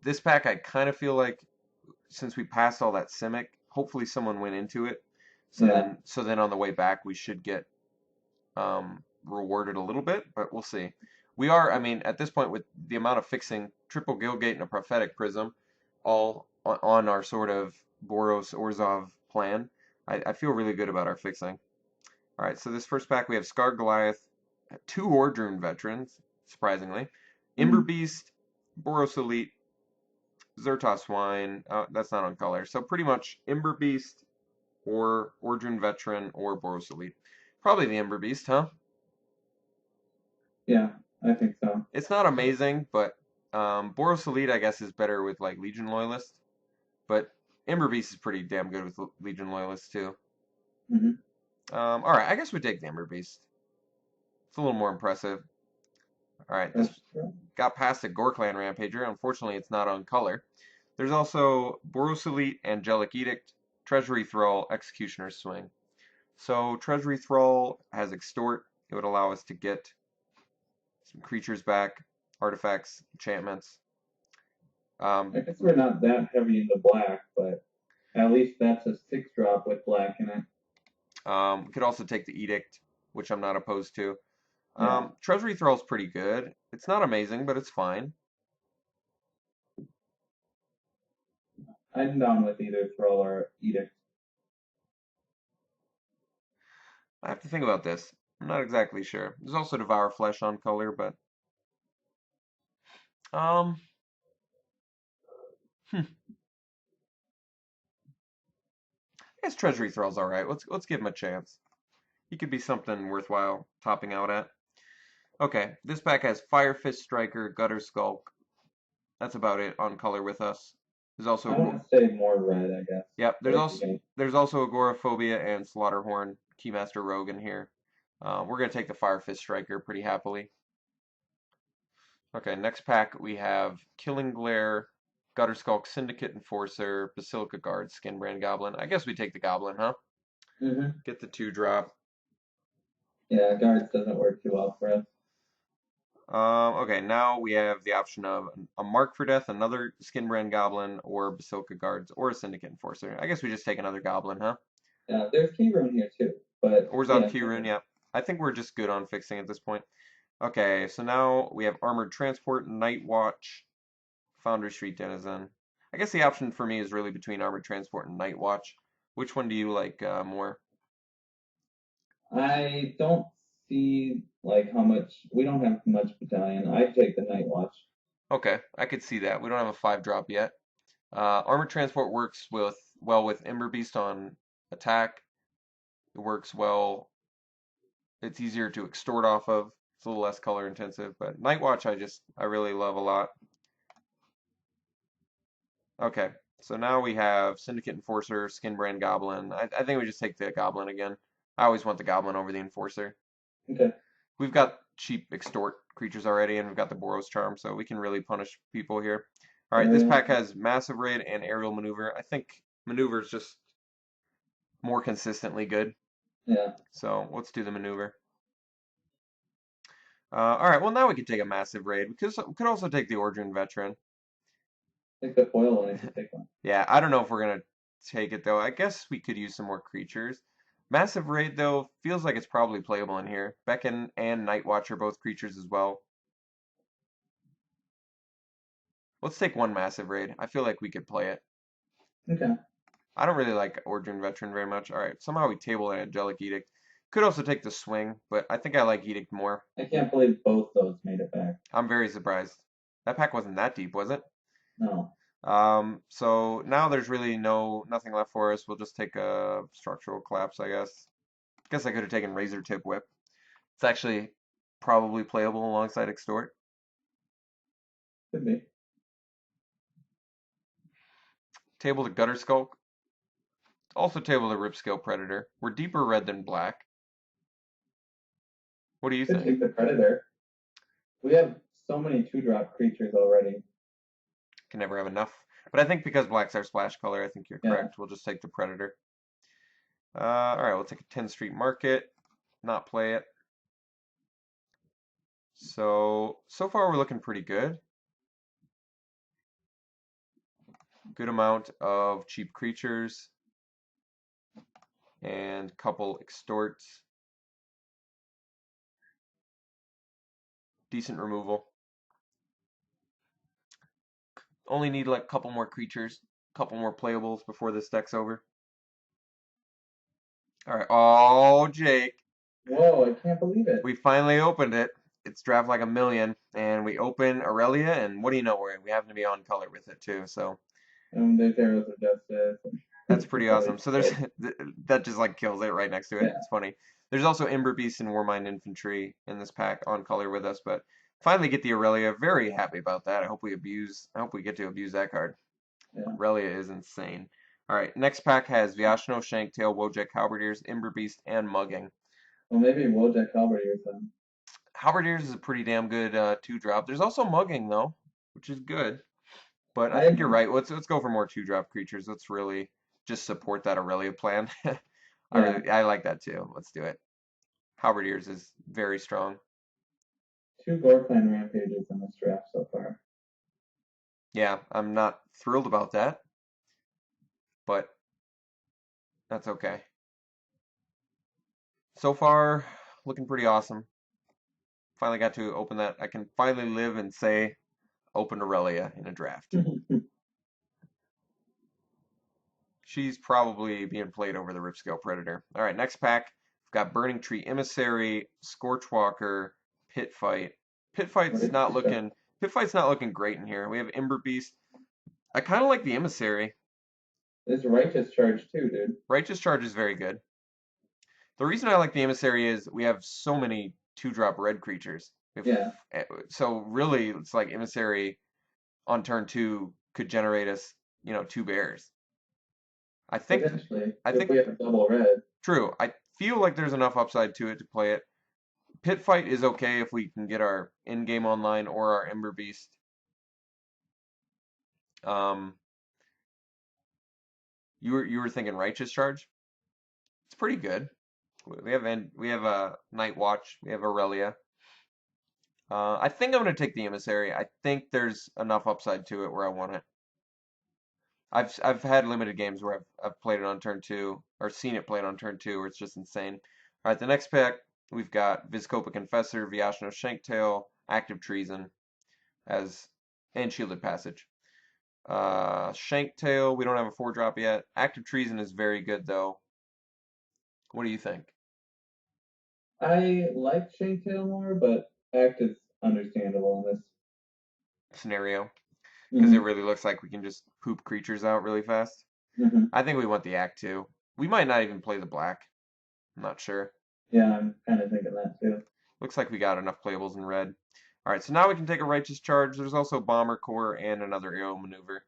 This pack I kind of feel like since we passed all that Simic, hopefully someone went into it. So then on the way back we should get rewarded a little bit, but we'll see. We are, I mean, at this point with the amount of fixing, triple Guildgate and a Prophetic Prism, all on our sort of Boros Orzhov plan. I feel really good about our fixing. All right, so this first pack we have Scar Goliath, 2 Ordrune veterans, surprisingly, Ember Beast, Boros Elite, Zertos Wine. That's not on color. So pretty much Ember Beast or Ordrune veteran or Boros Elite. Probably the Ember Beast, huh?
Yeah, I think so.
It's not amazing, but Boros Elite I guess is better with like Legion Loyalists. But Ember Beast is pretty damn good with Legion Loyalists too.
Mm-hmm.
All right, I guess we take the Ember Beast. It's a little more impressive. All right, this got past a Gore Clan Rampager. Unfortunately, it's not on color. There's also Boros Elite, Angelic Edict, Treasury Thrall, Executioner's Swing. So Treasury Thrall has Extort. It would allow us to get some creatures back, artifacts, enchantments.
I guess we're not that heavy into black, but at least that's a 6-drop with black in it.
We could also take the Edict, which I'm not opposed to.
Yeah.
Treasury Thrall's pretty good. It's not amazing, but it's fine.
I'm down with either Thrall or Edict.
I have to think about this. I'm not exactly sure. There's also Devour Flesh on color, but um, I guess Treasury Thrall's all right. Let's give him a chance. He could be something worthwhile topping out at. Okay, this pack has Fire Fist Striker, Gutter Skulk. That's about it on color with us. There's also
I want to say more red, I guess.
yep. There's also Agoraphobia and Slaughterhorn Keymaster Rogue in here. We're gonna take the Fire Fist Striker pretty happily. Okay, next pack we have Killing Glare, Gutter Skulk, Syndicate Enforcer, Basilica Guard, Skinbrand Goblin. I guess we take the Goblin, huh?
Mm-hmm.
Get the 2-drop.
Yeah, guards doesn't work too well for us.
Okay, now we have the option of a Mark for Death, another Skinbrand Goblin, or Basilica Guards, or a Syndicate Enforcer. I guess we just take another Goblin, huh?
Yeah, there's Keyrune here too, but
Orzhov
yeah.
Keyrune, yeah. I think we're just good on fixing at this point. Okay, so now we have Armored Transport, Night Watch, Foundry Street Denizen. I guess the option for me is really between Armored Transport and Night Watch. Which one do you like more?
I don't see like how much we don't have much battalion. I'd take the Night Watch.
Okay, I could see that. We don't have a 5-drop yet. Armored Transport works well with Ember Beast on attack. It works well. It's easier to extort off of. It's a little less color intensive, but Night Watch I really love a lot. Okay, so now we have Syndicate Enforcer, Skinbrand Goblin. I think we just take the Goblin again. I always want the Goblin over the Enforcer.
Okay.
We've got cheap extort creatures already, and we've got the Boros Charm, so we can really punish people here. All right, this pack has Massive Raid and Aerial Maneuver. I think Maneuver is just more consistently good.
Yeah.
So let's do the Maneuver. All right, well now we can take a Massive Raid. We could also take the Ordrune Veteran.
Take the foil one if you take one.
Yeah, I don't know if we're gonna take it though. I guess we could use some more creatures. Massive Raid though feels like it's probably playable in here. Beckon and Night Watch are both creatures as well. Let's take one Massive Raid. I feel like we could play it.
Okay.
I don't really like Ordrune Veteran very much. All right, somehow we table an Angelic Edict. Could also take the Swing, but I think I like Edict more.
I can't believe both those made it back.
I'm very surprised. That pack wasn't that deep, was it?
No.
So now there's really nothing left for us. We'll just take a Structural Collapse, I guess. Guess I could have taken Razor Tip Whip. It's actually probably playable alongside Extort.
Could be.
Table the Gutter Skulk. Also table the Ripscale Predator. We're deeper red than black. What do you
Could
think?
take the Predator. We have so many 2-drop creatures already.
Can never have enough. But I think because black's our splash color, I think you're correct. We'll just take the Predator. Alright, we'll take a 10 Street Market. Not play it. So far we're looking pretty good. Good amount of cheap creatures. And couple extorts. Decent removal. Only need like a couple more creatures. Couple more playables before this deck's over. All right. Oh, Jake.
Whoa, I can't believe it.
We finally opened it. It's Draft Like a Million, and we open Aurelia, and what do you know? We happen to be on color with it too, so
There's Arrows of Justice.
that's pretty awesome. So there's
Good.
that just like kills it right next to it.
Yeah.
It's funny. There's also Ember Beast and Warmind Infantry in this pack on color with us, but finally get the Aurelia. Very happy about that. I hope we get to abuse that card.
Yeah.
Aurelia is insane. All right, next pack has Vyashno, Shanktail, Wojak, Halberdiers, Ember Beast, and Mugging.
Well, maybe Wojak Halberdiers then.
Halberdiers is a pretty damn good 2-drop. There's also Mugging though, which is good. But I
I
think you're
agree.
right. Let's go for more 2-drop creatures. Let's really just support that Aurelia plan.
Yeah.
I like that too. Let's do it. Halberdiers is very strong.
2 Gore Clan Rampages in this draft so far.
Yeah, I'm not thrilled about that, but that's okay. So far, looking pretty awesome. Finally got to open that. I can finally live and say open Aurelia in a draft. She's probably being played over the Ripscale Predator. All right, next pack. We've got Burning Tree Emissary, Scorchwalker, Pit Fight. Pit Fight's not looking great in here. We have Ember Beast. I kind of like the Emissary.
This Righteous Charge too, dude.
Righteous Charge is very good. The reason I like the Emissary is we have so many 2-drop red creatures.
Yeah.
So really, it's like Emissary on turn 2 could generate us, 2 bears.
Potentially.
I
If
think
we have a double red.
true. I feel like there's enough upside to it to play it. Pit Fight is okay if we can get our in-game online or our Ember Beast. You were thinking Righteous Charge? It's pretty good. We have a Night Watch. We have Aurelia. I think I'm gonna take the Emissary. I think there's enough upside to it where I want it. I've had limited games where I've played it on turn 2 or seen it played on turn 2 where it's just insane. All right, the next pack we've got Vizkopa Confessor, Vyashno Shanktail, Active Treason, and Shielded Passage. Shanktail, we don't have a 4-drop yet. Active Treason is very good though. What do you think?
I like Shanktail more, but Act is understandable in this.
Scenario, because it really looks like we can just poop creatures out really fast.
Mm-hmm.
I think we want the Act too. We might not even play the black. I'm not sure.
Yeah, I'm kind of thinking that too.
Looks like we got enough playables in red. All right, so now we can take a Righteous Charge. There's also Bomber Core and another Aero Maneuver.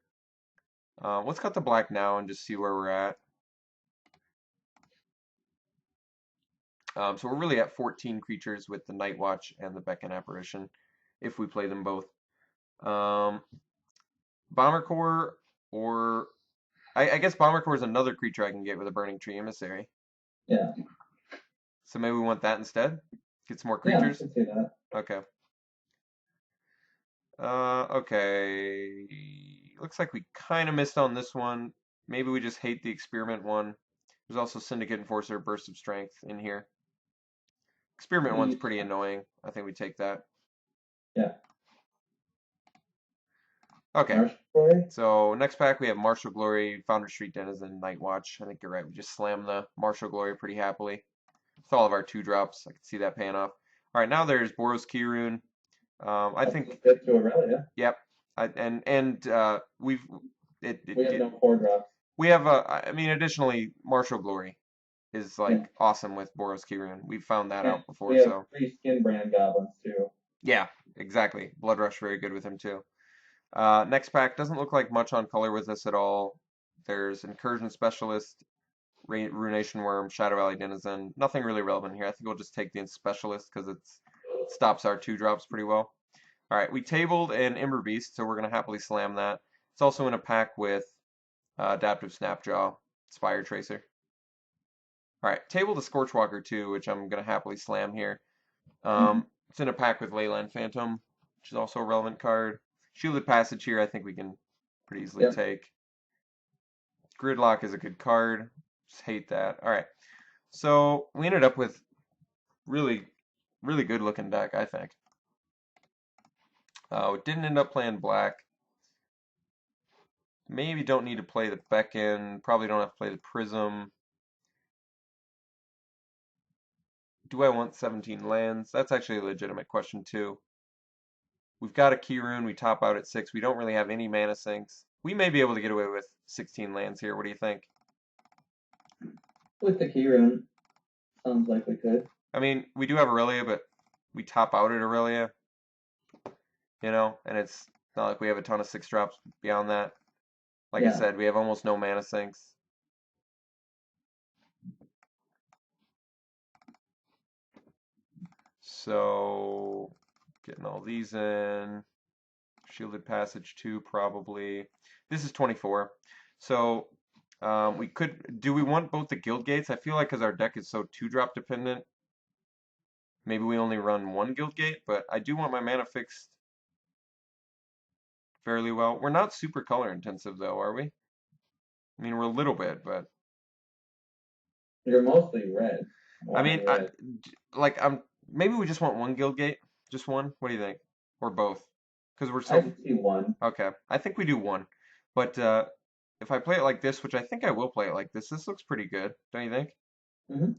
Let's cut the black now and just see where we're at. So we're really at 14 creatures with the Night Watch and the Beckon Apparition, if we play them both. Bomber Core, or I guess Bomber Core is another creature I can get with a Burning Tree Emissary.
Yeah.
So maybe we want that instead? Get some more
Yeah, I
creatures?
can see that.
Okay. Okay. Looks like we kind of missed on this one. Maybe we just hate the Experiment one. There's also Syndicate Enforcer, Burst of Strength in here. Experiment one's pretty annoying. I think we take that.
Yeah.
Okay. So next pack we have Martial Glory, Founder Street Denizen, Night Watch. I think you're right. We just slam the Martial Glory pretty happily. With all of our 2-drops, I can see that paying off. All right, now there's Boros Keyrune. I think.
Get to Aurelia.
Yep. We
have no 4-drops.
We have additionally, Martial Glory is like awesome with Boros Keyrune. We've found that out before.
We have 3 Skin Brand Goblins too.
Yeah, exactly. Blood Rush very good with him too. Next pack doesn't look like much on color with us at all. There's Incursion Specialist, Runation Worm, Shadow Valley Denizen. Nothing really relevant here. I think we'll just take the Specialist because it stops our 2-drops pretty well. All right, we tabled an Ember Beast, so we're going to happily slam that. It's also in a pack with Adaptive Snapjaw, Spire Tracer. All right, tabled a Scorchwalker too, which I'm going to happily slam here. It's in a pack with Leyline Phantom, which is also a relevant card. Shielded Passage here, I think we can pretty easily take. Gridlock is a good card. Just hate that. All right, so we ended up with really good looking deck, I think. We didn't end up playing black. Maybe don't need to play the Beckon. Probably don't have to play the Prism. Do I want 17 lands? That's actually a legitimate question too. We've got a key rune. We top out at 6. We don't really have any mana sinks. We may be able to get away with 16 lands here. What do you think?
With the key rune, sounds like we could.
I mean, we do have Aurelia, but we top out at Aurelia. You know, and it's not like we have a ton of 6 drops beyond that. Like I said, we have almost no mana sinks. So, getting all these in. Shielded Passage 2, probably. This is 24. So, we could... Do we want both the Guild Gates? I feel like because our deck is so 2-drop dependent, maybe we only run 1 Guild Gate, but I do want my mana fixed fairly well. We're not super color intensive, though, are we? I mean, we're a little bit, but...
You're mostly red.
I mean, maybe we just want 1 Guild Gate. Just 1? What do you think? Or both? Because we're so...
I see 1.
Okay, I think we do 1. But if I play it like this, which I think I will play it like this looks pretty good, don't you think?
Mm-hmm.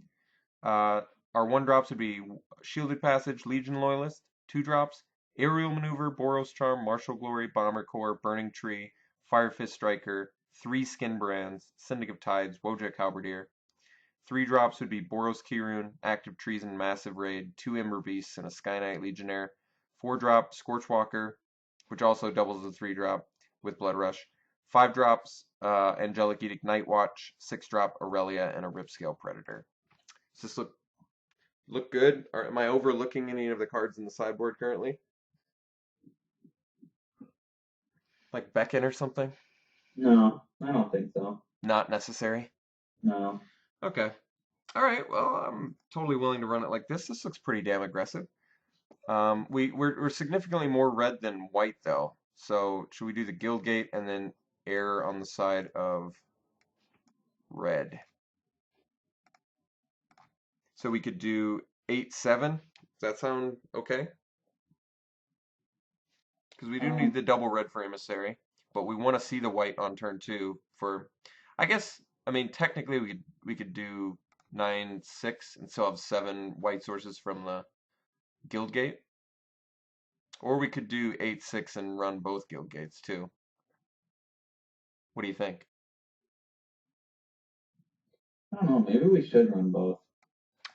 Our 1-drops would be Shielded Passage, Legion Loyalist. 2-drops, Aerial Maneuver, Boros Charm, Martial Glory, Bomber Core, Burning Tree, Fire Fist Striker, 3 Skin Brands, Syndic of Tides, Wojak Halberdier. 3-drops would be Boros Kirun, Active Treason, Massive Raid, 2 Ember Beasts, and a Sky Knight Legionnaire. 4-drop, Scorchwalker, which also doubles the 3-drop with Blood Rush. 5-drops, Angelic Edict Night Watch. 6-drop, Aurelia, and a Ripscale Predator. Does this look good? Or am I overlooking any of the cards in the sideboard currently? Like Beckon or something?
No, I don't think so.
Not necessary?
No.
Okay. Alright, well, I'm totally willing to run it like this. This looks pretty damn aggressive. We're significantly more red than white, though. So, should we do the Guild Gate and then err on the side of red? So we could do 8-7. Does that sound okay? Because we do need the double red for Emissary, but we want to see the white on turn 2 for... I mean, technically we could do 9-6 and still have 7 white sources from the Guild Gate. Or we could do 8-6 and run both Guild Gates too. What do you think?
I don't know. Maybe we should run both.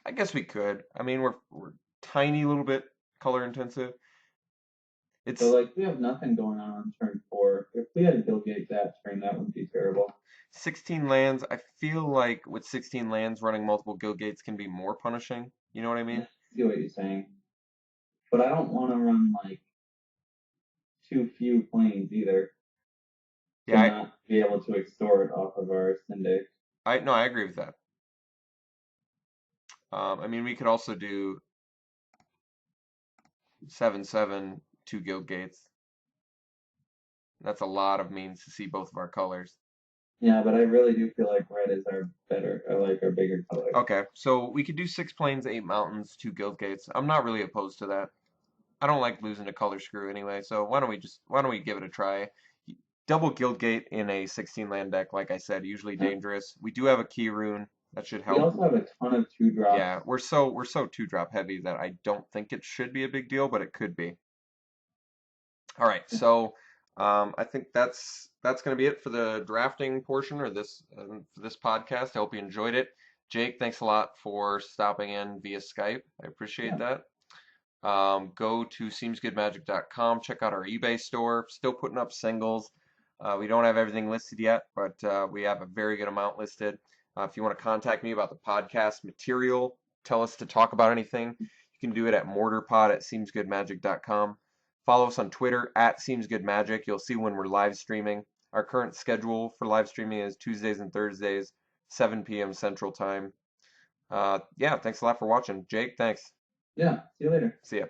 I guess we could. I mean, we're tiny little bit color intensive.
So, like, we have nothing going on turn 4. If we had a Guild Gate that turn, that wouldn't be terrible.
16 lands. I feel like with 16 lands, running multiple Guild Gates can be more punishing. You know what I mean?
I see what you're saying. But I don't want to run, like, too few planes either.
Yeah.
To not be able to extort off of our Syndic.
I agree with that. I mean, we could also do 7-7, 2 Guild Gates. That's a lot of means to see both of our colors.
Yeah, but I really do feel like red is our bigger color.
Okay, so we could do 6 plains, 8 mountains, 2 Guild Gates. I'm not really opposed to that. I don't like losing to color screw anyway, so why don't we give it a try? Double Guild Gate in a 16 land deck, like I said, usually dangerous. We do have a key rune. That should help.
We also have a ton of 2-drops.
Yeah, we're so 2-drop heavy that I don't think it should be a big deal, but it could be. All right, so I think that's going to be it for the drafting portion or this for this podcast. I hope you enjoyed it. Jake, thanks a lot for stopping in via Skype. I appreciate that. Go to SeemsGoodMagic.com. Check out our eBay store. Still putting up singles. We don't have everything listed yet, but we have a very good amount listed. If you want to contact me about the podcast material, tell us to talk about anything, you can do it at Mortarpod at SeemsGoodMagic.com. Follow us on Twitter at SeemsGoodMagic. You'll see when we're live streaming. Our current schedule for live streaming is Tuesdays and Thursdays, 7 p.m. Central Time. Yeah, thanks a lot for watching. Jake, thanks.
Yeah, see you later.
See ya.